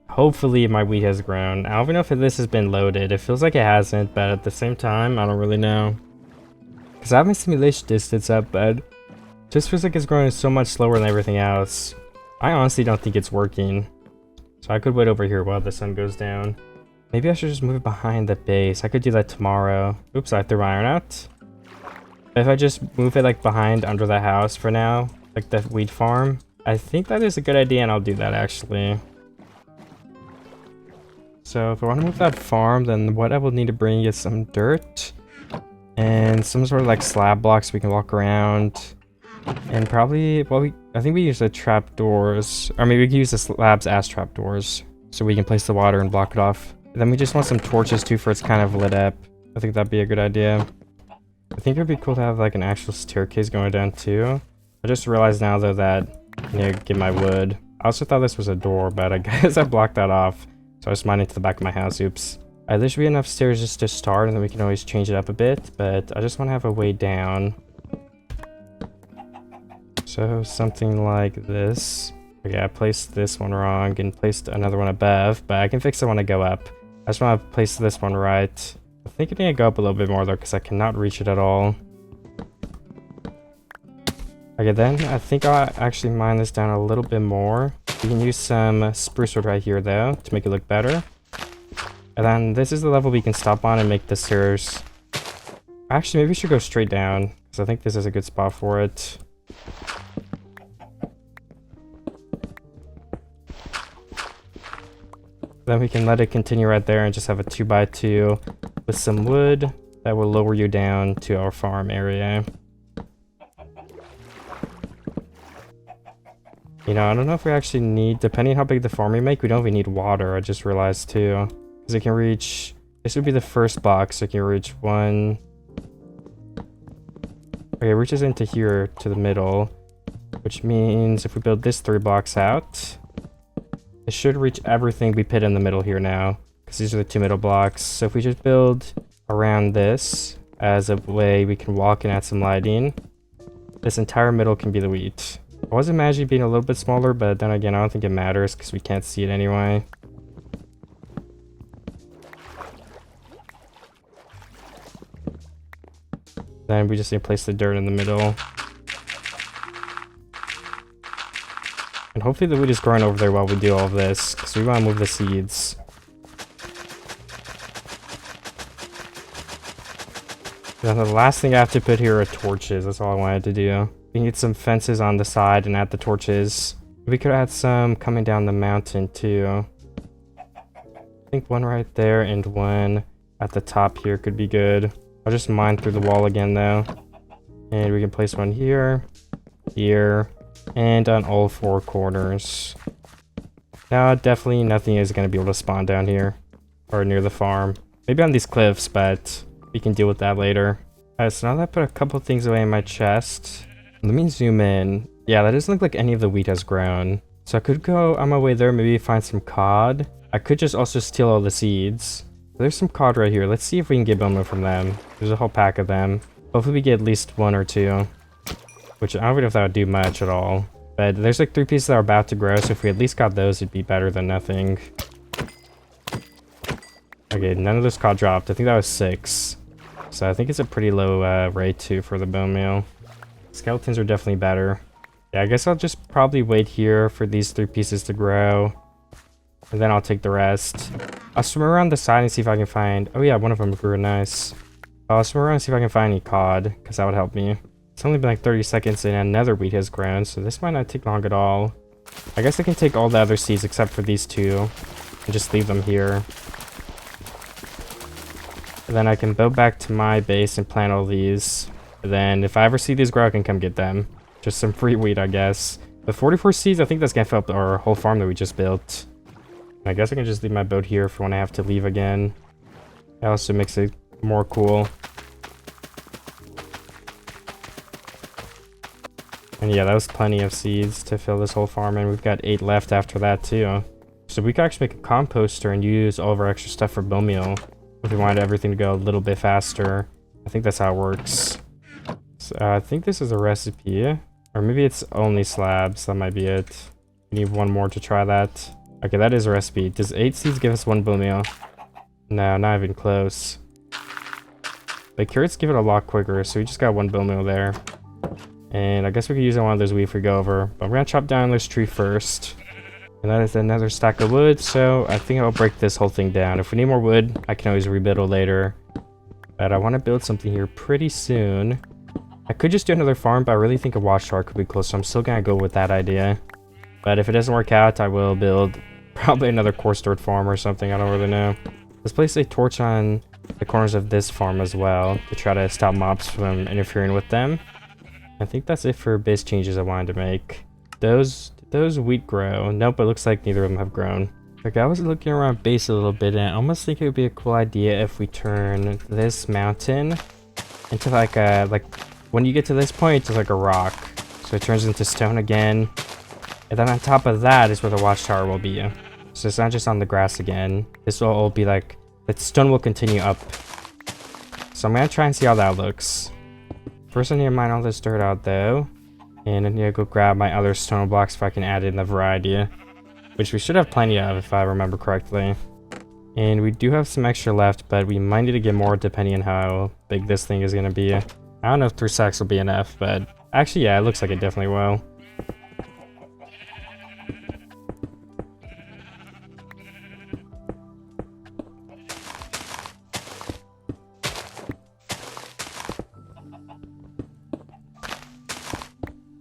Hopefully my wheat has grown. I don't even know if this has been loaded. It feels like it hasn't, but at the same time, I don't really know. Because I have my simulation distance up, but it just feels like it's growing so much slower than everything else. I honestly don't think it's working. So I could wait over here while the sun goes down. Maybe I should just move it behind the base. I could do that tomorrow. Oops, I threw my iron out. If I just move it like behind under the house for now, like the wheat farm, I think that is a good idea and I'll do that actually. So if I want to move that farm, then what I will need to bring is some dirt and some sort of like slab blocks we can walk around. And probably, well, I think we use the trapdoors, or maybe we can use the slabs as trapdoors so we can place the water and block it off. And then we just want some torches too for it's kind of lit up. I think that'd be a good idea. I think it'd be cool to have like an actual staircase going down too. I just realized now though that I need to get my wood. I also thought this was a door, but I guess I blocked that off. So I just mined into the back of my house, oops. There should be enough stairs just to start and then we can always change it up a bit, but I just want to have a way down. So something like this. Okay, I placed this one wrong and placed another one above, but I can fix it when I go up. I just want to place this one right. I think I need to go up a little bit more though, because I cannot reach it at all. Okay, then I think I'll actually mine this down a little bit more. We can use some spruce wood right here though, to make it look better. And then this is the level we can stop on and make the stairs. Actually, maybe we should go straight down, because I think this is a good spot for it. Then we can let it continue right there and just have a 2x2 with some wood that will lower you down to our farm area. You know, I don't know if we actually need, depending on how big the farm we make, we don't even need water, I just realized too. Because it can reach, this would be the first box, so it can reach one. Okay, it reaches into here to the middle, which means if we build this 3 blocks out, it should reach everything we put in the middle here now, because these are the 2 middle blocks. So if we just build around this as a way we can walk and add some lighting, this entire middle can be the wheat. I was imagining being a little bit smaller, but then again, I don't think it matters because we can't see it anyway. Then we just need to place the dirt in the middle. And hopefully the wheat is growing over there while we do all of this, because we want to move the seeds. Now the last thing I have to put here are torches, that's all I wanted to do. We need some fences on the side and add the torches. We could add some coming down the mountain too. I think one right there and one at the top here could be good. I'll just mine through the wall again though. And we can place one here, here, and on all 4 corners. Now definitely nothing is going to be able to spawn down here or near the farm. Maybe on these cliffs, but we can deal with that later. Alright, so now that I put a couple things away in my chest, let me zoom in. Yeah, that doesn't look like any of the wheat has grown. So I could go on my way there, maybe find some cod. I could just also steal all the seeds. There's some cod right here. Let's see if we can get bone meal from them. There's a whole pack of them. Hopefully we get at least 1 or 2. Which I don't know if that would do much at all. But there's like 3 pieces that are about to grow, so if we at least got those, it'd be better than nothing. Okay, none of those cod dropped. I think that was 6. So I think it's a pretty low rate too for the bone meal. Skeletons are definitely better. Yeah, I guess I'll just probably wait here for these 3 pieces to grow. And then I'll take the rest. I'll swim around the side and see if I can find... Oh yeah, one of them grew, nice. I'll swim around and see if I can find any cod, because that would help me. It's only been like 30 seconds and another wheat has grown, so this might not take long at all. I guess I can take all the other seeds except for these 2 and just leave them here. And then I can go back to my base and plant all these. And then if I ever see these grow, I can come get them. Just some free wheat, I guess. But 44 seeds, I think that's gonna fill up our whole farm that we just built. And I guess I can just leave my boat here for when I have to leave again. That also makes it more cool. And yeah, that was plenty of seeds to fill this whole farm, and we've got 8 left after that too. So we could actually make a composter and use all of our extra stuff for bone meal if we wanted everything to go a little bit faster. I think that's how it works. So, I think this is a recipe, or maybe it's only slabs. That might be it. We need 1 more to try that. Okay, that is a recipe. Does 8 seeds give us 1 bone meal? No, not even close. But carrots give it a lot quicker, so we just got 1 bone meal there. And I guess we could use one of those wheat if we go over. But I'm gonna chop down this tree first. And that is another stack of wood, so I think I'll break this whole thing down. If we need more wood, I can always rebuild later. But I want to build something here pretty soon. I could just do another farm, but I really think a watchtower could be close, so I'm still gonna go with that idea. But if it doesn't work out, I will build probably another core stored farm or something, I don't really know. Let's place a torch on the corners of this farm as well, to try to stop mobs from interfering with them. I think that's it for base changes I wanted to make. Those wheat grow? Nope, it looks like neither of them have grown. Okay, I was looking around base a little bit and I almost think it would be a cool idea if we turn this mountain into like when you get to this point, it's like a rock. So it turns into stone again. And then on top of that is where the watchtower will be. So it's not just on the grass again. This will all be like, the stone will continue up. So I'm gonna try and see how that looks. First I need to mine all this dirt out though. And I need to go grab my other stone blocks if I can add in the variety. Which we should have plenty of if I remember correctly. And we do have some extra left, but we might need to get more depending on how big this thing is going to be. I don't know if 3 stacks will be enough, but actually yeah, it looks like it definitely will.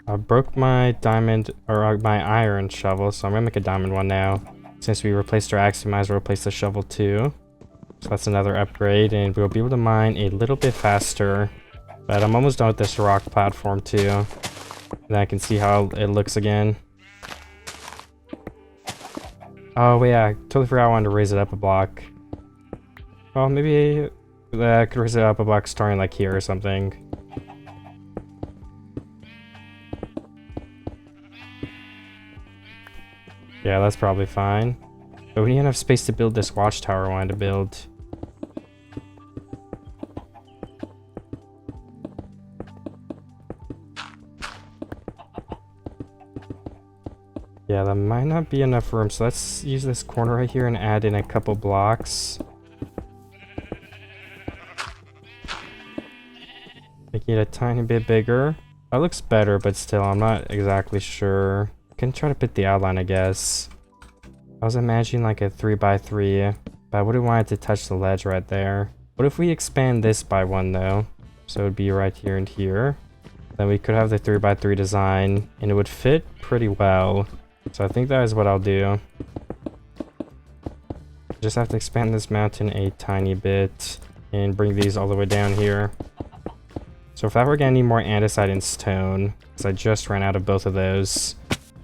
I broke my diamond, or my iron shovel, so I'm gonna make a diamond one now. Since we replaced our axe, we might as well replace the shovel too. So that's another upgrade, and we'll be able to mine a little bit faster. But I'm almost done with this rock platform too. And then I can see how it looks again. Oh wait, yeah, I totally forgot I wanted to raise it up a block. Well, maybe I could raise it up a block starting like here or something. Yeah, that's probably fine. But we need enough space to build this watchtower I wanted to build. Yeah, that might not be enough room, so let's use this corner right here and add in a couple blocks. Making it a tiny bit bigger. That looks better, but still, I'm not exactly sure. I can try to put the outline, I guess. I was imagining like a 3x3, but I wouldn't want it to touch the ledge right there. What if we expand this by 1 though? So it would be right here and here. Then we could have the 3x3 design, and it would fit pretty well. So I think that is what I'll do. Just have to expand this mountain a tiny bit, and bring these all the way down here. So if I were gonna need more andesite and stone, because I just ran out of both of those.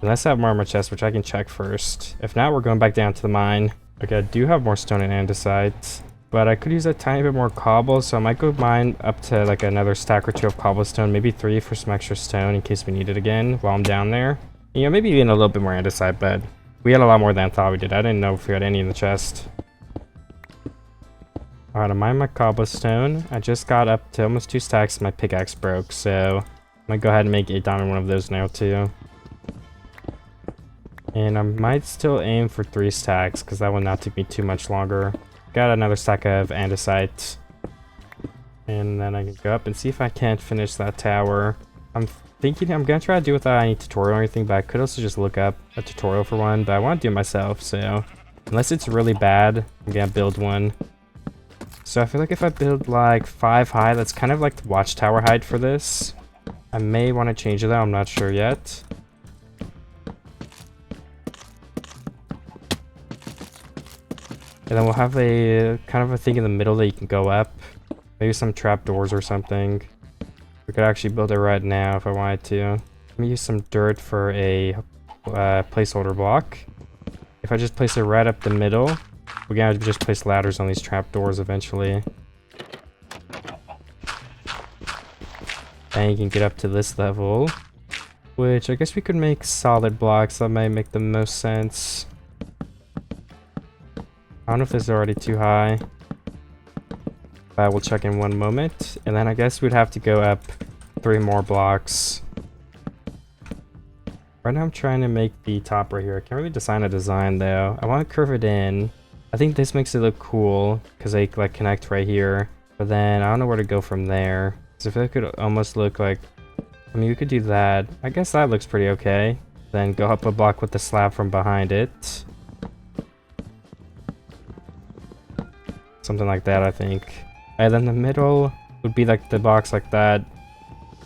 Unless I have more armor chests, which I can check first. If not, we're going back down to the mine. Okay, I do have more stone and andesite, but I could use a tiny bit more cobble, so I might go mine up to like another stack or 2 of cobblestone, maybe 3 for some extra stone in case we need it again while I'm down there. You know, maybe even a little bit more andesite, but we had a lot more than I thought we did. I didn't know if we had any in the chest. Alright, I mined my cobblestone. I just got up to almost 2 stacks and my pickaxe broke, so I'm gonna go ahead and make a diamond one of those now too. And I might still aim for 3 stacks, because that will not take me too much longer. Got another stack of andesite. And then I can go up and see if I can't finish that tower. I'm thinking I'm going to try to do without any tutorial or anything, but I could also just look up a tutorial for one, but I want to do it myself, so... Unless it's really bad, I'm going to build one. So I feel like if I build like 5 high, that's kind of like the watchtower height for this. I may want to change it though, I'm not sure yet. And then we'll have a kind of a thing in the middle that you can go up. Maybe some trapdoors or something. We could actually build it right now if I wanted to. Let me use some dirt for a placeholder block. If I just place it right up the middle, we're gonna just place ladders on these trapdoors eventually. And you can get up to this level, which I guess we could make solid blocks. That might make the most sense. I don't know if this is already too high. But we'll check in one moment. And then I guess we'd have to go up 3 more blocks. Right now I'm trying to make the top right here. I can't really design a design though. I want to curve it in. I think this makes it look cool because they like connect right here. But then I don't know where to go from there. So I feel like it could almost look like, I mean, we could do that. I guess that looks pretty okay. Then go up a block with the slab from behind it. Something like that, I think. And then the middle would be like the box like that.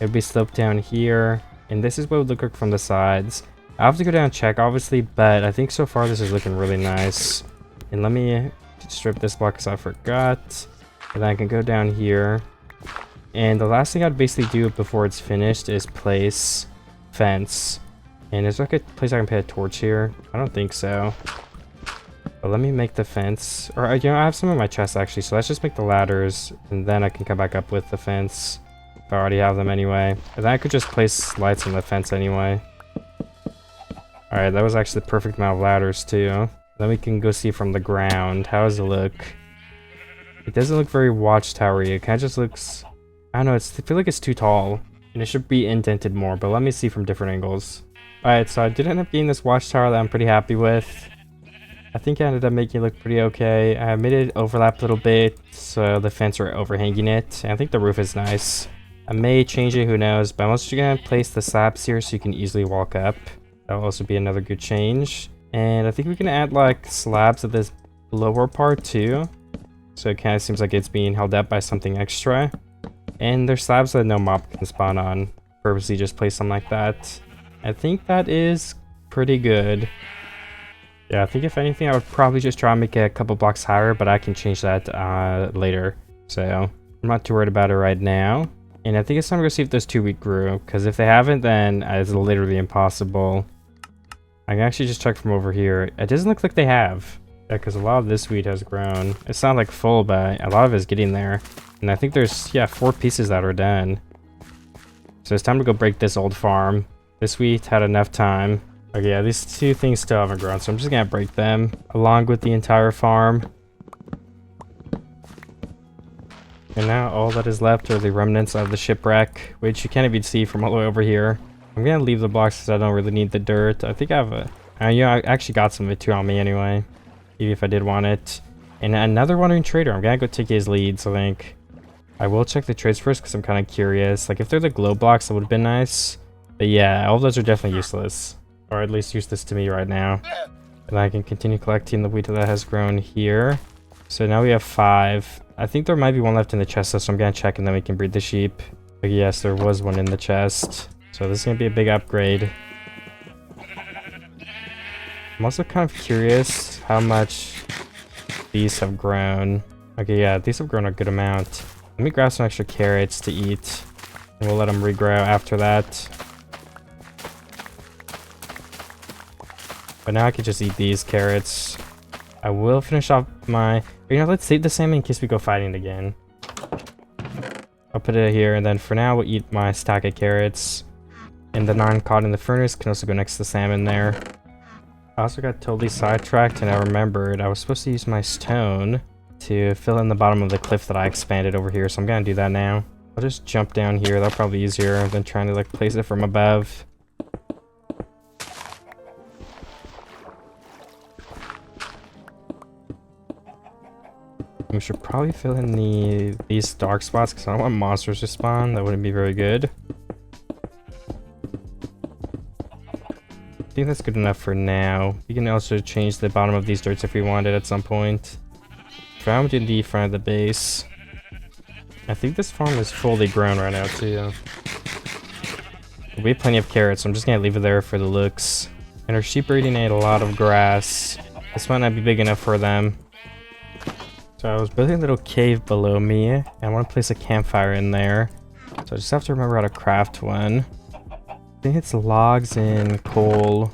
It would be sloped down here. And this is what it would look like from the sides. I have to go down and check, obviously, but I think so far this is looking really nice. And let me strip this block because I forgot. And then I can go down here. And the last thing I'd basically do before it's finished is place fence. And is there like a place I can put a torch here? I don't think so. But let me make the fence. Or, you know, I have some in my chest actually, so let's just make the ladders. And then I can come back up with the fence. If I already have them anyway. And then I could just place lights on the fence anyway. Alright, that was actually the perfect amount of ladders too. Then we can go see from the ground. How does it look? It doesn't look very watchtowery. It kind of just looks... I don't know, I feel like it's too tall. And it should be indented more, but let me see from different angles. Alright, so I did end up getting this watchtower that I'm pretty happy with. I think I ended up making it look pretty okay. I made it overlap a little bit, so the fence are overhanging it. And I think the roof is nice. I may change it, who knows, but I'm also going to place the slabs here so you can easily walk up. That'll also be another good change. And I think we can add like slabs at this lower part too. So it kind of seems like it's being held up by something extra. And there's slabs that no mob can spawn on. Purposely just place them like that. I think that is pretty good. Yeah, I think if anything, I would probably just try and make it a couple blocks higher, but I can change that later. So I'm not too worried about it right now. And I think it's time to go see if those 2 wheat grew, because if they haven't, then it's literally impossible. I can actually just check from over here. It doesn't look like they have. Yeah, because a lot of this wheat has grown. It's not like full, but a lot of it is getting there. And I think there's, yeah, 4 pieces that are done. So it's time to go break this old farm. This wheat had enough time. Okay, yeah, these 2 things still haven't grown, so I'm just gonna break them along with the entire farm. And now all that is left are the remnants of the shipwreck, which you can't even see from all the way over here. I'm gonna leave the blocks because I don't really need the dirt. I think I have a... yeah, I actually got some of it too on me anyway. Even if I did want it. And another wandering trader. I'm gonna go take his leads, I think. I will check the trades first because I'm kind of curious. Like, if they're the glow blocks, that would have been nice. But yeah, all of those are definitely useless. Or at least useless to me right now. And I can continue collecting the wheat that has grown here. So now we have 5. I think there might be one left in the chest, so I'm gonna check and then we can breed the sheep. But yes, there was one in the chest. So this is gonna be a big upgrade. I'm also kind of curious how much these have grown. Okay, yeah, these have grown a good amount. Let me grab some extra carrots to eat. And we'll let them regrow after that. But now I can just eat these carrots. I will finish off my... You know, let's save the salmon in case we go fighting again. I'll put it here, and then for now we'll eat my stack of carrots. And the nine caught in the furnace can also go next to the salmon there. I also got totally sidetracked and I remembered I was supposed to use my stone to fill in the bottom of the cliff that I expanded over here, so I'm gonna do that now. I'll just jump down here, that'll probably be easier than trying to like place it from above. We should probably fill in these dark spots because I don't want monsters to spawn. That wouldn't be very good. I think that's good enough for now. We can also change the bottom of these dirts if we wanted at some point. Found in the front of the base. I think this farm is fully grown right now too. We have plenty of carrots, so I'm just gonna leave it there for the looks. And our sheep are eating a lot of grass. This might not be big enough for them. So I was building a little cave below me, and I want to place a campfire in there. So I just have to remember how to craft one. I think it's logs and coal.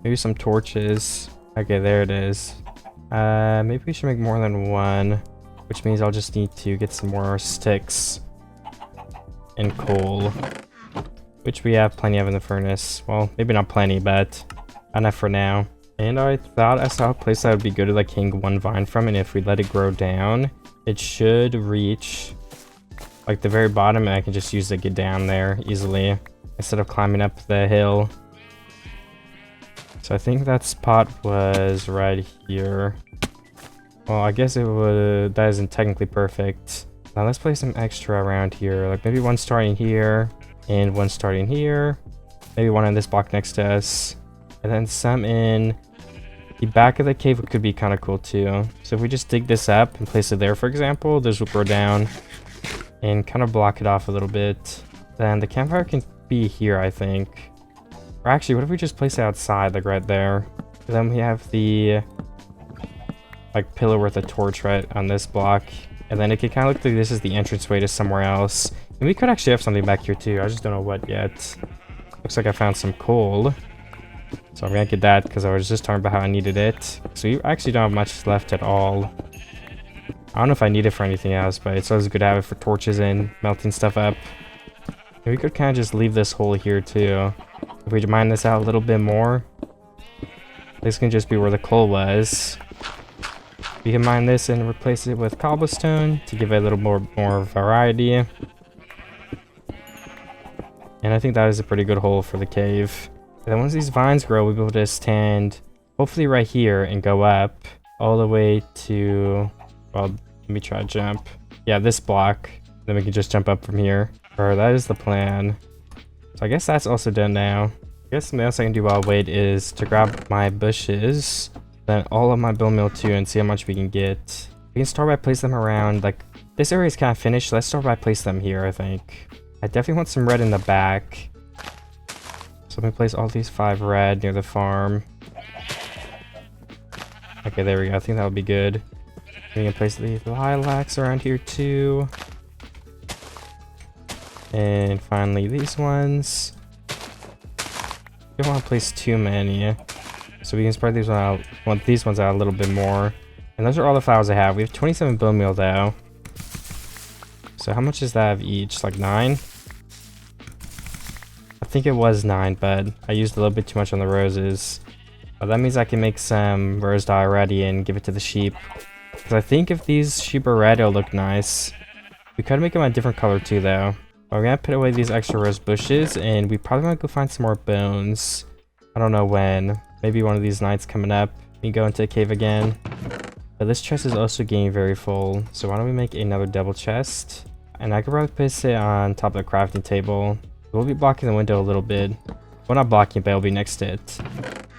Maybe some torches. Okay, there it is. Maybe we should make more than one, which means I'll just need to get some more sticks and coal, which we have plenty of in the furnace. Well, maybe not plenty, but enough for now. And I thought I saw a place that would be good to like hang one vine from, and if we let it grow down, it should reach like the very bottom, and I can just use it to get down there easily instead of climbing up the hill. So I think that spot was right here. Well, I guess it would, that isn't technically perfect. Now let's place some extra around here. Like maybe one starting here and one starting here. Maybe one on this block next to us. And then some in the back of the cave could be kind of cool too. So if we just dig this up and place it there, for example, this will grow down and kind of block it off a little bit. Then the campfire can be here, I think. Or actually, what if we just place it outside, like right there? And then we have the like pillar with a torch right on this block. And then it could kind of look like this is the entranceway to somewhere else. And we could actually have something back here too. I just don't know what yet. Looks like I found some coal. So I'm gonna get that because I was just talking about how I needed it. So we actually don't have much left at all. I don't know if I need it for anything else, but it's always good to have it for torches and melting stuff up. And we could kind of just leave this hole here too. If we mine this out a little bit more, this can just be where the coal was. We can mine this and replace it with cobblestone to give it a little more variety. And I think that is a pretty good hole for the cave. And then once these vines grow, we'll be able to stand hopefully right here and go up all the way to, well, let me try to jump. Yeah, this block. Then we can just jump up from here. Or that is the plan. So I guess that's also done now. I guess something else I can do while I wait is to grab my bushes, then all of my bone meal too, and see how much we can get. We can start by placing them around, like, this area is kind of finished. Let's start by placing them here, I think. I definitely want some red in the back. So let me place all these 5 red near the farm. Okay, there we go. I think that would be good. We can place the lilacs around here too. And finally these ones. We don't want to place too many. So we can spread these out. Want these ones out a little bit more. And those are all the flowers I have. We have 27 bone meal though. So how much does that of each? Like 9? I think it was 9, but I used a little bit too much on the roses. But that means I can make some rose dye already and give it to the sheep. Because I think if these sheep are red, it'll look nice. We could make them a different color too though. But we're gonna put away these extra rose bushes, and we probably want to go find some more bones. I don't know when. Maybe one of these nights coming up. We can go into a cave again. But this chest is also getting very full. So why don't we make another double chest? And I could probably place it on top of the crafting table. We'll be blocking the window a little bit. Well, not blocking it, but it'll be next to it.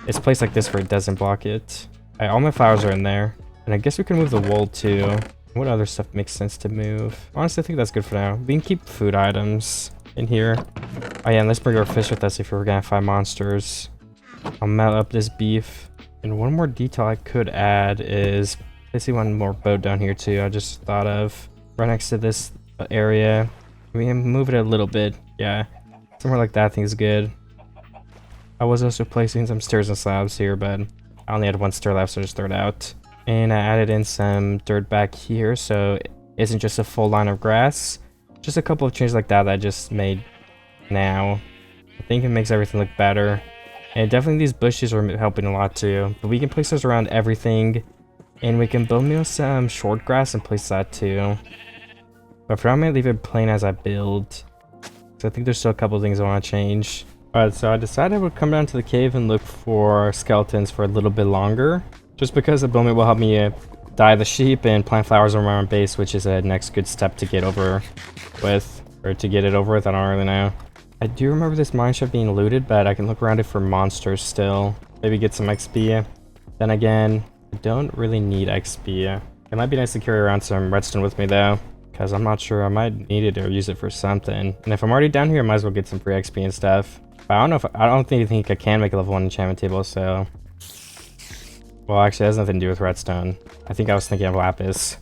It's placed like this where it doesn't block it. Alright, all my flowers are in there. And I guess we can move the wool too. What other stuff makes sense to move? Honestly, I think that's good for now. We can keep food items in here. Oh yeah, and let's bring our fish with us if we're gonna find monsters. I'll melt up this beef. And one more detail I could add is, I see one more boat down here too. I just thought of right next to this area. We can move it a little bit. Yeah, somewhere like that I think is good. I was also placing some stairs and slabs here, but I only had 1 stair left, so I just threw it out. And I added in some dirt back here, so it isn't just a full line of grass. Just a couple of changes like that I just made now. I think it makes everything look better. And definitely these bushes are helping a lot too. But we can place those around everything. And we can bone meal some short grass and place that too. But for now I'm going to leave it plain as I build. So I think there's still a couple of things I want to change. Alright, so I decided I would come down to the cave and look for skeletons for a little bit longer. Just because the bone meal will help me dye the sheep and plant flowers around my base, which is a next good step to get over with. Or to get it over with, I don't really know. I do remember this mine shaft being looted, but I can look around it for monsters still. Maybe get some XP. Then again, I don't really need XP. It might be nice to carry around some redstone with me though, because I'm not sure I might need it or use it for something. And if I'm already down here, I might as well get some free XP and stuff. But I don't know if I don't think I can make a level 1 enchantment table, so. Well, actually, it has nothing to do with redstone. I think I was thinking of lapis.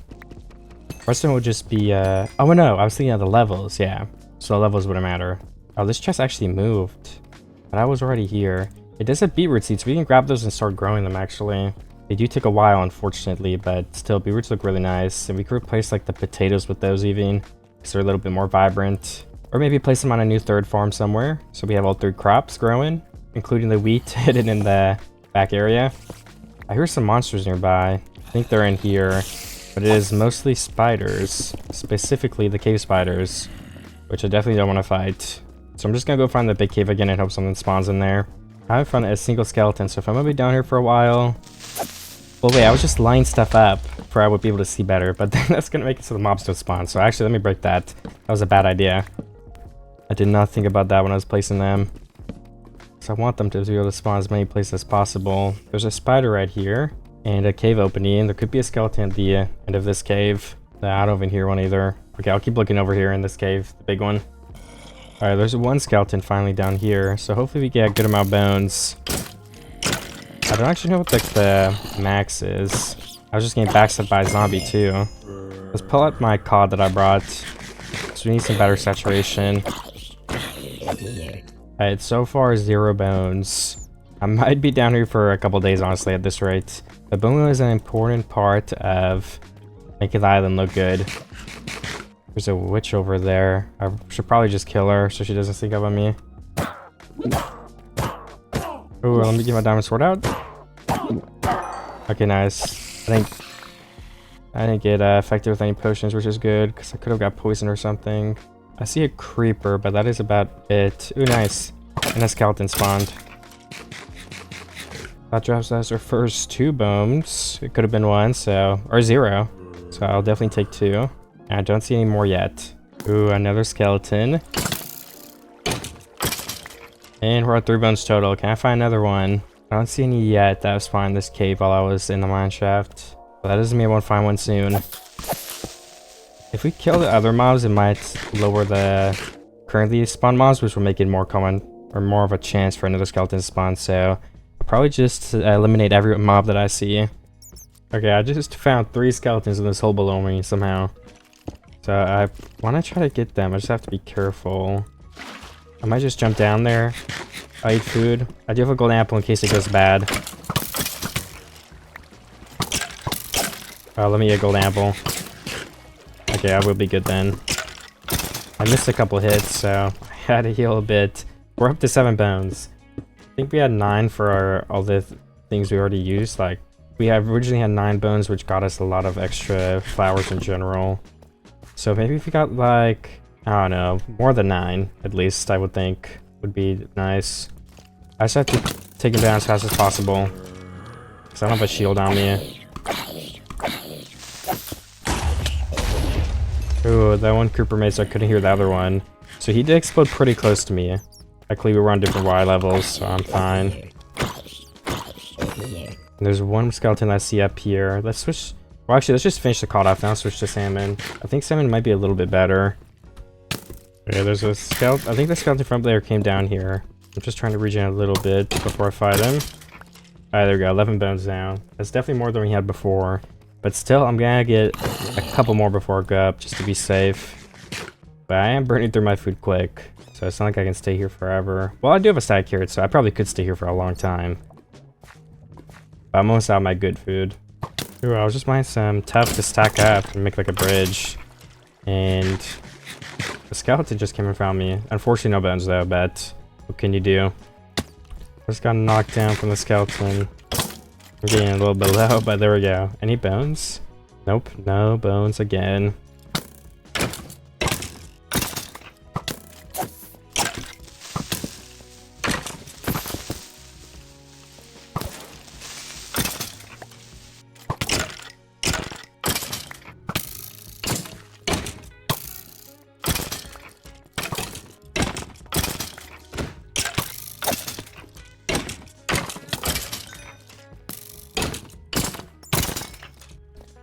Redstone would just be, oh no, I was thinking of the levels, yeah. So the levels wouldn't matter. Oh, this chest actually moved. But I was already here. It does have beetroot seeds. We can grab those and start growing them, actually. They do take a while, unfortunately, but still, beetroots look really nice. And we could replace, like, the potatoes with those even, because they're a little bit more vibrant. Or maybe place them on a new 3rd farm somewhere, so we have all 3 crops growing, including the wheat hidden in the back area. I hear some monsters nearby. I think they're in here, but it is mostly spiders, specifically the cave spiders, which I definitely don't want to fight. So I'm just gonna go find the big cave again and hope something spawns in there. I haven't found a single skeleton, so if I'm gonna be down here for a while... Well, wait, I was just lining stuff up for I would be able to see better, but then that's gonna make it so the mobs don't spawn. So actually, let me break that. That was a bad idea. I did not think about that when I was placing them. So I want them to be able to spawn as many places as possible. There's a spider right here, and a cave opening. There could be a skeleton at the end of this cave. I don't even hear one either. Okay, I'll keep looking over here in this cave, the big one. Alright, there's one skeleton finally down here, so hopefully we get a good amount of bones. I don't actually know what the max is. I was just getting backstabbed by a zombie too. Let's pull out my cod that I brought. So we need some better saturation. Alright, so far 0 bones. I might be down here for a couple days honestly at this rate. The bone is an important part of making the island look good. There's a witch over there. I should probably just kill her so she doesn't sneak up on me. Ooh, let me get my diamond sword out. Okay, nice. I didn't get affected with any potions, which is good, because I could have got poisoned or something. I see a creeper, but that is about it. Ooh, nice. And a skeleton spawned. That drops us our first 2 bones. It could have been 1, so... Or 0. So I'll definitely take 2. And I don't see any more yet. Ooh, another skeleton. And we're at 3 bones total. Can I find another one? I don't see any yet that was spawned in this cave while I was in the mine shaft. But that doesn't mean I won't find one soon. If we kill the other mobs, it might lower the currently spawn mobs, which will make it more common or more of a chance for another skeleton to spawn. So I'll probably just eliminate every mob that I see. Okay, I just found 3 skeletons in this hole below me somehow. So I want to try to get them. I just have to be careful. I might just jump down there. I eat food. I do have a golden apple in case it goes bad. Let me get a golden apple. Okay, I will be good then. I missed a couple hits, so I had to heal a bit. We're up to 7 bones. I think we had 9 for all the things we already used. Like, we have originally had 9 bones, which got us a lot of extra flowers in general. So maybe if we got like... I don't know, more than 9, at least, I would think, would be nice. I just have to take him down as fast as possible, because I don't have a shield on me. Ooh, that one creeper made so I couldn't hear the other one. So he did explode pretty close to me. Luckily, we were on different Y levels, so I'm fine. And there's one skeleton I see up here. Let's switch... Well, actually, let's just finish the cod off now, switch to salmon. I think salmon might be a little bit better. Okay, there's a skeleton. I think the skeleton from there came down here. I'm just trying to regen a little bit before I fight him. Alright, there we go. 11 bones now. That's definitely more than we had before. But still, I'm gonna get a couple more before I go up, just to be safe. But I am burning through my food quick. So it's not like I can stay here forever. Well, I do have a stack carrot, so I probably could stay here for a long time. But I'm almost out of my good food. Ooh, I was just buying some tough to stack up and make like a bridge. And... the skeleton just came and found me. Unfortunately, no bones though, but what can you do? I just got knocked down from the skeleton. I'm getting a little bit low, but there we go. Any bones? Nope, no bones again.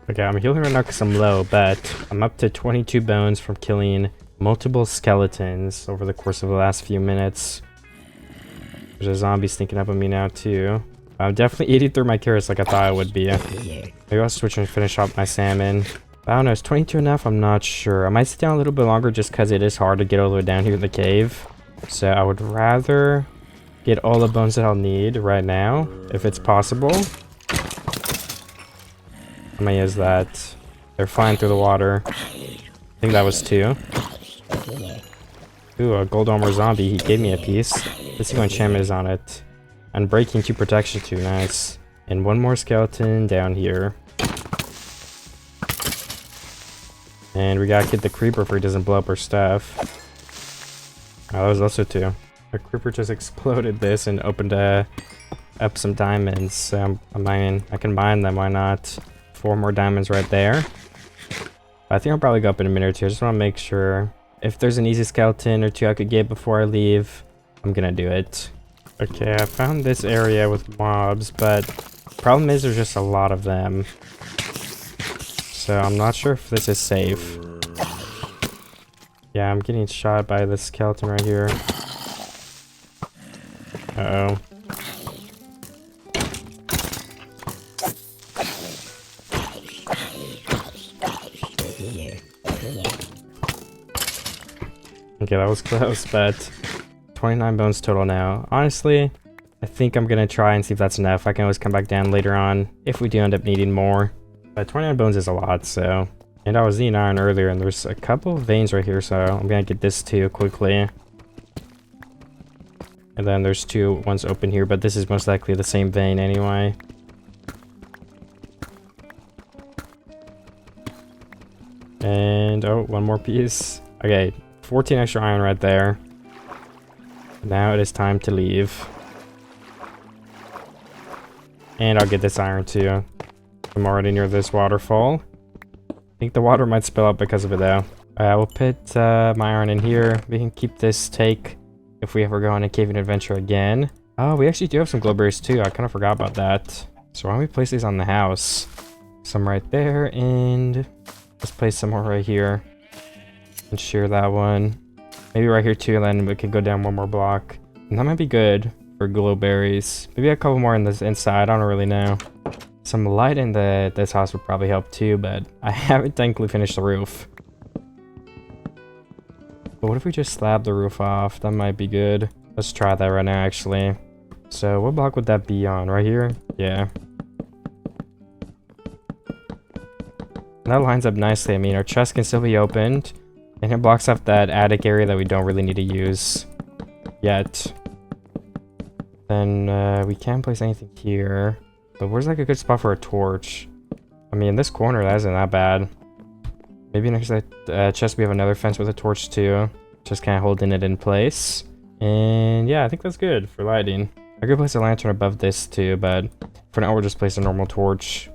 Okay, I'm healing right now because I'm low, but I'm up to 22 bones from killing multiple skeletons over the course of the last few minutes. There's a zombie sneaking up on me now too. I'm definitely eating through my carrots like I thought I would be. Maybe I'll switch and finish off my salmon. I don't know, is 22 enough? I'm not sure. I might sit down a little bit longer just because it is hard to get all the way down here in the cave. So I would rather get all the bones that I'll need right now, if it's possible. I'm gonna use that. They're flying through the water. I think that was 2. Ooh, a gold armor zombie. He gave me a piece. Let's see what enchantment is on it. Unbreaking 2, protection 2. Nice. And one more skeleton down here. And we gotta get the creeper if he doesn't blow up our stuff. Oh, that was also 2. A creeper just exploded this and opened up some diamonds. So I mean, I can mine them, why not? 4 more diamonds right there. I think I'll probably go up in a minute or two. I just want to make sure if there's an easy skeleton or 2 I could get before I leave, I'm gonna do it. Okay, I found this area with mobs, but problem is there's just a lot of them. So I'm not sure if this is safe. Yeah, I'm getting shot by this skeleton right here. Uh-oh. Okay, that was close, but 29 bones total now. Honestly, I think I'm gonna try and see if that's enough. I can always come back down later on if we do end up needing more. But 29 bones is a lot, so... And I was eating iron earlier, and there's a couple of veins right here, so I'm gonna get this too quickly. And then there's 2 ones open here, but this is most likely the same vein anyway. And, oh, 1 more piece. Okay, 14 extra iron right there. Now it is time to leave. And I'll get this iron too. I'm already near this waterfall. I think the water might spill out because of it though. We'll put my iron in here. We can keep this take if we ever go on a caving adventure again. Oh, we actually do have some glowberries too. I kind of forgot about that. So why don't we place these on the house? Some right there, and let's place some more right here. And share that one. Maybe right here too, and then we could go down 1 more block. And that might be good for glowberries. Maybe a couple more in this inside, I don't really know. Some light in this house would probably help too, but I haven't technically finished the roof. But what if we just slab the roof off? That might be good. Let's try that right now, actually. So what block would that be on? Right here? Yeah. And that lines up nicely. I mean, our chest can still be opened. And it blocks off that attic area that we don't really need to use yet. Then we can't place anything here. But where's like a good spot for a torch? I mean, this corner, that isn't that bad. Maybe next to that chest we have another fence with a torch too. Just kind of holding it in place. And yeah, I think that's good for lighting. I could place a lantern above this too, but for now we'll just place a normal torch.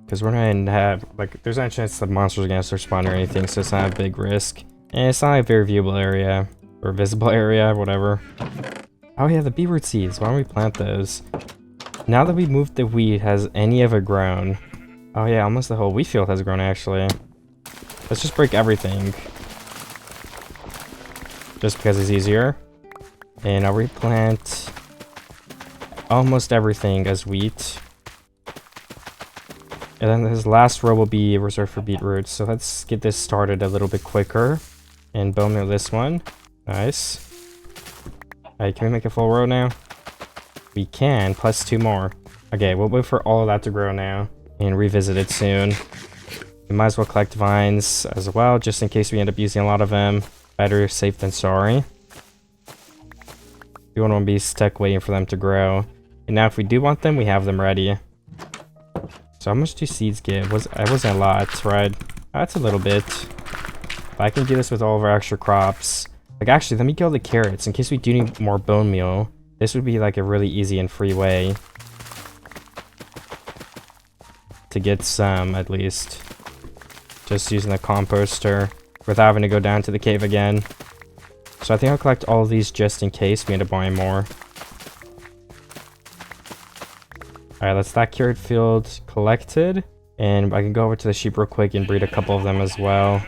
Because we're not gonna have, like, there's not a chance the monsters are gonna start spawning or anything, so it's not a big risk. And it's not a very viewable area, or visible area, whatever. Oh yeah, the beetroot seeds, why don't we plant those? Now that we moved the wheat, has any of it grown? Oh yeah, almost the whole wheat field has grown actually. Let's just break everything. Just because it's easier. And I'll replant almost everything as wheat. And then this last row will be reserved for beetroots. So let's get this started a little bit quicker. And bone meal this one. Nice. Alright, can we make a full row now? We can, plus 2 more. Okay, we'll wait for all of that to grow now. And revisit it soon. We might as well collect vines as well, just in case we end up using a lot of them. Better safe than sorry. We won't want to be stuck waiting for them to grow. And now if we do want them, we have them ready. So how much do seeds give? It wasn't a lot, right? That's a little bit. But I can do this with all of our extra crops. Like, actually, let me kill the carrots in case we do need more bone meal. This would be like a really easy and free way to get some, at least. Just using the composter without having to go down to the cave again. So I think I'll collect all of these just in case we end up buying more. Alright, that's that carrot field collected. And I can go over to the sheep real quick and breed a couple of them as well.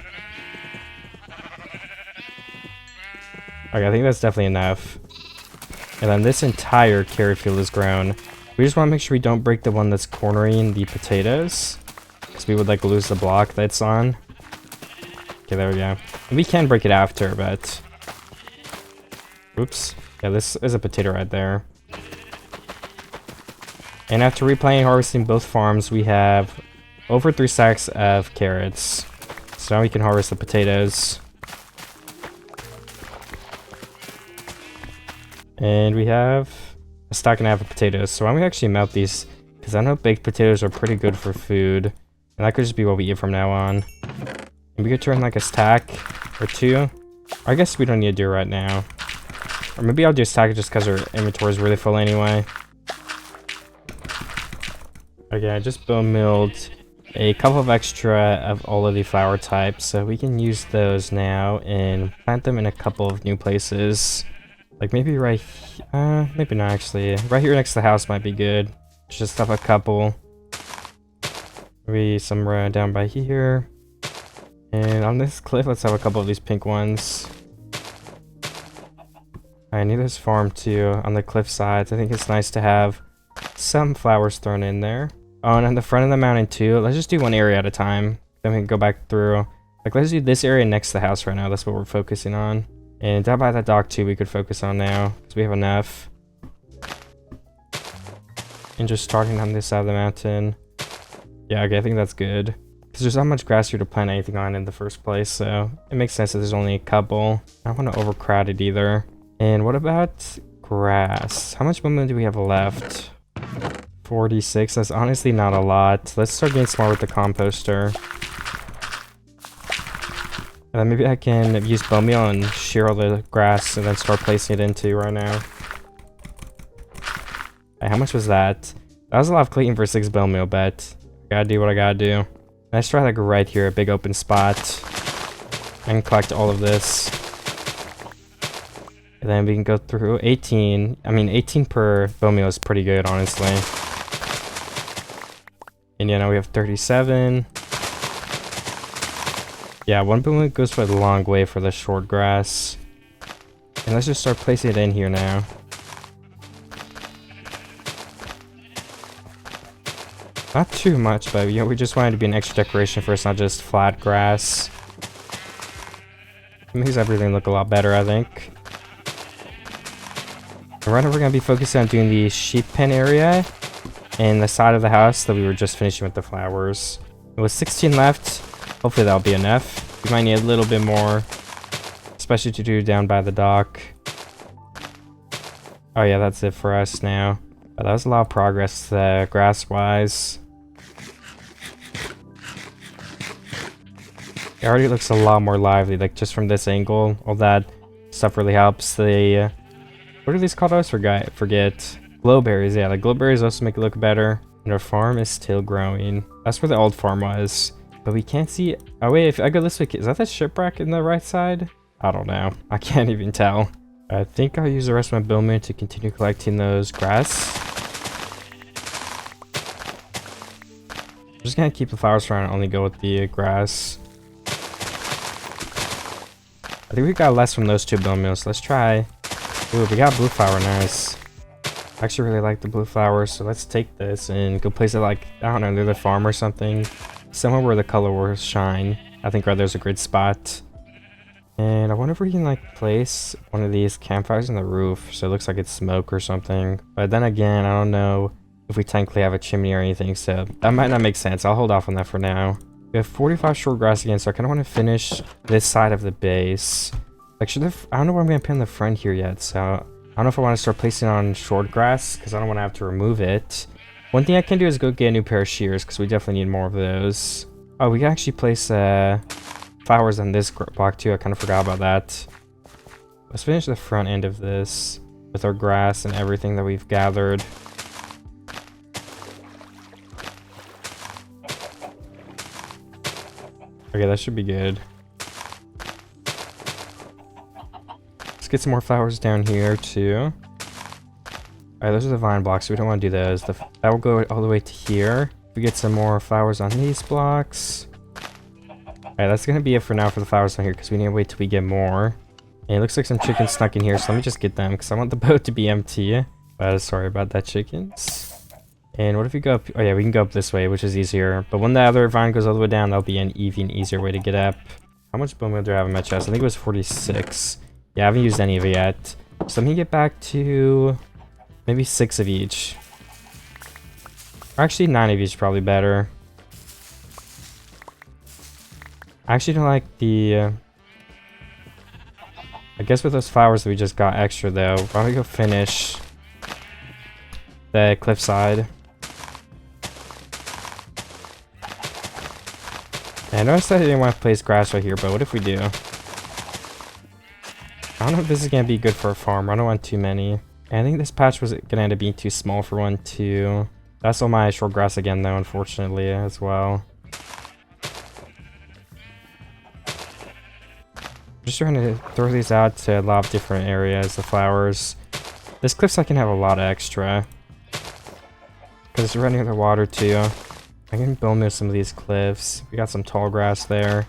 Okay, I think that's definitely enough. And then this entire carrot field is grown. We just want to make sure we don't break the one that's cornering the potatoes. Because we would like lose the block that's on. Okay, there we go. And we can break it after, but... Oops. Yeah, this is a potato right there. And after replanting and harvesting both farms, we have over 3 stacks of carrots. So now we can harvest the potatoes. And we have a stack and a half of potatoes. So why don't we actually melt these? Because I know baked potatoes are pretty good for food. And that could just be what we eat from now on. And we could turn like a stack or 2 I guess we don't need to do it right now. Or maybe I'll just stack it just because our inventory is really full anyway. Okay, I just bone milled a couple of extra of all of the flower types, so we can use those now and plant them in a couple of new places. Like maybe right, maybe not actually. Right here next to the house might be good. Just have a couple. Maybe somewhere down by here. And on this cliff, let's have a couple of these pink ones. I need this farm too on the cliff sides. I think it's nice to have some flowers thrown in there. Oh, and on the front of the mountain too. Let's just do one area at a time. Then we can go back through. Like, let's do this area next to the house right now. That's what we're focusing on. And down by that dock too, we could focus on now, because we have enough. And just starting on this side of the mountain. Yeah, okay, I think that's good. Because there's not much grass here to plant anything on in the first place, so it makes sense that there's only a couple. I don't want to overcrowd it either. And what about grass? How much momentum do we have left? 46. That's honestly not a lot. Let's start getting smart with the composter. And then maybe I can use bone meal and shear all the grass and then start placing it into right now. Hey, how much was that? That was a lot of cleaning for 6 bone meal, but I gotta do what I gotta do. Let's try like right here, a big open spot. And collect all of this. And then we can go through 18. I mean, 18 per bone meal is pretty good, honestly. And yeah, now we have 37. Yeah, one bone meal goes for a long way for the short grass. And let's just start placing it in here now. Not too much, but you know, we just wanted to be an extra decoration for us, not just flat grass. It makes everything look a lot better, I think. And right now we're going to be focusing on doing the sheep pen area and the side of the house that we were just finishing with the flowers. It was 16 left. Hopefully that'll be enough. We might need a little bit more, especially to do down by the dock. Oh yeah, that's it for us now. But that was a lot of progress grass-wise. It already looks a lot more lively, like just from this angle. All that stuff really helps. The what are these called? I always forget. Glowberries, yeah, the glowberries also make it look better. And our farm is still growing. That's where the old farm was. But we can't see. Oh wait, if I go this way, is that the shipwreck in the right side? I don't know. I can't even tell. I think I'll use the rest of my bone meal to continue collecting those grass. I'm just gonna keep the flowers around and only go with the grass. I think we got less from those 2 bone meals. Let's try. Ooh, we got blue flower, nice. I actually really like the blue flowers, so let's take this and go place it like, I don't know, near the farm or something. Somewhere where the color will shine. I think right there's a good spot. And I wonder if we can like place one of these campfires on the roof so it looks like it's smoke or something. But then again, I don't know if we technically have a chimney or anything, so that might not make sense. I'll hold off on that for now. We have 45 short grass again, so I kind of want to finish this side of the base. Like, I don't know where I'm going to put in the front here yet, so I don't know if I want to start placing on short grass because I don't want to have to remove it. One thing I can do is go get a new pair of shears because we definitely need more of those. Oh, we can actually place flowers on this block too. I kind of forgot about that. Let's finish the front end of this with our grass and everything that we've gathered. Okay, that should be good. Let's get some more flowers down here too. Alright, those are the vine blocks, so we don't want to do those. That will go all the way to here. We get some more flowers on these blocks. Alright, that's going to be it for now for the flowers on here, because we need to wait till we get more. And it looks like some chickens snuck in here, so let me just get them, because I want the boat to be empty. Sorry about that, chickens. And what if we go up? Oh yeah, we can go up this way, which is easier. But when the other vine goes all the way down, that'll be an even easier way to get up. How much bone meal do I have in my chest? I think it was 46. Yeah, I haven't used any of it yet. So let me get back to maybe 6 of each. Or actually 9 of each is probably better. I actually don't like the... I guess with those flowers that we just got extra though, why don't we go finish the cliffside? I noticed that I didn't want to place grass right here, but what if we do? I don't know if this is gonna be good for a farm. I don't want too many. And I think this patch was gonna end up being too small for one too. That's all my short grass again though, unfortunately, as well. Just trying to throw these out to a lot of different areas, the flowers. This cliffside can have a lot of extra. Because it's right near the water too. I can build near some of these cliffs. We got some tall grass there.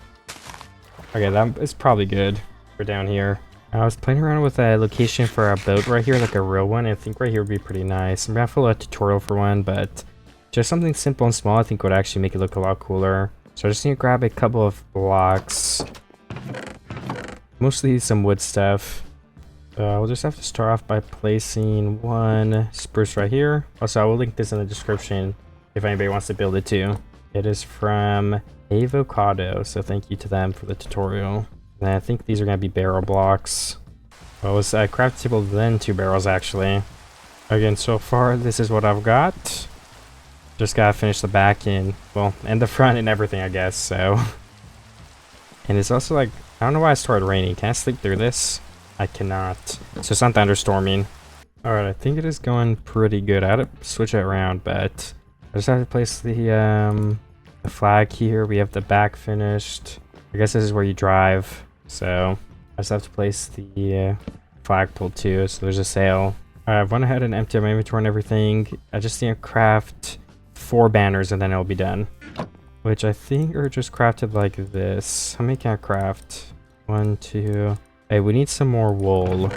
Okay, that is probably good for down here. I was playing around with a location for a boat right here, like a real one. I think right here would be pretty nice. I'm gonna follow a tutorial for one, but just something simple and small I think would actually make it look a lot cooler. So I just need to grab a couple of blocks. Mostly some wood stuff. We'll just have to start off by placing one spruce right here. Also, I will link this in the description if anybody wants to build it too. It is from Avocado, so thank you to them for the tutorial. And I think these are going to be barrel blocks. Well, it was a craft table, then 2 barrels actually. Again, so far this is what I've got. Just gotta finish the back and, well, and the front and everything, I guess, so. And it's also like, I don't know why it started raining. Can I sleep through this? I cannot. So it's not thunderstorming. Alright, I think it is going pretty good. I had to switch it around, but I just have to place the flag here. We have the back finished. I guess this is where you drive. So I just have to place the flagpole too. So there's a sail. Alright, I've went ahead and emptied my inventory and everything. I just need to craft 4 banners and then it'll be done. Which I think are just crafted like this. How many can I craft? 1, 2. Hey, we need some more wool.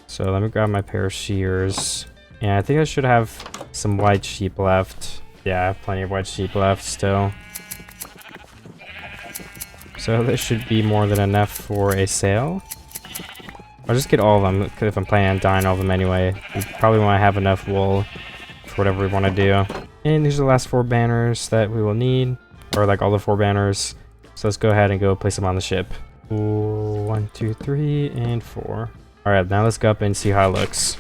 So let me grab my pair of shears. And I think I should have some white sheep left. Yeah, I have plenty of white sheep left still. So this should be more than enough for a sail. I'll just get all of them, because if I'm planning on dyeing all of them anyway. We probably want to have enough wool for whatever we want to do. And these are the last 4 banners that we will need. Or like all the 4 banners. So let's go ahead and go place them on the ship. 1, 2, 3, and 4. Alright, now let's go up and see how it looks.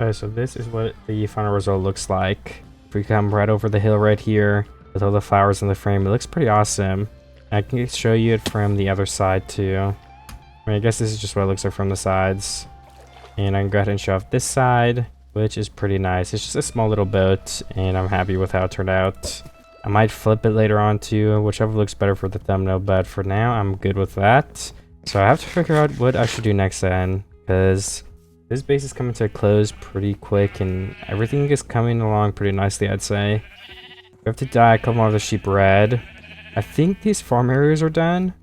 Okay, so this is what the final result looks like. If we come right over the hill right here, with all the flowers in the frame, it looks pretty awesome. I can show you it from the other side too. I mean, I guess this is just what it looks like from the sides. And I can go ahead and show off this side, which is pretty nice. It's just a small little boat, and I'm happy with how it turned out. I might flip it later on too, whichever looks better for the thumbnail, but for now, I'm good with that. So I have to figure out what I should do next then, because this base is coming to a close pretty quick, and everything is coming along pretty nicely, I'd say. We have to dye a couple more of the sheep red. I think these farm areas are done.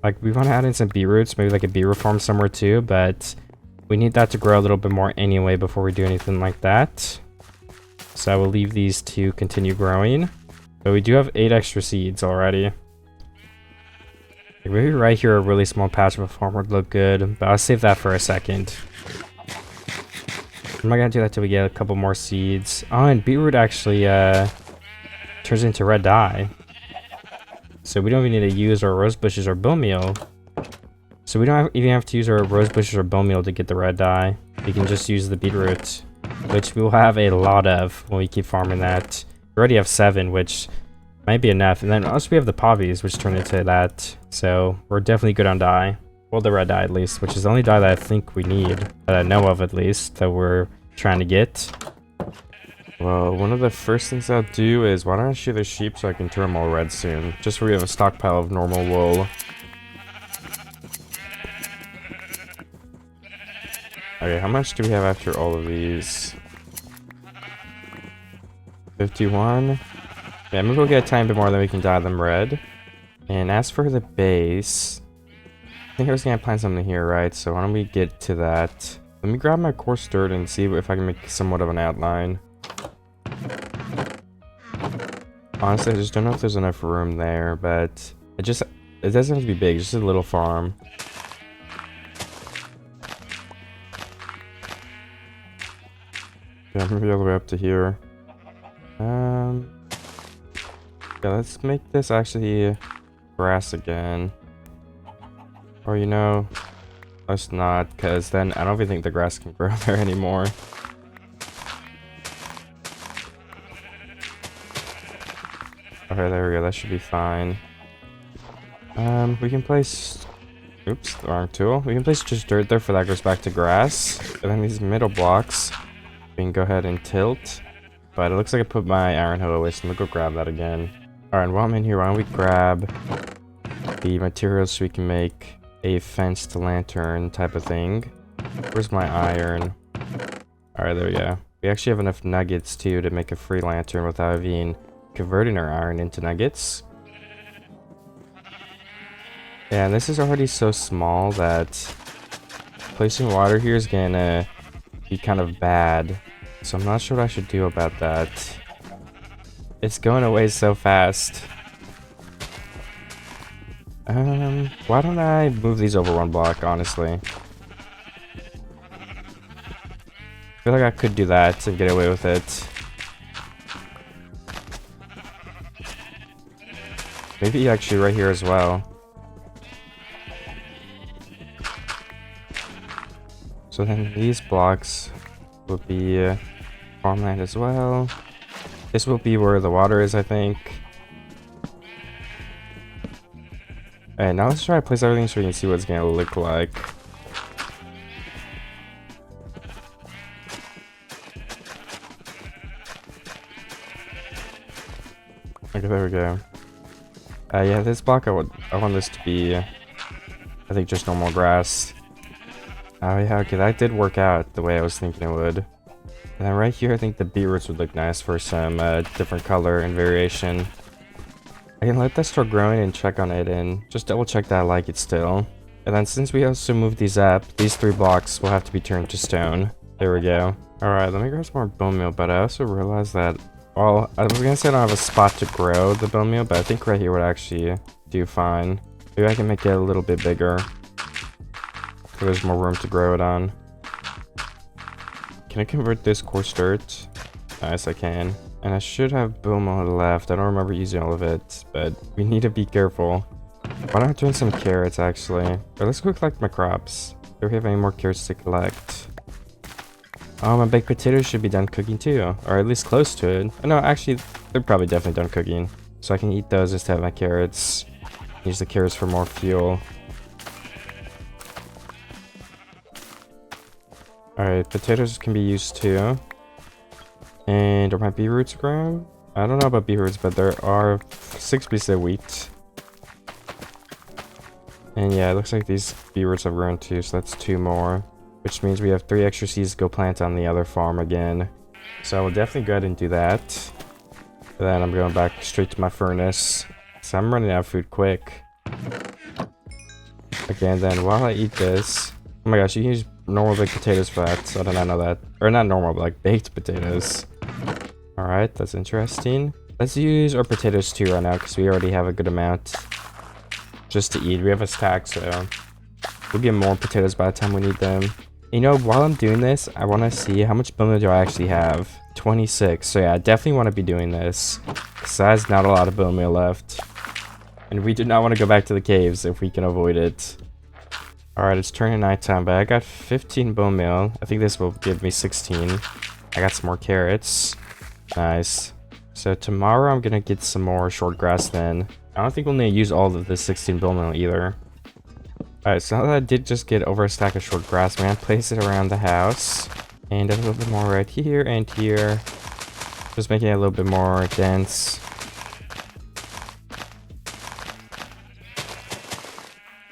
Like, we want to add in some beetroots, maybe like a beetroot farm somewhere too, but we need that to grow a little bit more anyway before we do anything like that. So I will leave these to continue growing. But we do have 8 extra seeds already. Like maybe right here a really small patch of a farm would look good, but I'll save that for a second. I'm not gonna do that till we get a couple more seeds. Oh, and beetroot actually turns into red dye. So we don't even need to use our rose bushes or bone meal. So we don't even have to use our rose bushes or bone meal to get the red dye. We can just use the beetroot, which we will have a lot of when we keep farming that. We already have 7, which might be enough. And then also we have the poppies, which turn into that. So we're definitely good on dye. Well, the red dye at least, which is the only dye that I think we need, that I know of at least, that we're trying to get. Well, one of the first things I'll do is, why don't I shoot the sheep so I can turn them all red soon? Just so we have a stockpile of normal wool. Okay, how much do we have after all of these? 51? Yeah, maybe we'll get a tiny bit more, then we can dye them red. And as for the base, I think I was gonna plant something here, right? So why don't we get to that? Let me grab my coarse dirt and see if I can make somewhat of an outline. Honestly, I just don't know if there's enough room there, but it doesn't have to be big, just a little farm. Yeah, maybe all the way up to here. Yeah, let's make this actually grass again. Or, you know, let's not, because then I don't even think the grass can grow there anymore. Okay, there we go. That should be fine. We can place Oops, the wrong tool. We can place just dirt there for that goes back to grass. And then these middle blocks, we can go ahead and tilt. But it looks like I put my iron hoe away, so I'm gonna go grab that again. Alright, while I'm in here, why don't we grab the materials so we can make a fenced lantern type of thing. Where's my iron? Alright, there we go. We actually have enough nuggets too to make a free lantern without even converting our iron into nuggets. Yeah, and this is already so small that placing water here is gonna be kind of bad. So I'm not sure what I should do about that. It's going away so fast. Why don't I move these over one block, honestly? I feel like I could do that and get away with it. Maybe actually right here as well. So then these blocks will be farmland as well. This will be where the water is, I think. Alright, now let's try to place everything so we can see what it's gonna look like. Okay, there we go. Yeah, this block I want this to be, I think, just normal grass. Oh yeah, okay, that did work out the way I was thinking it would. And then right here, I think the beetroots would look nice for some different color and variation. I can let that start growing and check on it and just double check that I like it still. And then since we also moved these up, these 3 blocks will have to be turned to stone. There we go. Alright, let me grab some more bone meal, but I also realized that, well, I was gonna say I don't have a spot to grow the bone meal, but I think right here would actually do fine. Maybe I can make it a little bit bigger, so there's more room to grow it on. Can I convert this coarse dirt? Nice, I can. And I should have bone meal left. I don't remember using all of it, but we need to be careful. Why don't I turn some carrots, actually? Or let's go collect my crops. Do we have any more carrots to collect? Oh, my baked potatoes should be done cooking too. Or at least close to it. Oh, no, actually, they're probably definitely done cooking. So I can eat those just to have my carrots. Use the carrots for more fuel. Alright, potatoes can be used too. And are my beetroots grown? I don't know about beetroots, but there are 6 pieces of wheat. And yeah, it looks like these beetroots have grown too, so that's 2 more. Which means we have 3 extra seeds to go plant on the other farm again. So I will definitely go ahead and do that. And then I'm going back straight to my furnace. So I'm running out of food quick. Okay, and then while I eat this... Oh my gosh, you can use normal baked potatoes for that. So I did not know that. Or not normal, but like baked potatoes. Alright, that's interesting. Let's use our potatoes too right now, because we already have a good amount just to eat. We have a stack, so we'll get more potatoes by the time we need them. You know, while I'm doing this, I want to see how much bone meal do I actually have. 26. So yeah, I definitely want to be doing this, because there's not a lot of bone meal left. And we do not want to go back to the caves if we can avoid it. Alright, it's turning nighttime, but I got 15 bone meal. I think this will give me 16. I got some more carrots. Nice. So tomorrow I'm gonna get some more short grass then. I don't think we'll need to use all of this 16 bone meal either. Alright, so now that I did just get over a stack of short grass, I'm gonna place it around the house. And a little bit more right here and here. Just making it a little bit more dense.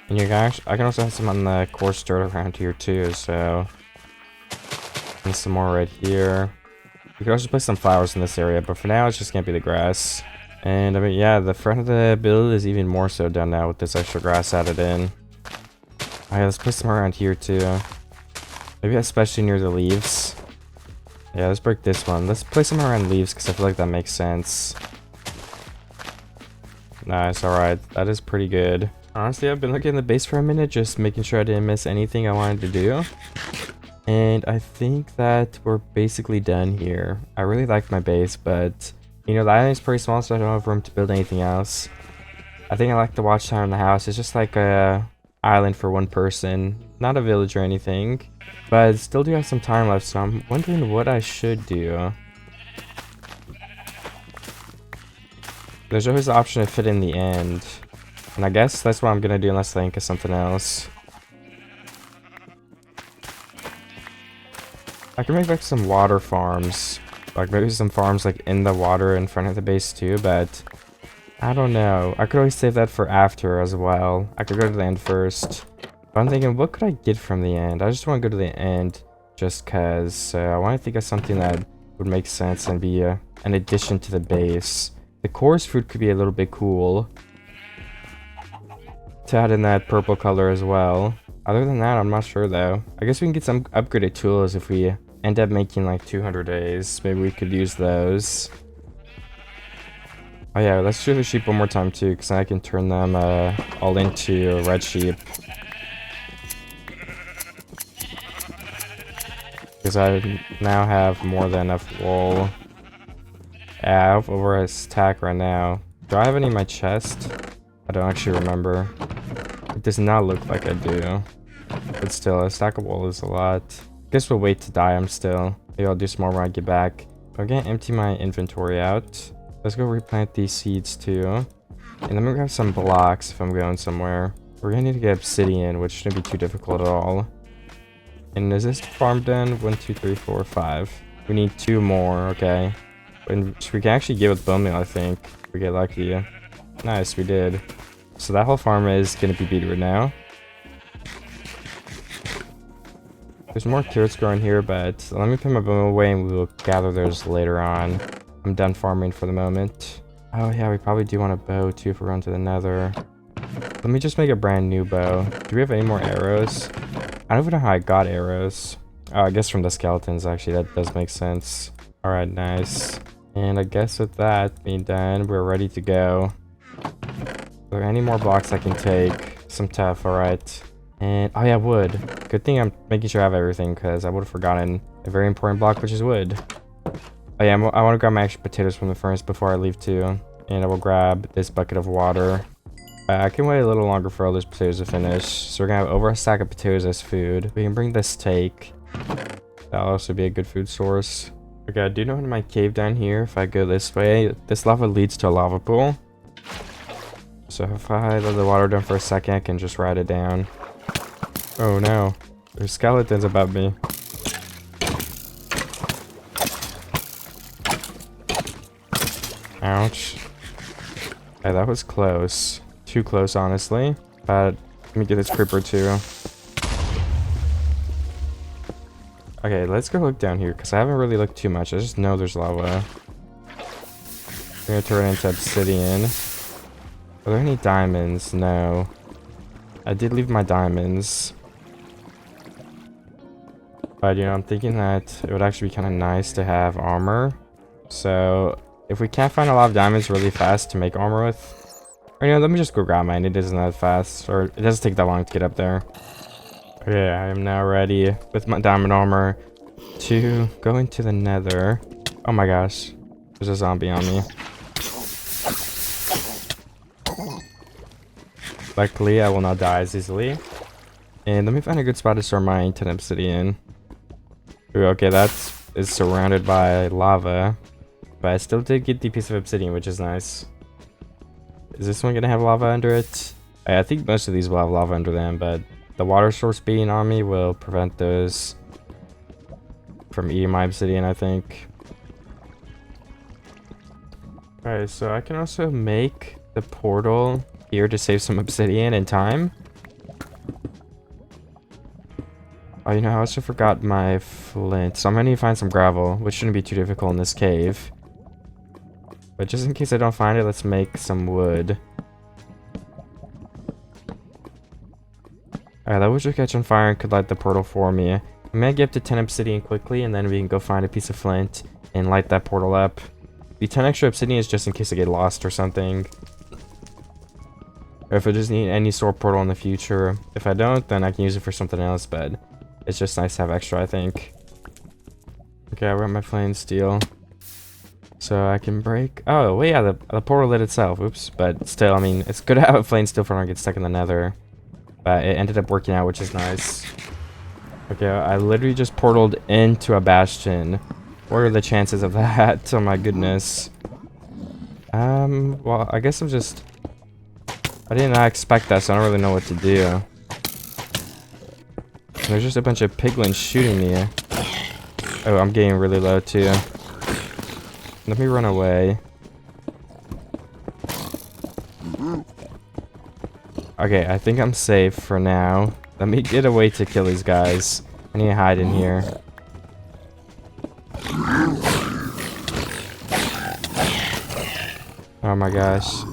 And you guys, I can also have some on the coarse dirt around here too, so... And some more right here. We could also place some flowers in this area, but for now it's just gonna be the grass. And I mean, yeah, the front of the build is even more so done now with this extra grass added in. Alright, let's place some around here too. Maybe especially near the leaves. Yeah, let's break this one. Let's place them around leaves because I feel like that makes sense. Nice, alright. That is pretty good. Honestly, I've been looking at the base for a minute, just making sure I didn't miss anything I wanted to do. And I think that we're basically done here. I really like my base, but you know, the island is pretty small, so I don't have room to build anything else. I think I like the watchtower in the house. It's just like a island for one person, not a village or anything. But I still do have some time left, so I'm wondering what I should do. There's always the option to fit in the end. And I guess that's what I'm gonna do unless I think of something else. I can make like some water farms. Like maybe some farms like in the water in front of the base too, but I don't know. I could always save that for after as well. I could go to the end first. But I'm thinking, what could I get from the end? I just want to go to the end just because I want to think of something that would make sense and be an addition to the base. The course food could be a little bit cool to add in that purple color as well. Other than that, I'm not sure though. I guess we can get some upgraded tools if we end up making like 200 days. Maybe we could use those. Oh yeah, let's do the sheep one more time too, because I can turn them all into red sheep. Because I now have more than enough wool. Yeah, I have over a stack right now. Do I have any in my chest? I don't actually remember. It does not look like I do. But still, a stack of wool is a lot. Guess we'll wait to dye them still. Maybe I'll do some more when I get back. I'm gonna empty my inventory out. Let's go replant these seeds too. And then I'm gonna grab some blocks if I'm going somewhere. We're gonna need to get obsidian, which shouldn't be too difficult at all. And is this farm done? 1, 2, 3, 4, 5. We need 2 more, okay. And we can actually get with bone meal, I think. If we get lucky. Nice, we did. So that whole farm is gonna be beetroot now. There's more carrots growing here, but let me put my bone away and we will gather those later on. I'm done farming for the moment. Oh yeah, we probably do want a bow too if we're going to the nether. Let me just make a brand new bow. Do we have any more arrows? I don't even know how I got arrows. Oh, I guess from the skeletons actually, that does make sense. Alright, nice. And I guess with that being done, we're ready to go. Are there any more blocks I can take? Some tough, alright. And, oh yeah, wood. Good thing I'm making sure I have everything, because I would have forgotten a very important block, which is wood. Oh yeah, I want to grab my extra potatoes from the furnace before I leave too. And I will grab this bucket of water. I can wait a little longer for all those potatoes to finish. So we're going to have over a stack of potatoes as food. We can bring the steak. That'll also be a good food source. Okay, I do know in my cave down here, if I go this way, this lava leads to a lava pool. So if I let the water down for a second, I can just ride it down. Oh no, there's skeletons above me. Ouch. Okay, that was close. Too close, honestly. But let me get this creeper too. Okay, let's go look down here, because I haven't really looked too much. I just know there's lava. I'm gonna turn it into obsidian. Are there any diamonds? No. I did leave my diamonds. But, you know, I'm thinking that it would actually be kind of nice to have armor. So, if we can't find a lot of diamonds really fast to make armor with... Or, you know, let me just go grab mine. It isn't that fast. Or, it doesn't take that long to get up there. Okay, I am now ready with my diamond armor to go into the nether. Oh my gosh. There's a zombie on me. Luckily, I will not die as easily. And let me find a good spot to store my 10 obsidian. Ooh, okay, that is surrounded by lava. But I still did get the piece of obsidian, which is nice. Is this one gonna have lava under it? I think most of these will have lava under them, but the water source being on me will prevent those from eating my obsidian, I think. Alright, so I can also make the portal here to save some obsidian and time. Oh, you know, I also forgot my flint. So I'm gonna need to find some gravel, which shouldn't be too difficult in this cave. But just in case I don't find it, let's make some wood. Alright, that would just catch on fire and could light the portal for me. I'm gonna get up to 10 obsidian quickly, and then we can go find a piece of flint and light that portal up. The 10 extra obsidian is just in case I get lost or something. Or if I just need any sort of portal in the future. If I don't, then I can use it for something else, but it's just nice to have extra, I think. Okay, I got my flame steel. So I can break... Oh, well, yeah, the portal lit itself. Oops. But still, I mean, it's good to have a flame steel for when I get stuck in the nether. But it ended up working out, which is nice. Okay, I literally just portaled into a bastion. What are the chances of that? Oh my goodness. Well, I guess I'm just I did not expect that, so I don't really know what to do. There's just a bunch of piglins shooting me. Oh, I'm getting really low too. Let me run away. Okay, I think I'm safe for now. Let me get a way to kill these guys. I need to hide in here. Oh my gosh.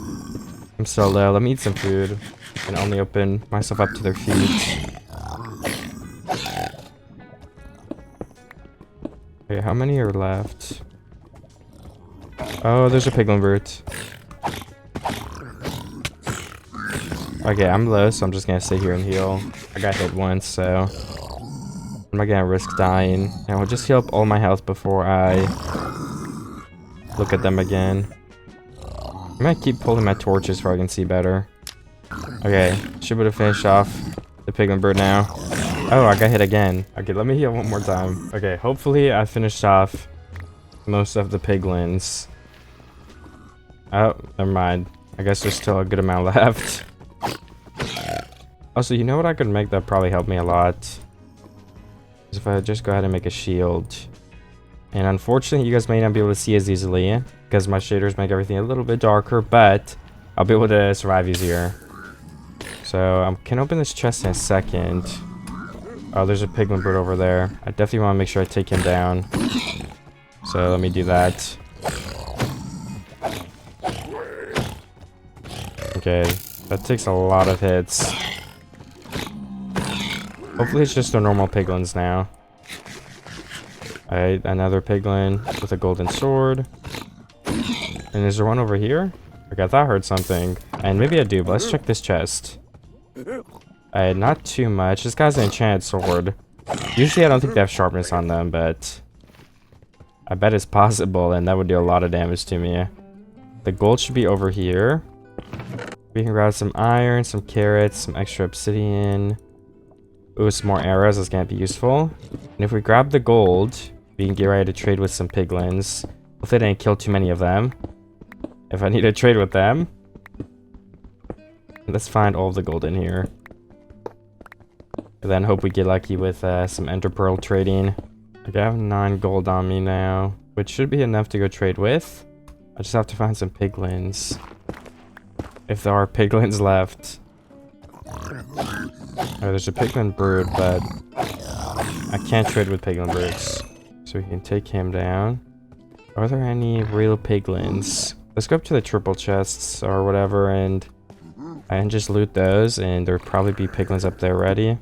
I'm so low. Let me eat some food and only open myself up to their feet. Okay, how many are left? Oh, there's a piglin brute. Okay, I'm low, so I'm just gonna sit here and heal. I got hit once, so I'm not gonna risk dying. And I'll just heal up all my health before I look at them again. I'm gonna keep pulling my torches so I can see better. Okay, should be able to finish off the piglin bird now. Oh, I got hit again. Okay, let me heal one more time. Okay, hopefully I finished off most of the piglins. Oh, never mind. I guess there's still a good amount left. Also, you know what I could make that probably help me a lot? Is if I just go ahead and make a shield. And unfortunately, you guys may not be able to see as easily because my shaders make everything a little bit darker, but I'll be able to survive easier. So I can open this chest in a second. Oh, there's a piglin bird over there. I definitely want to make sure I take him down. So let me do that. Okay, that takes a lot of hits. Hopefully it's just the normal piglins now. Alright, another piglin with a golden sword. And is there one over here? Okay, I thought I heard something. And maybe I do, but let's check this chest. Alright, not too much. This guy's an enchanted sword. Usually I don't think they have sharpness on them, but I bet it's possible, and that would do a lot of damage to me. The gold should be over here. We can grab some iron, some carrots, some extra obsidian. Ooh, some more arrows. That's gonna be useful. And if we grab the gold, we can get ready to trade with some piglins. Hopefully I didn't kill too many of them. If I need to trade with them. Let's find all of the gold in here. And then hope we get lucky with some ender pearl trading. Okay, I have 9 gold on me now, which should be enough to go trade with. I just have to find some piglins. If there are piglins left. Oh, there's a piglin brood, but I can't trade with piglin broods. So we can take him down. Are there any real piglins? Let's go up to the triple chests or whatever, and I can just loot those, and there'll probably be piglins up there ready.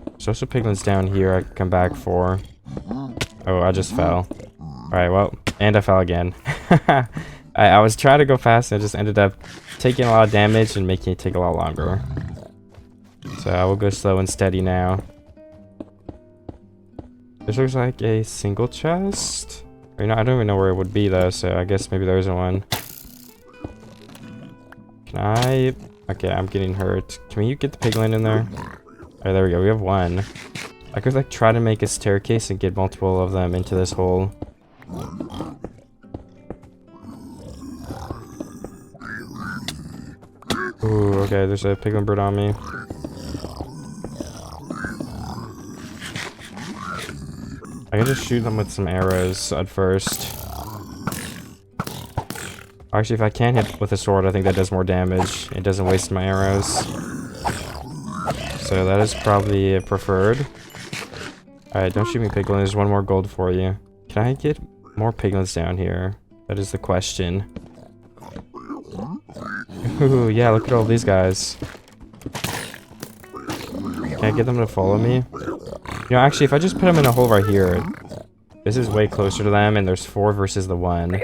There's also piglins down here I can come back for. Oh, I just fell. Alright, well, and I fell again. I was trying to go fast and I just ended up taking a lot of damage and making it take a lot longer. So I will go slow and steady now. This looks like a single chest. Or, you know, I don't even know where it would be though, so I guess maybe there isn't one. Can I... Okay, I'm getting hurt. Can you get the piglin in there? Oh, there we go. We have one. I could like try to make a staircase and get multiple of them into this hole. Ooh, okay, there's a piglin bird on me. I can just shoot them with some arrows at first. Actually, if I can hit with a sword, I think that does more damage. It doesn't waste my arrows. So that is probably preferred. Alright, don't shoot me, piglin. There's one more gold for you. Can I get more piglins down here? That is the question. Ooh, yeah, look at all these guys. Can I get them to follow me? You know, actually, if I just put them in a hole right here, this is way closer to them, and there's 4 versus the 1.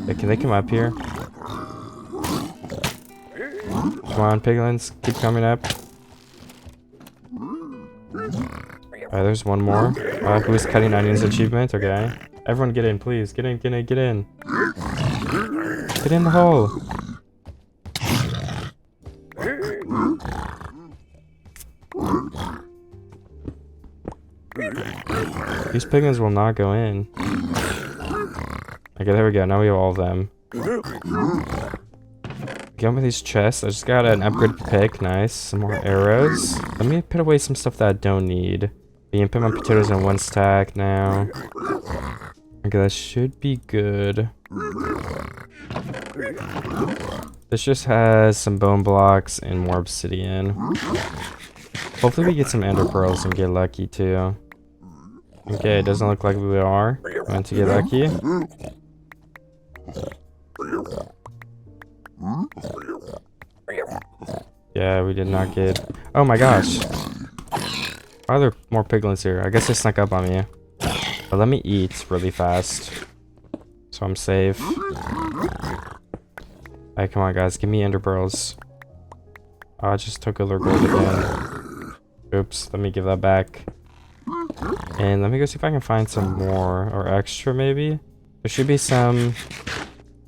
Yeah, can they come up here? Come on, piglins, keep coming up. Alright, there's one more. Who's cutting onions achievement? Okay. Everyone get in, please. Get in, get in, get in. Get in the hole. These piglins will not go in. Okay, there we go. Now we have all of them. Get with these chests. I just got an upgrade pick. Nice. Some more arrows. Let me put away some stuff that I don't need. You can put my potatoes in one stack now. Okay, that should be good. This just has some bone blocks and more obsidian. Hopefully we get some ender pearls and get lucky too. Okay, it doesn't look like we are going to get lucky. Yeah, we did not get... Oh my gosh. Why are there more piglins here? I guess they snuck up on me. But let me eat really fast, so I'm safe. Alright, come on guys, give me ender pearls. Oh, I just took other gold again. Oops, let me give that back. And let me go see if I can find some more, or extra maybe? There should be some,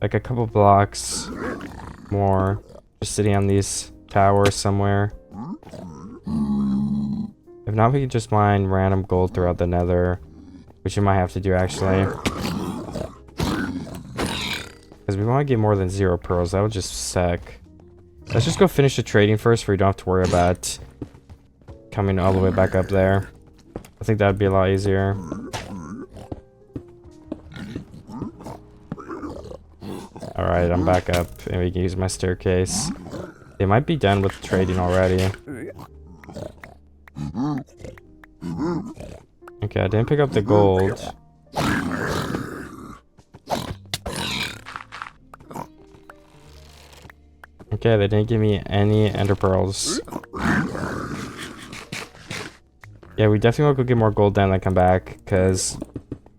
like a couple blocks more, just sitting on these towers somewhere. If not, we can just mine random gold throughout the nether, which we might have to do actually. Because we want to get more than 0 pearls, that would just suck. Let's just go finish the trading first, so we don't have to worry about coming all the way back up there. I think that would be a lot easier. Alright, I'm back up, and we can use my staircase. They might be done with trading already. Okay, I didn't pick up the gold. Okay, they didn't give me any ender pearls. Yeah, we definitely want to go get more gold then and come back, because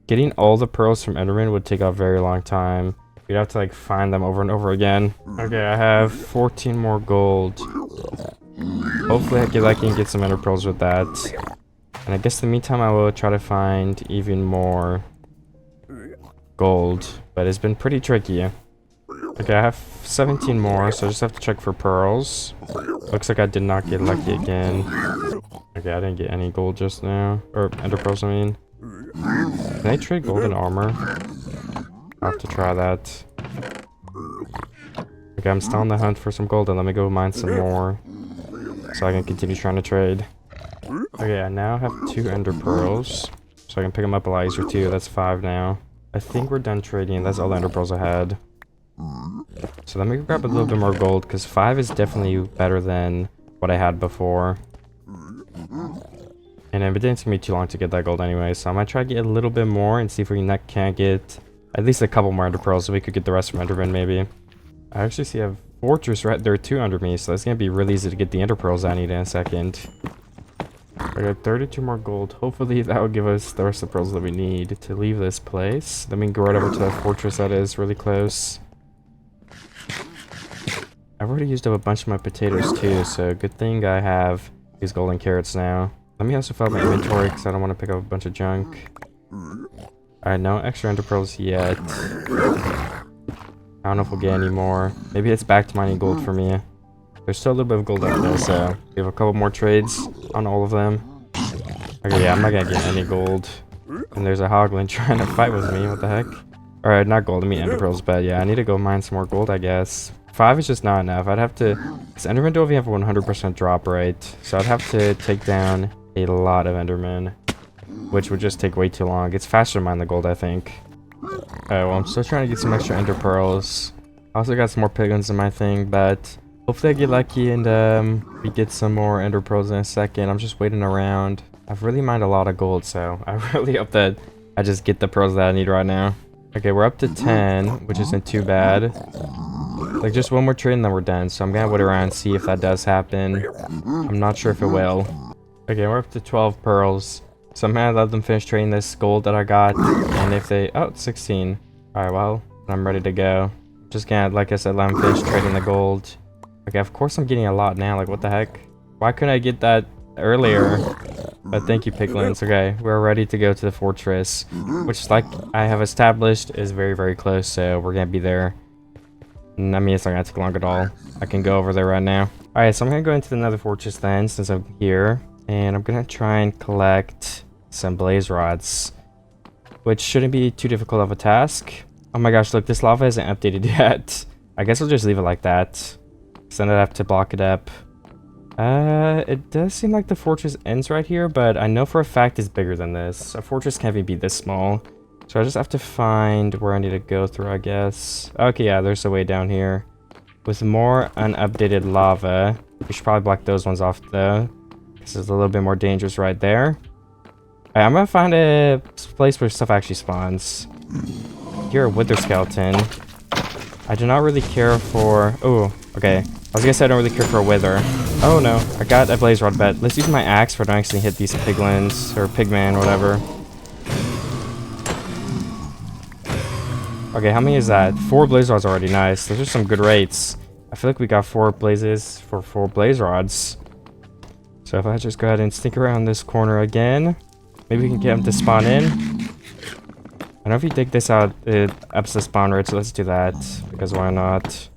getting all the pearls from Enderman would take a very long time. We'd have to like find them over and over again. Okay, I have 14 more gold. Hopefully I get lucky and get some ender pearls with that. And I guess in the meantime I will try to find even more gold, but it's been pretty tricky. Okay, I have 17 more, so I just have to check for pearls. Looks like I did not get lucky again. Okay, I didn't get any gold just now. Or ender pearls, I mean. Can I trade gold and armor? I'll have to try that. Okay, I'm still on the hunt for some gold, and let me go mine some more, so I can continue trying to trade. Okay, I now have 2 ender pearls, so I can pick them up a lot easier too. That's 5 now. I think we're done trading. That's all the ender pearls I had. So let me grab a little bit more gold, because 5 is definitely better than what I had before. And it didn't take me too long to get that gold anyway, so I might try to get a little bit more and see if we can't get at least a couple more ender pearls, so we could get the rest from Enderman maybe. I actually see a fortress right there too under me, so it's gonna be really easy to get the ender pearls I need in a second. I got 32 more gold. Hopefully that will give us the rest of the pearls that we need to leave this place. Then we can go right over to that fortress that is really close. I've already used up a bunch of my potatoes too, so good thing I have these golden carrots now. Let me also fill out my inventory, because I don't want to pick up a bunch of junk. Alright, no extra ender pearls yet. I don't know if we'll get any more. Maybe it's back to mining gold for me. There's still a little bit of gold out there, so we have a couple more trades on all of them. Okay, yeah, I'm not gonna get any gold. And there's a hoglin trying to fight with me, what the heck? Alright, not gold, I mean ender pearls, but yeah, I need to go mine some more gold, I guess. 5 is just not enough. I'd have to... Because Enderman don't even have a 100% drop rate, so I'd have to take down a lot of Endermen, which would just take way too long. It's faster to mine the gold, I think. Alright, well, I'm still trying to get some extra ender pearls. I also got some more piglins in my thing, but hopefully I get lucky and we get some more ender pearls in a second. I'm just waiting around. I've really mined a lot of gold, so I really hope that I just get the pearls that I need right now. Okay, we're up to 10, which isn't too bad. Like, just one more trade and then we're done, so I'm gonna wait around and see if that does happen. I'm not sure if it will. Okay, we're up to 12 pearls. So I'm gonna let them finish trading this gold that I got, and if they... Oh, it's 16. Alright, well, I'm ready to go. Just gonna, like I said, let them finish trading the gold. Okay, of course I'm getting a lot now, like what the heck? Why couldn't I get that earlier? But thank you, piglins. Okay, we're ready to go to the fortress, which, like I have established, is very, very close, so we're gonna be there. And I mean, it's not gonna take long at all. I can go over there right now. Alright, so I'm gonna go into the nether fortress then, since I'm here. And I'm gonna try and collect some blaze rods, which shouldn't be too difficult of a task. Oh my gosh, look, this lava isn't updated yet. I guess I'll just leave it like that. So then I'd have to block it up. It does seem like the fortress ends right here, but I know for a fact it's bigger than this. A fortress can't even be this small. So I just have to find where I need to go through, I guess. Okay, yeah, there's a way down here. With more unupdated lava. We should probably block those ones off, though. This is a little bit more dangerous right there. Alright, I'm gonna find a place where stuff actually spawns. You're a wither skeleton. I do not really care for... Oh, okay. I was gonna say I don't really care for a wither. Oh no, I got a blaze rod bet. Let's use my axe for to actually hit these piglins, or pigman, whatever. Okay, how many is that? 4 blaze rods already, nice. Those are some good rates. I feel like we got 4 blazes for 4 blaze rods. So if I just go ahead and sneak around this corner again, maybe we can get him to spawn in. I know if you dig this out, it ups the spawn rate, so let's do that, because why not?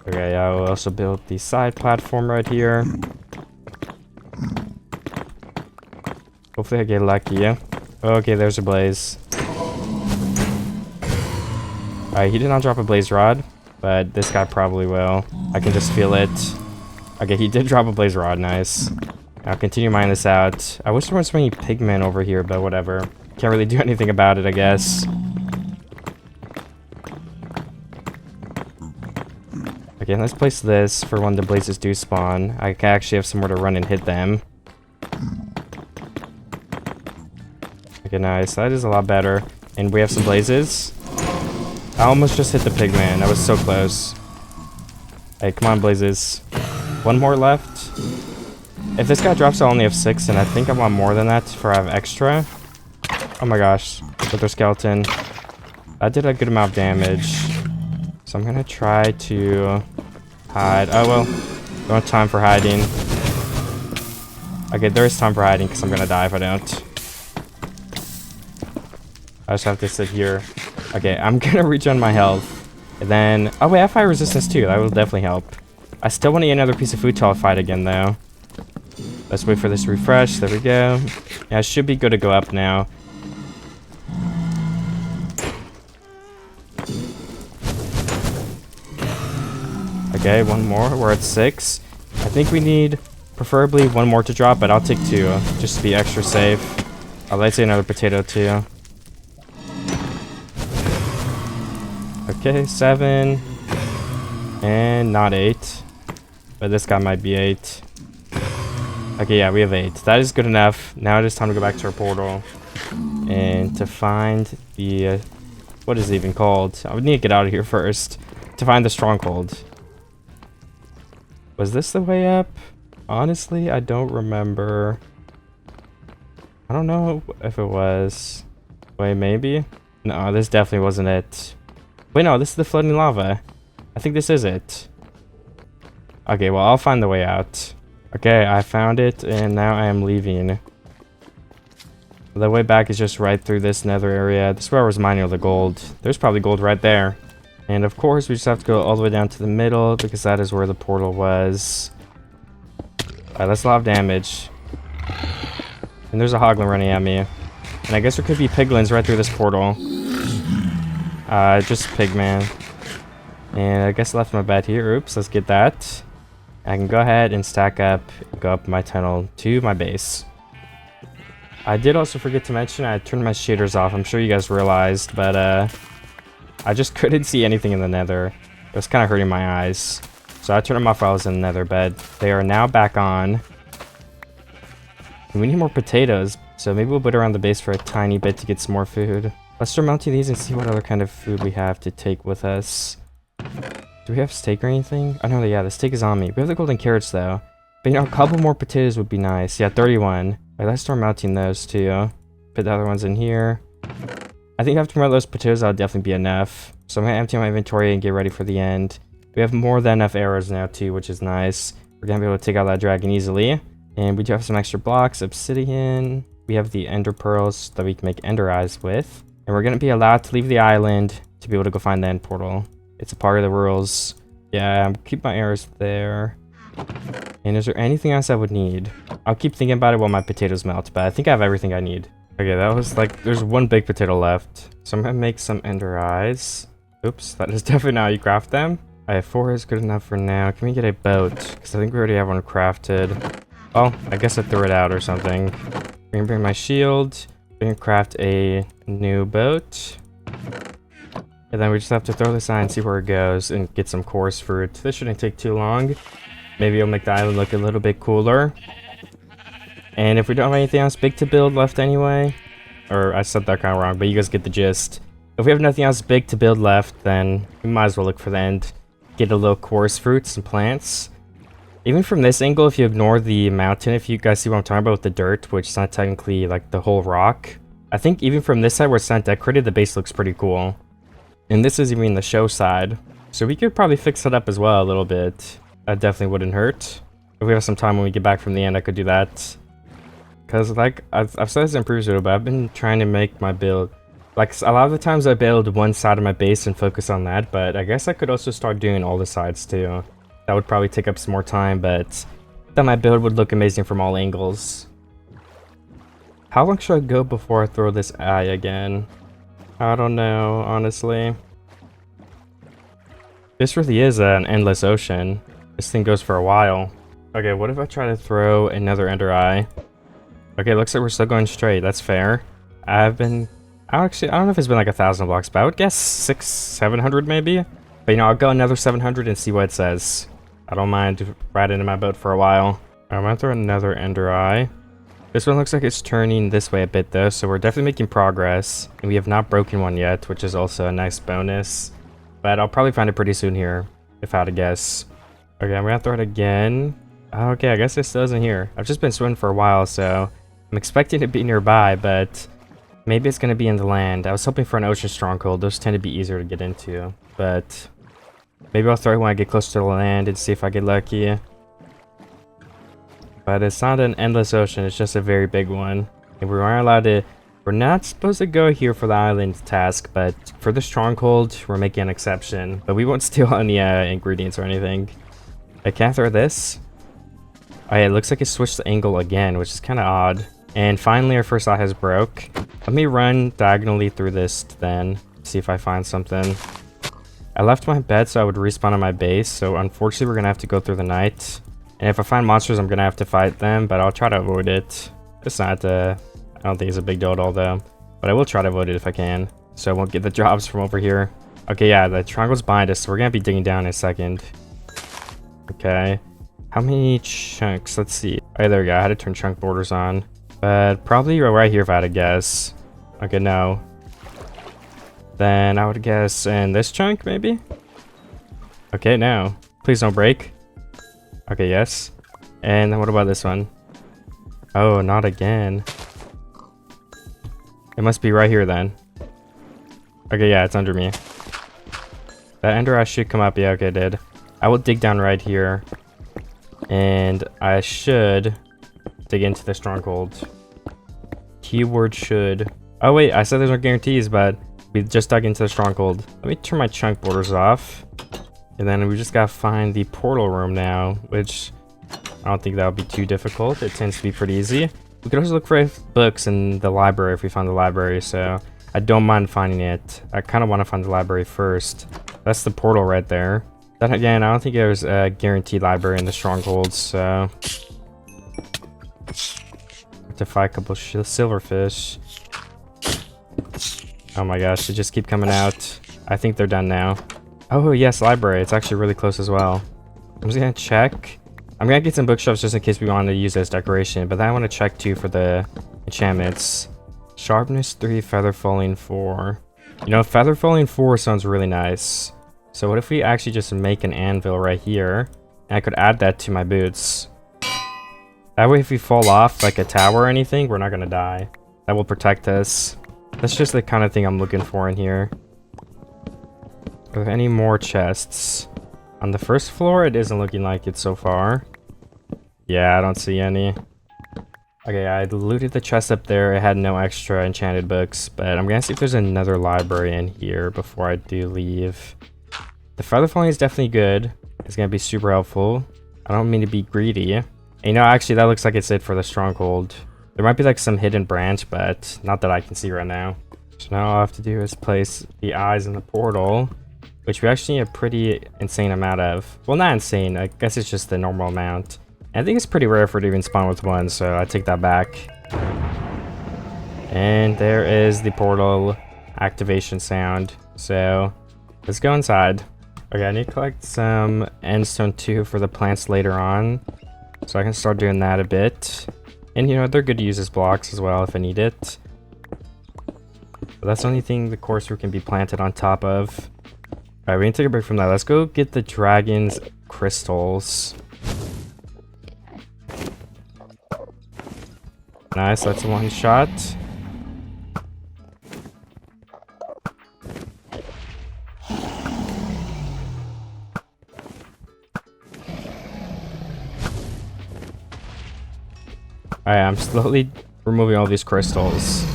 Okay, I will also build the side platform right here. Hopefully I get lucky. Okay, there's a blaze. Alright, he did not drop a blaze rod, but this guy probably will. I can just feel it. Okay, he did drop a blaze rod, nice. I'll continue mining this out. I wish there weren't so many pigmen over here, but whatever. Can't really do anything about it, I guess. Okay, let's place this for when the blazes do spawn. I can actually have somewhere to run and hit them. Okay, nice. That is a lot better. And we have some blazes. I almost just hit the pigman. I was so close. Hey, come on, blazes. One more left. If this guy drops, I only have 6, and I think I want more than that for I have extra. Oh my gosh. Wither skeleton. That did a good amount of damage. So I'm gonna try to hide. Oh well. Don't have time for hiding. Okay, there is time for hiding because I'm gonna die if I don't. I just have to sit here. Okay, I'm gonna regen my health. And then... Oh wait, I have fire resistance too. That will definitely help. I still want to eat another piece of food till I fight again though. Let's wait for this to refresh. There we go. Yeah, I should be good to go up now. Okay, one more. We're at 6. I think we need preferably one more to drop, but I'll take 2 just to be extra safe. I'd like to say another potato too. Okay, 7. And not 8. But this guy might be 8. Okay, yeah, we have 8. That is good enough. Now it is time to go back to our portal. And to find the... what is it even called? I would need to get out of here first. To find the stronghold. Was this the way up? Honestly, I don't remember. I don't know if it was. Wait, maybe? No, this definitely wasn't it. Wait, no, this is the floating lava. I think this is it. Okay, well, I'll find the way out. Okay, I found it, and now I am leaving. The way back is just right through this nether area. This is where I was mining all the gold. There's probably gold right there. And of course, we just have to go all the way down to the middle, because that is where the portal was. Alright, that's a lot of damage. And there's a hoglin running at me. And I guess there could be piglins right through this portal. Just pigman. And I guess I left my bed here. Oops, let's get that. I can go ahead and stack up, go up my tunnel to my base. I did also forget to mention I turned my shaders off. I'm sure you guys realized, but I just couldn't see anything in the nether. It was kind of hurting my eyes. So I turned them off while I was in the nether bed. They are now back on. And we need more potatoes, so maybe we'll put around the base for a tiny bit to get some more food. Let's start melting these and see what other kind of food we have to take with us. Do we have steak or anything? Oh no, yeah, the steak is on me. We have the golden carrots though. But you know, a couple more potatoes would be nice. Yeah, 31. Alright, let's start melting those too. Put the other ones in here. I think after one of those potatoes, that'll definitely be enough. So I'm gonna empty my inventory and get ready for the end. We have more than enough arrows now too, which is nice. We're gonna be able to take out that dragon easily. And we do have some extra blocks, obsidian. We have the ender pearls that we can make ender eyes with. And we're gonna be allowed to leave the island to be able to go find the end portal. It's a part of the rules. Yeah, keep my arrows there. And is there anything else I would need? I'll keep thinking about it while my potatoes melt, but I think I have everything I need. Okay, that was like, there's one big potato left. So I'm gonna make some ender eyes. Oops, that is definitely not how you craft them. Alright, 4 is good enough for now. Can we get a boat? Because I think we already have one crafted. Oh, I guess I threw it out or something. I'm gonna bring my shield. We're gonna craft a new boat. And then we just have to throw this on and see where it goes and get some coarse fruit. This shouldn't take too long. Maybe it'll make the island look a little bit cooler. And if we don't have anything else big to build left anyway, or I said that kind of wrong, but you guys get the gist. If we have nothing else big to build left, then we might as well look for the end. Get a little coarse fruits and plants. Even from this angle, if you ignore the mountain, if you guys see what I'm talking about with the dirt, which is not technically like the whole rock, I think even from this side where it's not decorated, the base looks pretty cool. And this is even the show side. So we could probably fix it up as well a little bit. That definitely wouldn't hurt. If we have some time when we get back from the end, I could do that. Because like, I've said this in previous video, but I've been trying to make my build. Like, a lot of the times I build one side of my base and focus on that, but I guess I could also start doing all the sides too. That would probably take up some more time, but then my build would look amazing from all angles. How long should I go before I throw this eye again? I don't know, honestly. This really is an endless ocean. This thing goes for a while. Okay, what if I try to throw another ender eye? Okay, looks like we're still going straight. That's fair. I don't know if it's been like 1,000 blocks, but I would guess 700 maybe. But you know, I'll go another 700 and see what it says. I don't mind riding into my boat for a while. I'm gonna throw another ender eye. This one looks like it's turning this way a bit though, so we're definitely making progress. And we have not broken one yet, which is also a nice bonus. But I'll probably find it pretty soon here, if I had to guess. Okay, I'm gonna throw it again. Okay, I guess it still isn't here. I've just been swimming for a while, so I'm expecting it to be nearby, but maybe it's gonna be in the land. I was hoping for an ocean stronghold. Those tend to be easier to get into, but maybe I'll throw it when I get close to the land and see if I get lucky. But it's not an endless ocean, it's just a very big one. And we aren't allowed to, we're not supposed to go here for the island task, but for the stronghold, we're making an exception. But we won't steal any ingredients or anything. I can't throw this. Oh yeah, it looks like it switched the angle again, which is kind of odd. And finally, our first eye has broke. Let me run diagonally through this then, see if I find something. I left my bed so I would respawn on my base, so unfortunately we're gonna have to go through the night. And if I find monsters, I'm gonna have to fight them, but I'll try to avoid it. It's not, I don't think it's a big deal at all though. But I will try to avoid it if I can, so I won't get the jobs from over here. Okay, yeah, the triangle's behind us, so we're gonna be digging down in a second. Okay. How many chunks? Let's see. Oh, there we go. I had to turn chunk borders on. But probably right here if I had to guess. Okay, no. Then I would guess in this chunk, maybe? Okay, no. Please don't break. Okay, yes. And then what about this one? Oh, not again. It must be right here then. Okay, yeah, it's under me. That ender eye should come up. Yeah, okay, it did. I will dig down right here. And I should dig into the stronghold. Keyword should. Oh wait, I said there's no guarantees, but we just dug into the stronghold. Let me turn my chunk borders off. And then we just gotta find the portal room now, which I don't think that would be too difficult. It tends to be pretty easy. We could also look for books in the library if we find the library, so I don't mind finding it. I kind of want to find the library first. That's the portal right there. Then again, I don't think there's a guaranteed library in the strongholds, so have to fight a couple silverfish. Oh my gosh, they just keep coming out. I think they're done now. Oh yes, library. It's actually really close as well. I'm just gonna check. I'm gonna get some bookshelves just in case we want to use as decoration, but then I want to check too for the enchantments. Sharpness 3, feather falling 4. You know, feather falling 4 sounds really nice. So what if we actually just make an anvil right here, and I could add that to my boots. That way if we fall off like a tower or anything, we're not gonna die. That will protect us. That's just the kind of thing I'm looking for in here. Are there any more chests? On the first floor, it isn't looking like it so far. Yeah, I don't see any. Okay, I looted the chest up there. It had no extra enchanted books, but I'm gonna see if there's another library in here before I do leave. The feather falling is definitely good. It's gonna be super helpful. I don't mean to be greedy. And, you know, actually, that looks like it's it for the stronghold. There might be like some hidden branch, but not that I can see right now. So now all I have to do is place the eyes in the portal. which we actually need a pretty insane amount of. Well, not insane, I guess it's just the normal amount. And I think it's pretty rare for it to even spawn with one, so I take that back. And there is the portal activation sound. So let's go inside. Okay, I need to collect some endstone 2 for the plants later on, so I can start doing that a bit. And you know, they're good to use as blocks as well if I need it. But that's the only thing the course root can be planted on top of. Alright, we need to take a break from that. Let's go get the dragon's crystals. Nice, that's one shot. Alright, I'm slowly removing all these crystals.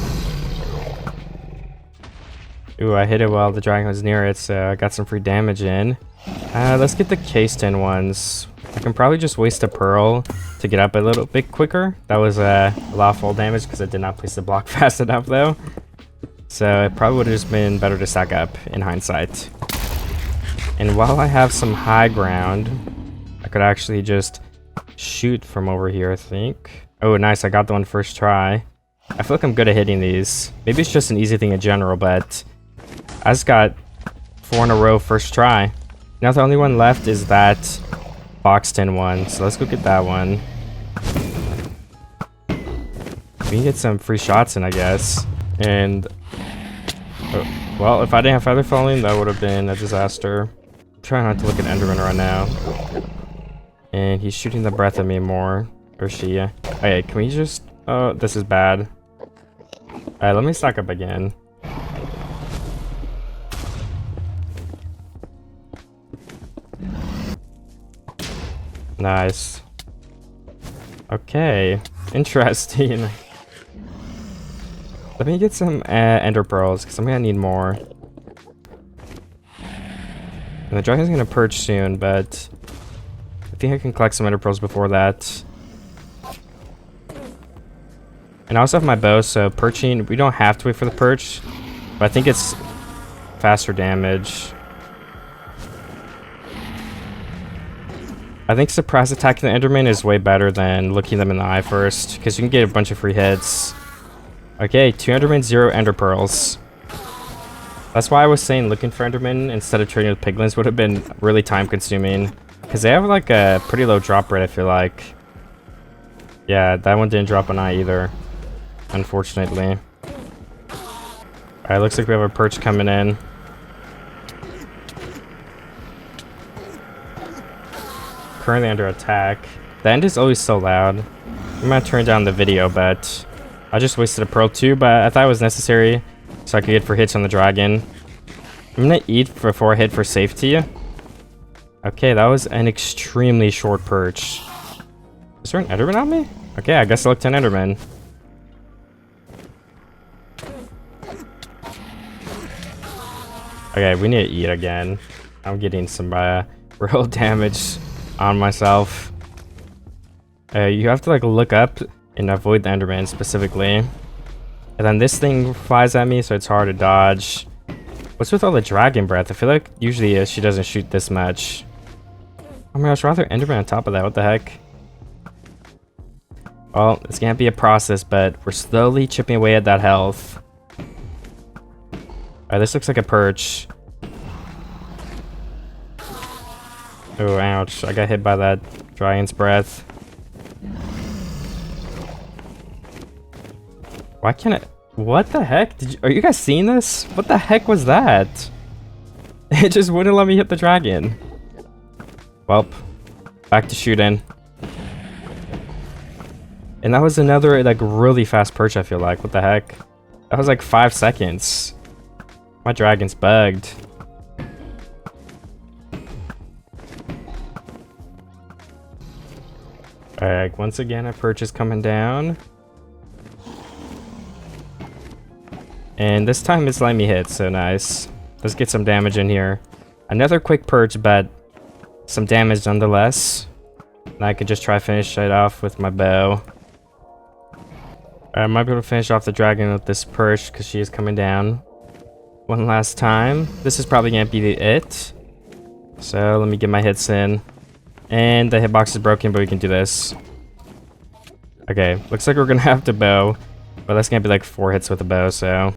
Ooh, I hit it while the dragon was near it, so I got some free damage in. Let's get the cased in ones. I can probably just waste a pearl to get up a little bit quicker. That was a lot of full damage because I did not place the block fast enough though. So it probably would have just been better to stack up in hindsight. And while I have some high ground, I could actually just shoot from over here, I think. Oh, nice, I got the one first try. I feel like I'm good at hitting these. Maybe it's just an easy thing in general, but I just got 4 in a row first try. Now the only one left is that boxed in one, so let's go get that one. We can get some free shots in, I guess. And well, if I didn't have feather falling, that would have been a disaster. I'm trying not to look at Enderman right now. And he's shooting the breath at me more. Or she. Okay, can we just... Oh, this is bad. Alright, let me stack up again. Nice. Okay, interesting. Let me get some ender pearls, because I'm gonna need more. And the dragon's gonna perch soon, but I think I can collect some ender pearls before that. And I also have my bow, so perching, we don't have to wait for the perch, but I think it's faster damage. I think surprise attacking the Enderman is way better than looking them in the eye first, because you can get a bunch of free hits. Okay, 2 Endermen, 0 Ender Pearls. That's why I was saying looking for Enderman instead of trading with Piglins would have been really time consuming, because they have like a pretty low drop rate, I feel like. Yeah, that one didn't drop an eye either, unfortunately. Alright, looks like we have a perch coming in. Currently under attack. The end is always so loud. I'm gonna turn down the video, but I just wasted a pearl too, but I thought it was necessary so I could get for hits on the dragon. I'm gonna eat before I hit for safety. Okay, that was an extremely short perch. Is there an Enderman on me? Okay, I guess I looked at an Enderman. Okay, we need to eat again. I'm getting some real damage on myself. You have to like look up and avoid the Enderman specifically. And then this thing flies at me, so it's hard to dodge. What's with all the dragon breath? I feel like usually she doesn't shoot this much. Oh my gosh, rather Enderman on top of that, what the heck? Well, it's gonna be a process, but we're slowly chipping away at that health. Alright, this looks like a perch. Oh, ouch. I got hit by that dragon's breath. Why can't it... What the heck? Are you guys seeing this? What the heck was that? It just wouldn't let me hit the dragon. Welp. Back to shooting. And that was another, like, really fast perch, I feel like. What the heck? That was like 5 seconds. My dragon's bugged. Alright, once again, a perch is coming down. And this time it's letting me hit, so nice. Let's get some damage in here. Another quick perch, but some damage nonetheless. And I could just try to finish it off with my bow. I might be able to finish off the dragon with this perch because she is coming down. one last time. This is probably gonna be it. So let me get my hits in. And the hitbox is broken, but we can do this. Okay, looks like we're gonna have to bow. But that's gonna be like 4 hits with a bow, so.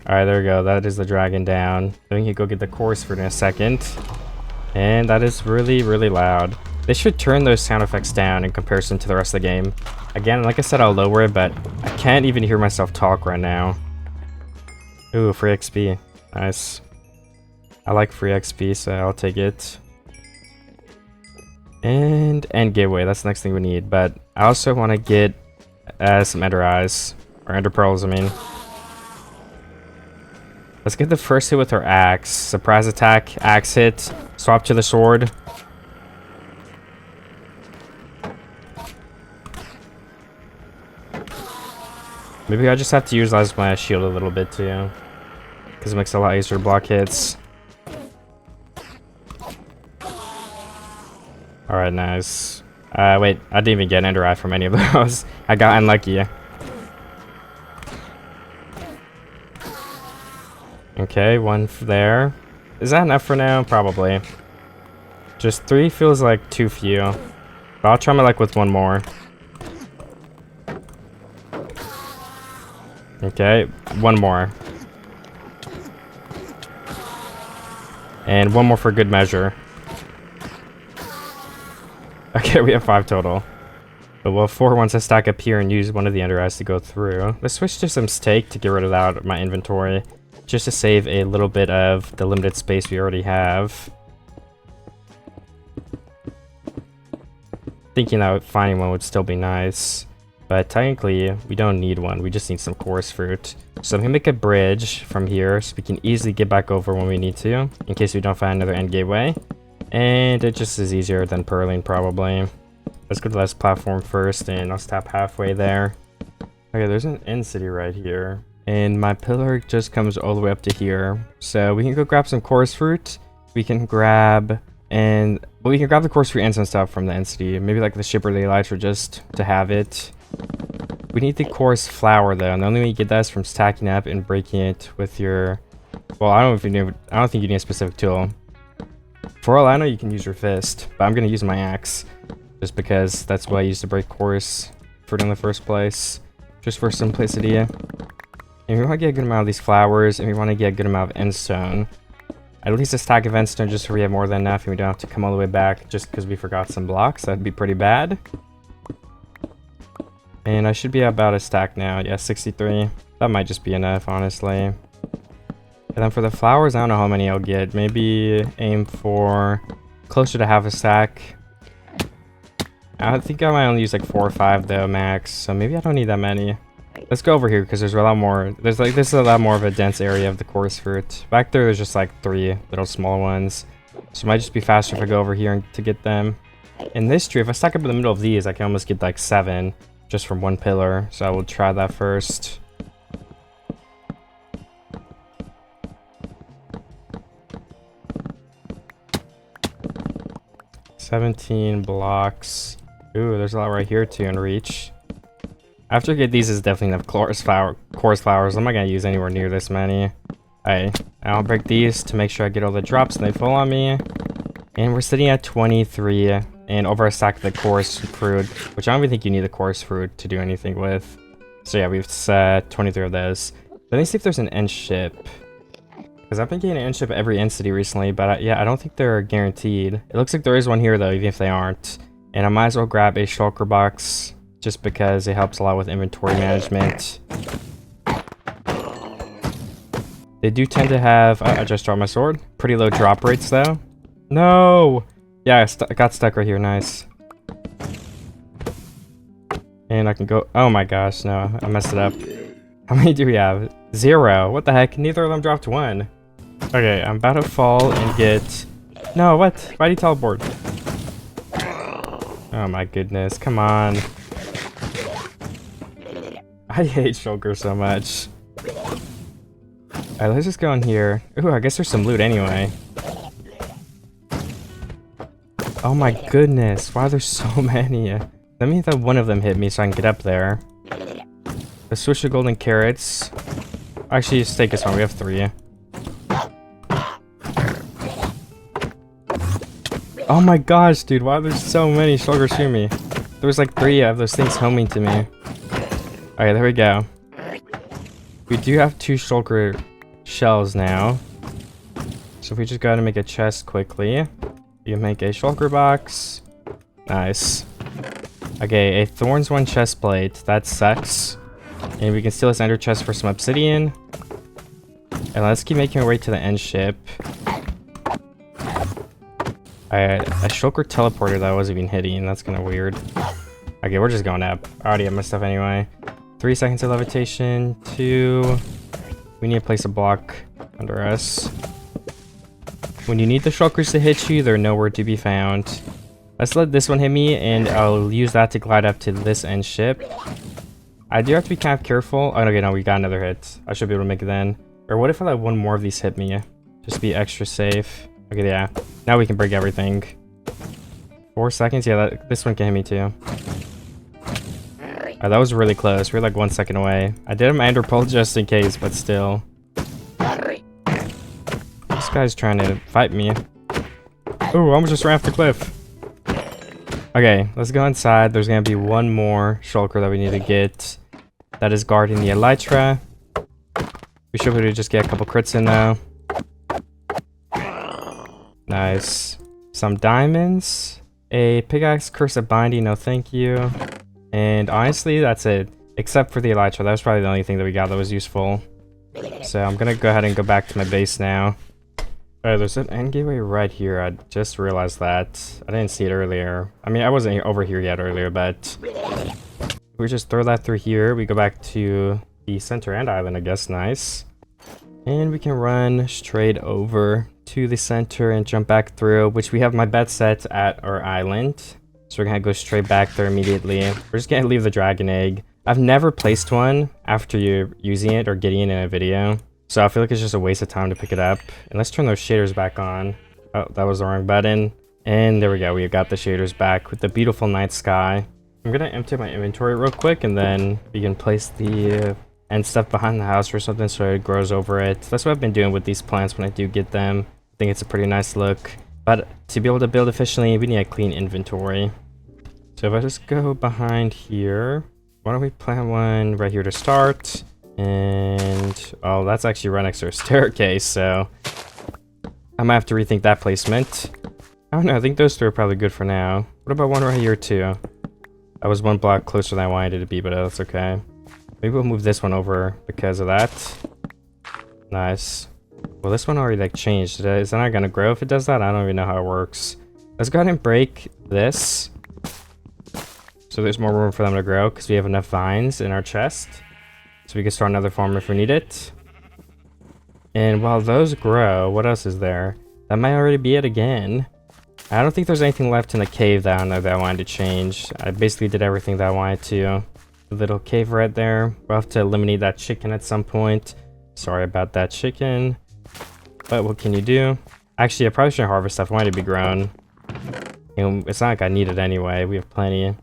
Alright, there we go. That is the dragon down. Then we can go get the chorus fruit in a second. And that is really, really loud. They should turn those sound effects down in comparison to the rest of the game. Again, like I said, I'll lower it, but I can't even hear myself talk right now. Ooh, free XP. Nice. I like free XP, so I'll take it. And end gateway, that's the next thing we need. But I also want to get some ender eyes. Or ender pearls, I mean. Let's get the first hit with our axe. Surprise attack, axe hit, swap to the sword. Maybe I just have to utilize my shield a little bit too. Because it makes it a lot easier to block hits. Alright, nice. Wait, I didn't even get an ender eye from any of those. I got unlucky. Okay, one there. Is that enough for now? Probably. Just 3 feels like too few. But I'll try my luck with one more. Okay, one more. And one more for good measure. Okay, we have 5 total. But we'll have 4 once I stack up here and use one of the ender eyes to go through. Let's switch to some steak to get rid of that out of my inventory. Just to save a little bit of the limited space we already have. Thinking that finding one would still be nice. But technically, we don't need one. We just need some chorus fruit. So I'm going to make a bridge from here so we can easily get back over when we need to. In case we don't find another end gateway. And it just is easier than purling probably. Let's go to this platform first and I'll stop halfway there. Okay, there's an end city right here. And my pillar just comes all the way up to here. So we can go grab some chorus fruit. We can grab the chorus fruit and some stuff from the end city. Maybe like the shipper lights or just to have it. We need the chorus flower though, and the only way you get that is from stacking up and breaking it with your. Well, I don't think you need a specific tool. For all I know, you can use your fist, but I'm gonna use my axe, just because that's what I used to break chorus fruit in the first place, just for simplicity. And we want to get a good amount of these flowers, and we want to get a good amount of endstone. At least a stack of endstone, just so we have more than enough, and we don't have to come all the way back just because we forgot some blocks. That'd be pretty bad. And I should be about a stack now. Yeah, 63. That might just be enough, honestly. And then for the flowers, I don't know how many I'll get. Maybe aim for closer to half a stack. I think I might only use like 4 or 5 though, max. So maybe I don't need that many. Let's go over here because there's a lot more. This is a lot more of a dense area of the chorus fruit. Back there's just like 3 little small ones. So it might just be faster if I go over here to get them. In this tree, if I stack up in the middle of these, I can almost get like 7 just from one pillar. So I will try that first. $17 blocks. Ooh, there's a lot right here too in reach. After I get these, is definitely enough chorus flowers. I'm not gonna use anywhere near this many. Alright, I'll break these to make sure I get all the drops and they fall on me. And we're sitting at 23 and over a stack of the chorus fruit, which I don't even think you need the chorus fruit to do anything with. So yeah, we've set 23 of those. Let me see if there's an end ship. Because I've been getting an end ship at every end city recently, but yeah, I don't think they're guaranteed. It looks like there is one here though, even if they aren't. And I might as well grab a shulker box, just because it helps a lot with inventory management. They do tend to have, I just dropped my sword, pretty low drop rates though. No! Yeah, I got stuck right here, nice. And I can go, oh my gosh, no, I messed it up. How many do we have? 0, what the heck, neither of them dropped 1. Okay, I'm about to fall and get, no, what? Why'd he teleport? Oh my goodness, come on. I hate shulker so much. Alright, let's just go in here. Ooh, I guess there's some loot anyway. Oh my goodness, why are there so many? Let me have one of them hit me so I can get up there. Let's switch to golden carrots. Actually, just take this one, we have 3. Oh my gosh, dude, why there's so many shulkers shooting me? There was like 3 of those things homing to me. Okay, there we go. We do have 2 shulker shells now. So if we just go ahead and make a chest quickly. You make a shulker box. Nice. Okay, a thorns 1 chest plate. That sucks. And we can steal this ender chest for some obsidian. And let's keep making our way to the end ship. Alright, a shulker teleporter that I wasn't even hitting. That's kind of weird. Okay, we're just going up. I already have my stuff anyway. 3 seconds of levitation. 2. We need to place a block under us. When you need the shulkers to hit you, they're nowhere to be found. Let's let this one hit me, and I'll use that to glide up to this end ship. I do have to be kind of careful. Oh, okay, no, we got another hit. I should be able to make it then. Or what if I let one more of these hit me? Just to be extra safe. Okay, yeah. Now we can break everything. 4 seconds? Yeah, this one can hit me too. That was really close. We're like 1 second away. I did him ender pearl just in case, but still. This guy's trying to fight me. Oh, I almost just ran off the cliff. Okay, let's go inside. There's gonna be one more shulker that we need to get. That is guarding the elytra. We should be able to just get a couple crits in now. Nice. Some diamonds. A pickaxe, curse of binding, no thank you. And honestly, that's it. Except for the elytra. That was probably the only thing that we got that was useful. So I'm gonna go ahead and go back to my base now. Alright, there's an end gateway right here. I just realized that. I didn't see it earlier. I mean, I wasn't over here yet earlier, but... we just throw that through here. We go back to the center end island, I guess. Nice. And we can run straight over to the center and jump back through, which we have my bet set at our island. So we're gonna go straight back there immediately. We're just gonna leave the dragon egg. I've never placed one after you're using it or getting it in a video. So I feel like it's just a waste of time to pick it up. And let's turn those shaders back on. Oh, that was the wrong button. And there we go. We got the shaders back with the beautiful night sky. I'm gonna empty my inventory real quick, and then we can place the end stuff behind the house or something so it grows over it. That's what I've been doing with these plants when I do get them. I think it's a pretty nice look. But to be able to build efficiently, we need a clean inventory. So if I just go behind here, why don't we plant one right here to start? And oh, that's actually right next to a staircase, so I might have to rethink that placement. I don't know, I think those 2 are probably good for now. What about one right here too? That was 1 block closer than I wanted it to be, but that's okay. Maybe we'll move this one over because of that. Nice. Well, this one already like changed. Is that not gonna grow if it does that? I don't even know how it works. Let's go ahead and break this, so there's more room for them to grow because we have enough vines in our chest. So we can start another farm if we need it. And while those grow, what else is there? That might already be it again. I don't think there's anything left in the cave down there that I wanted to change. I basically did everything that I wanted to. The little cave right there. We'll have to eliminate that chicken at some point. Sorry about that chicken. But what can you do? Actually, I probably shouldn't harvest stuff. I want it to be grown. And it's not like I need it anyway. We have plenty.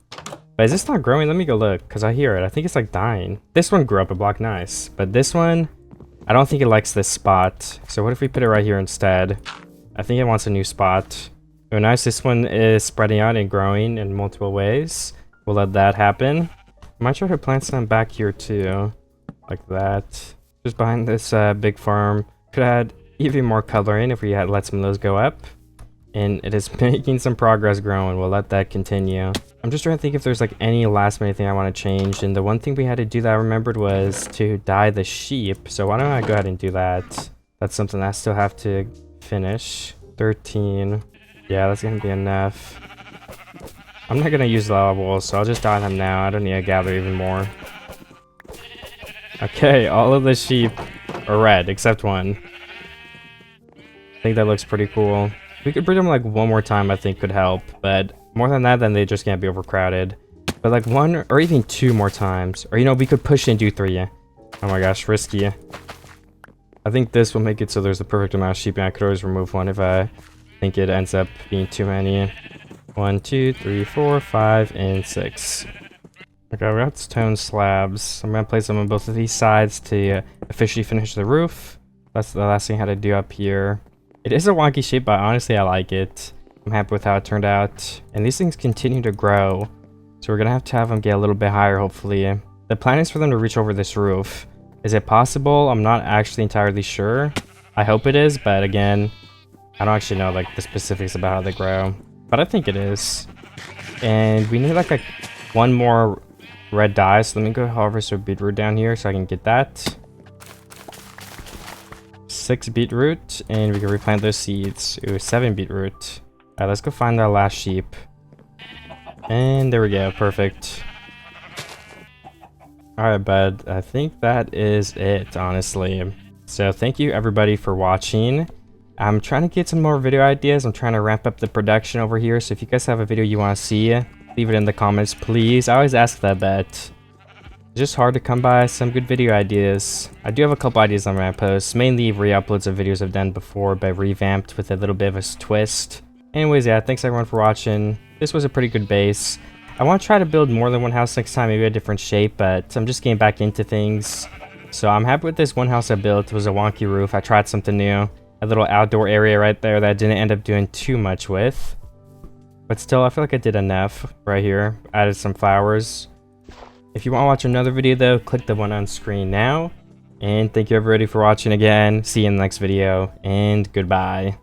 But is this not growing? Let me go look, because I hear it. I think it's like dying. This one grew up a block nice. But this one, I don't think it likes this spot. So what if we put it right here instead? I think it wants a new spot. Oh, nice. This one is spreading out and growing in multiple ways. We'll let that happen. I might try to plant some back here too. Like that. Just behind this big farm. Could add even more coloring if we had let some of those go up. And it is making some progress growing. We'll let that continue. I'm just trying to think if there's like any last minute thing I want to change. And the one thing we had to do that I remembered was to dye the sheep. So why don't I go ahead and do that? That's something I still have to finish. 13. Yeah, that's gonna be enough. I'm not gonna use lava wolves, so I'll just dye them now. I don't need to gather even more. Okay, all of the sheep are red except one. I think that looks pretty cool. We could breed them like one more time, I think could help, but more than that, then they just can't be overcrowded. But like 1 or even 2 more times, or you know, we could push and do 3. Oh my gosh, risky. I think this will make it so there's the perfect amount of sheep, and I could always remove one if I think it ends up being too many. 1, 2, 3, 4, 5, and 6. Okay, we got stone slabs. I'm gonna place them on both of these sides to officially finish the roof. That's the last thing I had to do up here. It is a wonky shape, but honestly I like it. I'm happy with how it turned out. And these things continue to grow. So we're gonna have them get a little bit higher, hopefully. The plan is for them to reach over this roof. Is it possible? I'm not actually entirely sure. I hope it is, but again, I don't actually know like the specifics about how they grow. But I think it is. And we need like one more red dye. So let me go harvest a beetroot down here so I can get that. 6 beetroot, and we can replant those seeds. Ooh, 7 beetroot. Alright, let's go find our last sheep. And there we go, perfect. Alright, bud, I think that is it, honestly. So thank you everybody for watching. I'm trying to get some more video ideas. I'm trying to ramp up the production over here. So if you guys have a video you want to see, leave it in the comments, please. I always ask that, but it's just hard to come by some good video ideas. I do have a couple ideas on my posts, mainly re-uploads of videos I've done before, but revamped with a little bit of a twist. Anyways, yeah, thanks everyone for watching. This was a pretty good base. I want to try to build more than one house next time, maybe a different shape, but I'm just getting back into things. So I'm happy with this one house I built. It was a wonky roof. I tried something new. A little outdoor area right there that I didn't end up doing too much with. But still, I feel like I did enough right here. Added some flowers. If you want to watch another video though, click the one on screen now. And thank you everybody for watching again. See you in the next video, and goodbye.